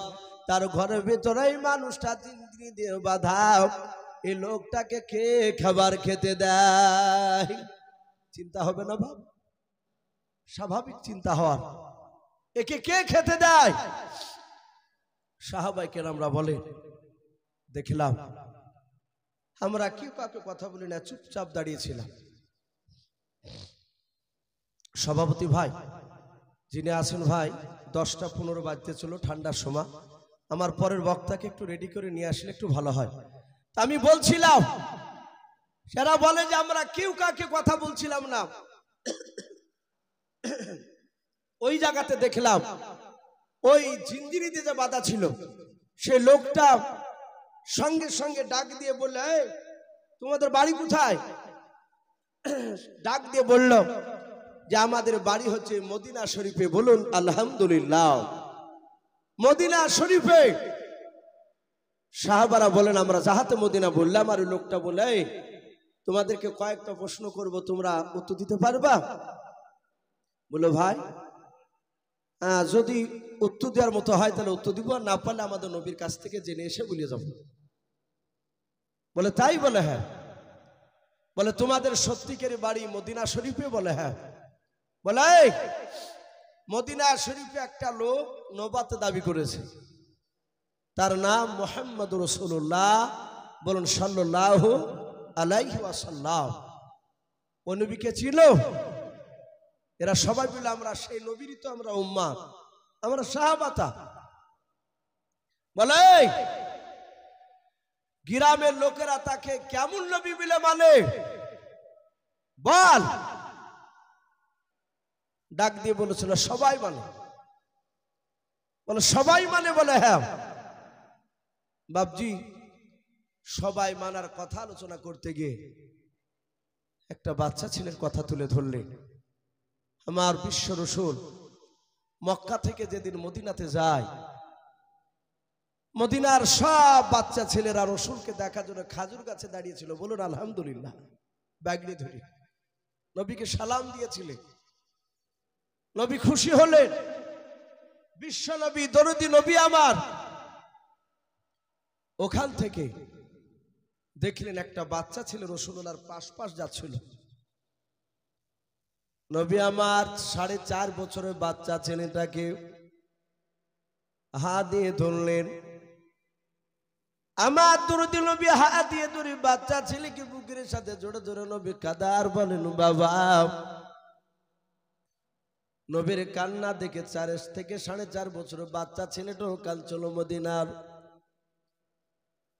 তার ঘরের ভিতরে এই মানুষটা জিঞ্জিরি দিয়ে বাঁধা। এই লোকটাকে কে খাবার খেতে দেয়? চিন্তা হবে না বাপ? স্বাভাবিক চিন্তা হওয়ার, একে কে খেতে দেয়? সাহাবায়ে কেরামরা বলে দেখলাম আমরা কেউ কাউকে কথা বলি না, চুপচাপ দাঁড়িয়েছিলাম। সভাপতি ভাই যিনি আছেন ভাই 10টা 15 বাজতে চলো, ঠান্ডার সময়, আমার পরের বক্তাকে একটু রেডি করে নিয়ে আসলে একটু ভালো হয়। আমি বলছিলাম সেরা বলে যে আমরা কেউ কাকে কথা বলছিলাম না। ওই জায়গাতে দেখলাম ওই জিঞ্জিরিতে যে বাঁধা ছিল সে লোকটা সঙ্গে সঙ্গে ডাক দিয়ে বলল, এই তোমাদের বাড়ি কোথায়? ডাক দিয়ে বলল যে আমাদের বাড়ি হচ্ছে মদিনা শরীফে। বলুন আলহামদুলিল্লাহ। মদিনা শরীফে। সাহাবারা বলেন আমরা যাহাতে মদিনা বললাম, আর লোকটা বলে তোমাদেরকে কয়েকটা প্রশ্ন করব, তোমরা উত্তর দিতে পারবা? বলো ভাই যদি উত্তর দেওয়ার মতো হয় তাহলে উত্তর দিব, আর না পারলে আমাদের নবীর কাছ থেকে জেনে এসে বলে যাব। বলে তাই? বলে হ্যাঁ। বলে তোমাদের সত্যিকারে বাড়ি মদিনা শরীফে? বলে হ্যাঁ। বলে মদিনা শরীফে একটা লোক নবুয়ত দাবি করেছে, তার নাম মুহাম্মদুর রাসূলুল্লাহ। বলুন সাল্লাল্লাহু আলাইহি ওয়াসাল্লাম। ও নবীকে ছিল? এরা সবাই বলে আমরা সেই নবীরই তো আমরা উম্মাত, আমরা সাহাবাতা। বলে গ্রামের লোকেরা তাকে কেমন নবী বলে মানে? বল। ডাক দিয়ে বলেছিল সবাই মানে। বলে সবাই মানে? বলে হ্যাঁ। বাপজি সবাই মানার কথা আলোচনা করতে গিয়ে একটা বাচ্চা ছেলের কথা তুলে ধরলেন। আমার বিশ্ব রাসূল মক্কা থেকে যেদিন মদিনাতে যায়, মদিনার সব বাচ্চা ছেলেরা রাসূলকে দেখার জন্য খাজুর গাছে দাঁড়িয়েছিল। বলুন আলহামদুলিল্লাহ। ব্যাগনি ধরে নবীকে সালাম দিয়েছিলেন। নবী খুশি হলেন, বিশ্ব নবী দরদি নবী আমার। ওখান থেকে দেখলেন একটা বাচ্চা ছেলে রাসূলুল্লাহর পাশ যাচ্ছিল। নবী আমার 4.5 বছরের বাচ্চা ছেলেটাকে হাত দিয়ে ধরলেন। আমার দরদি নবী হাত দিয়ে ধরে বাচ্চা ছেলেকে বুকের সাথে জোরে জোরে নবী কাদার বলেন বাবা। নবীর কান্না দেখে 4 থেকে 4.5 বছরের বাচ্চা ছেলেটাও কাঁদছিল মদিনার।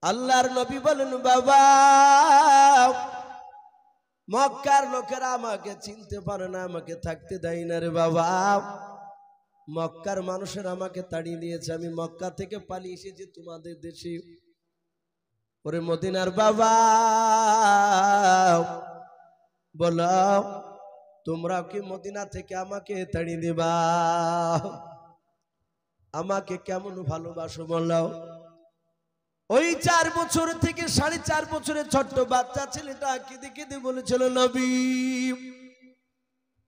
আল্লাহর নবী বলেন বাবা, মক্কার লোকেরা আমাকে চিনতে পারে না, আমাকে থাকতে দেয় না রে বাবা। মক্কার মানুষের আমাকে তাড়িয়ে দিয়েছে, আমি মক্কা থেকে পালিয়ে এসেছি তোমাদের দেশে। ওরে মদিনার বাবা বলো, তোমরা কি মদিনা থেকে আমাকে তাড়িয়ে দিবা? আমাকে কেমন ভালোবাসো বলো। ওই 4 বছর থেকে 4.5 বছরের ছোট্ট বাচ্চা ছেলেটা কেঁদে কেঁদে বলেছিল নবী।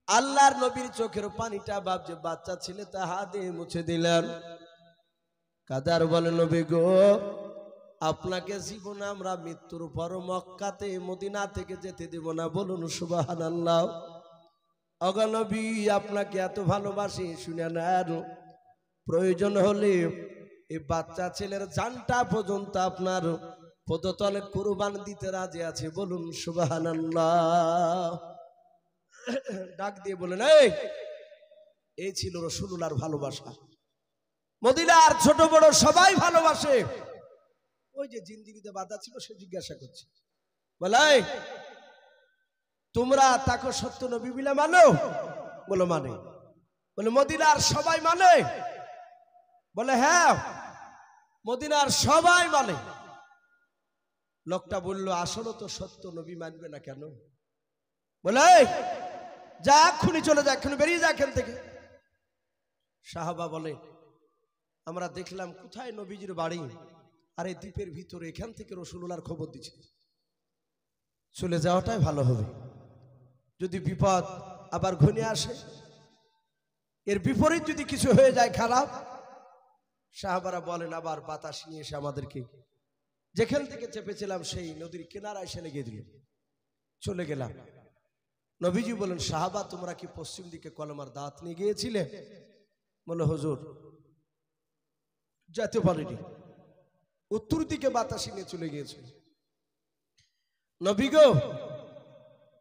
আল্লাহর নবীর চোখের পানিটা বাপজি বাচ্চা ছেলেটা হাত দিয়ে মুছে দিলেন। কাদার বলে নবী গো, আপনাকে জীবনে আমরা মৃত্যুর পর মক্কাতে মদিনা থেকে যেতে দেব না। বলুন সুবহানাল্লাহ। ওগো নবী আপনাকে এত ভালোবাসি, শুনে নেন, প্রয়োজন হলে এই বাচ্চা ছেলের জানটা পর্যন্ত আপনার পদতলে কুরবান দিতে রাজি আছে। বলুন সুবহানাল্লাহ। ডাক দিয়ে বলেন, এই ছিল রাসূলুল্লাহর ভালোবাসা। মদিনার ছোট বড় সবাই ভালোবাসে। ওই যে জিনজিরিতে বাধা ছিল, সে জিজ্ঞাসা করছে, বলে তোমরা তাকে সত্য নবী বলে মানো? বলো মানে। বলে মদিনার সবাই মানে? বলে হ্যাঁ, মদিনার সবাই মানে। লোকটা বলল, আসলে তো সত্য নবী মানবে না কেন? বলে যা, এক্ষুনি চলে যা, এক্ষুনি বেরিয়ে যা এখান থেকে। সাহাবা বলে, আমরা দেখলাম কোথায় নবীজির বাড়ি, আর এই দ্বীপের ভিতরে, এখান থেকে রাসূলুল্লাহর খবর দিচ্ছে, চলে যাওয়াটাই ভালো হবে। যদি বিপদ আবার ঘনিয়ে আসে, এর বিপরীত যদি কিছু হয়ে যায় খারাপ। সাহাবারা বলেন, আবার বাতাস নিয়ে এসে আমাদেরকে যেখান থেকে চেপেছিলাম সেই নদীর কিনারায় এসে লেগে দিল, চলে গেলাম। নবীজি বলেন, সাহাবা তোমরা কি পশ্চিম দিকে কলমার দাঁত নিয়ে গিয়েছিলে? বলে হুজুর যেতে পারিনি, উত্তর দিকে বাতাসি নিয়ে চলে গিয়েছে। নবী গো,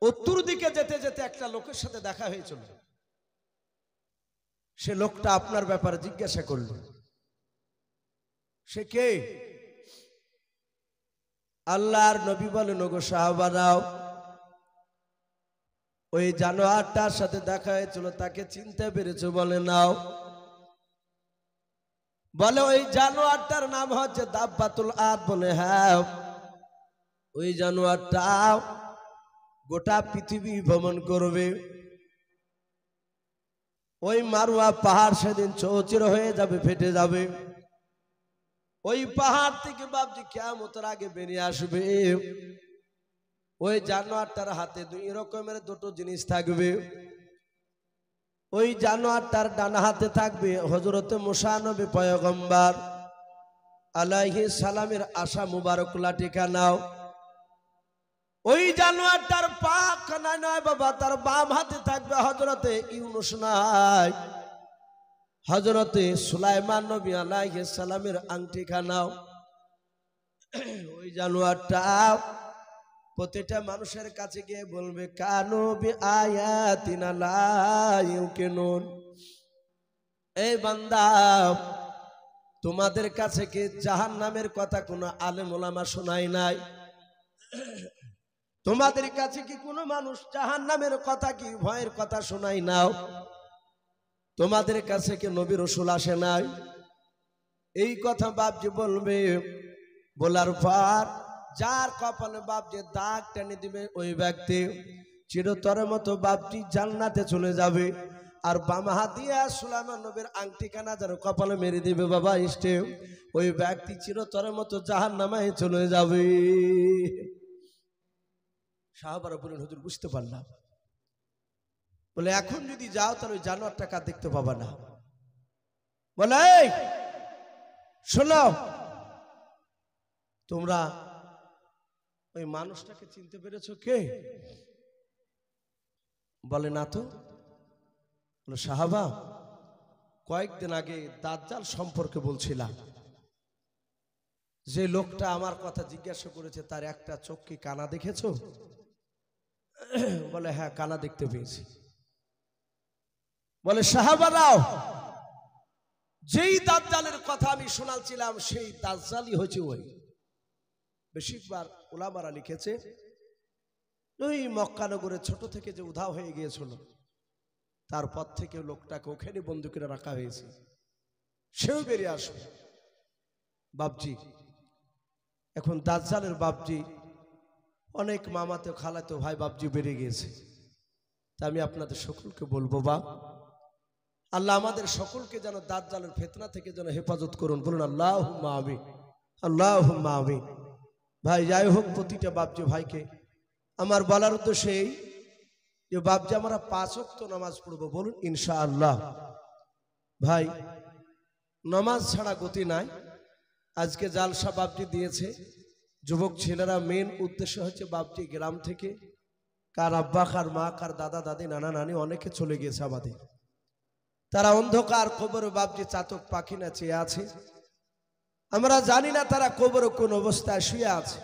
উত্তর দিকে যেতে যেতে একটা লোকের সাথে দেখা হয়েছিল, সে লোকটা আপনার ব্যাপারে জিজ্ঞাসা করল। সে কে? আল্লাহর নবী বলেন, ওগো সাহাবারাও, ওই জানোয়ারটার সাথে দেখা হয়েছিল, তাকে চিনতে পেরেছো? বলে নাও। বলে ওই জানোয়ারটার নাম হচ্ছে দাব্বাতুল আদ। বলে হ্যাঁ, ওই জানোয়ারটা গোটা পৃথিবী ভ্রমণ করবে। ওই মারওয়া পাহাড় সেদিন চৌচির হয়ে যাবে, ফেটে যাবে। ওই পাহাড় থেকে বাপজি কিয়ামতের আগে বেরিয়ে আসবে। ওই জানোয়ারটার হাতে দুই রকমের দুটো জিনিস থাকবে। ওই জানোয়ারটার ডান হাতে থাকবে হযরতে মুসা নবী পয়গম্বর আলাইহিস সালামের আশা মুবারক লাঠিকা নাও। ওই জানোয়ারটার পা কানা নয় বাবা, তার বাম হাতে থাকবে হযরতে ইউনুস নাই, হযরতে সুলাইমান নবী আলাইহিস সালামের আংটি খানাও। ওই জানোয়ারটা প্রতিটা মানুষের কাছে গিয়ে বলবে, কানু বি আয়াতিনা লা ইউকিনুন। এই বান্দা, তোমাদের কাছে কি জাহান্নামের কথা কোনো আলেম ওলামা শোনায় নাই? তোমাদের কাছে কি কোনো মানুষ জাহান্নামের কথা, কি ভয়ের কথা শোনাই নাও? তোমাদের কাছে কি নবী রাসূল আসে নাই? এই কথা বাপজি বলবে। বলার পর যার কপালে বাপজি দাগ টেনে দিবে, ওই ব্যক্তি চিরতরের মতো বাপজি জান্নাতে চলে যাবে। আর বাম হাত দিয়ে সুলাইমান নবীর আংটিখানা যার কপালে মেরে দিবে বাবা ইষ্টে, ওই ব্যক্তি চিরতরের মতো জাহান্নামে চলে যাবে। সাহাবারা বলেন, হুজুর বুঝতে পারলাম। বলে এখন যদি যাও তাহলে ওই জানোয়ারটাকে আর দেখতে পাবা না। বলে এই শোনো, তোমরা ওই মানুষটাকে চিনতে পেরেছো কে? বলে না তো। বলে সাহাবা, কয়েকদিন আগে দাজ্জাল সম্পর্কে বলছিলাম, যে লোকটা আমার কথা জিজ্ঞাসা করেছে তার একটা চোখ কি কানা দেখেছো? বলে হ্যাঁ, কানা দেখতে পেয়েছি। বলে সাহাবারাও, যেই দাজ্জালের কথা আমি শোনাচ্ছিলাম সেই দাজ্জালই হচ্ছে ওই। বেশিরভাগ উলামারা লিখেছে, ওই মক্কা নগরে ছোট থেকে যে উধাও হয়ে গিয়েছিল, তারপর থেকে লোকটাকে ওখানে বন্দী করে রাখা হয়েছে, সেও বেরিয়ে আসবে। বাপজি এখন দাজ্জালের বাপজি অনেক মামাতে খালাতে ভাই বাপজি বেরিয়ে গিয়েছে। তা আমি আপনাদের সকলকে বলবো, বাপ আল্লাহ আমাদের সকলকে যেন দাজ্জালের ফিতনা থেকে যেন হেফাজত করুন। বলুন আল্লাহুম্মা আমিন, আল্লাহুম্মা আমিন। ভাই যাই হোক, প্রতিটা বাপজি ভাইকে আমার বলার উদ্দেশ্য এই যে বাপজি আমরা 5 ওয়াক্ত নামাজ পড়বো, বলুন ইনশাআল্লাহ। ভাই নামাজ ছাড়া গতি নাই। আজকে জালসা বাপজি দিয়েছে, যুবক ছেলেরা মেন উদ্দেশ্য হচ্ছে বাপজি গ্রাম থেকে কার আব্বা, কার মা, কার দাদা দাদি, নানা নানি অনেকে চলে গিয়েছে আমাদের। তারা অন্ধকার কবরে বাপজি চাতক পাখি না চেয়ে আছে। আমরা জানি না তারা কবরে কোন অবস্থায় শুয়ে আছে।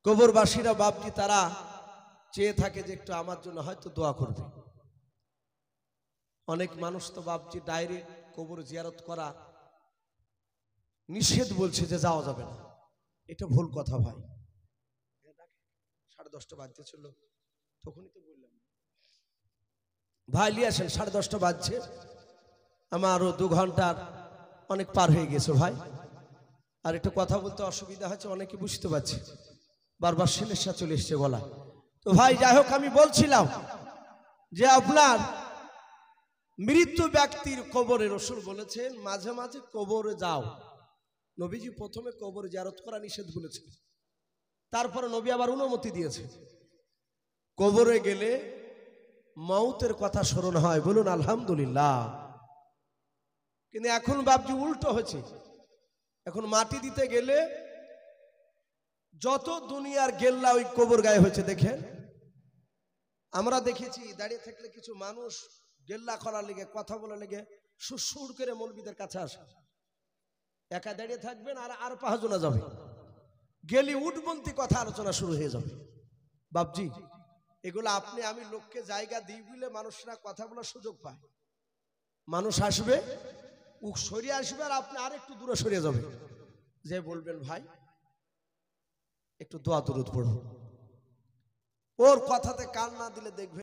কবরবাসীরা বাপজি তারা চেয়ে থাকে যে একটু আমার জন্য হয়তো দোয়া করবে। অনেক মানুষ তো বাপজি ডাইরেক্ট কবর জিয়ারত করা নিষেধ বলছে যে যাওয়া যাবে না, এটা ভুল কথা ভাই। 10:30 বাজতে ছিল, তখনই তো বললাম ভাই নিয়ে আসেন, 10:30 বাজছে, আমার আরো 2 ঘন্টার অনেক পার হয়ে গেছে ভাই। আর একটু কথা বলতে অসুবিধা হচ্ছে, অনেকে বুঝতে পারছে, বারবার সমস্যা চলে এসছে গলা। তো ভাই যাই হোক, আমি বলছিলাম যে আপনার মৃত ব্যক্তির কবরে রসুল বলেছেন মাঝে মাঝে কবরে যাও। নবীজি প্রথমে কবর জিয়ারত করা নিষেধ বলেছেন, তারপরে নবী আবার অনুমতি দিয়েছে। কবরে গেলে মউতের কথা স্মরণ হয়, বলুন আলহামদুলিল্লাহ। কিন্তু এখন বাপজি উল্টো হয়েছে, এখন মাটি দিতে গেলে যত দুনিয়ার গেল্লা ওই কবর গায়ে হয়েছে। দেখেন, আমরা দেখেছি দাঁড়িয়ে থাকলে কিছু মানুষ গেল্লা করার লেগে, কথা বলার লেগে সুর করে মৌলবীদের কাছে আসে। একা দাঁড়িয়ে থাকবেন আর 5 জনা যাবে, গেলি উঠবন্তি কথা আলোচনা শুরু হয়ে যাবে। বাপজি এগুলো আপনি আমি লোককে জায়গা দিই বলে মানুষরা কথা বলার সুযোগ পায়। মানুষ আসবে, ও সরিয়ে আসবে, আর আপনি আর একটু দূরে সরিয়ে যাবে, যে বলবেন ভাই একটু দোয়া দরুদ পড়ো। ওর কথাতে কান না দিলে দেখবেন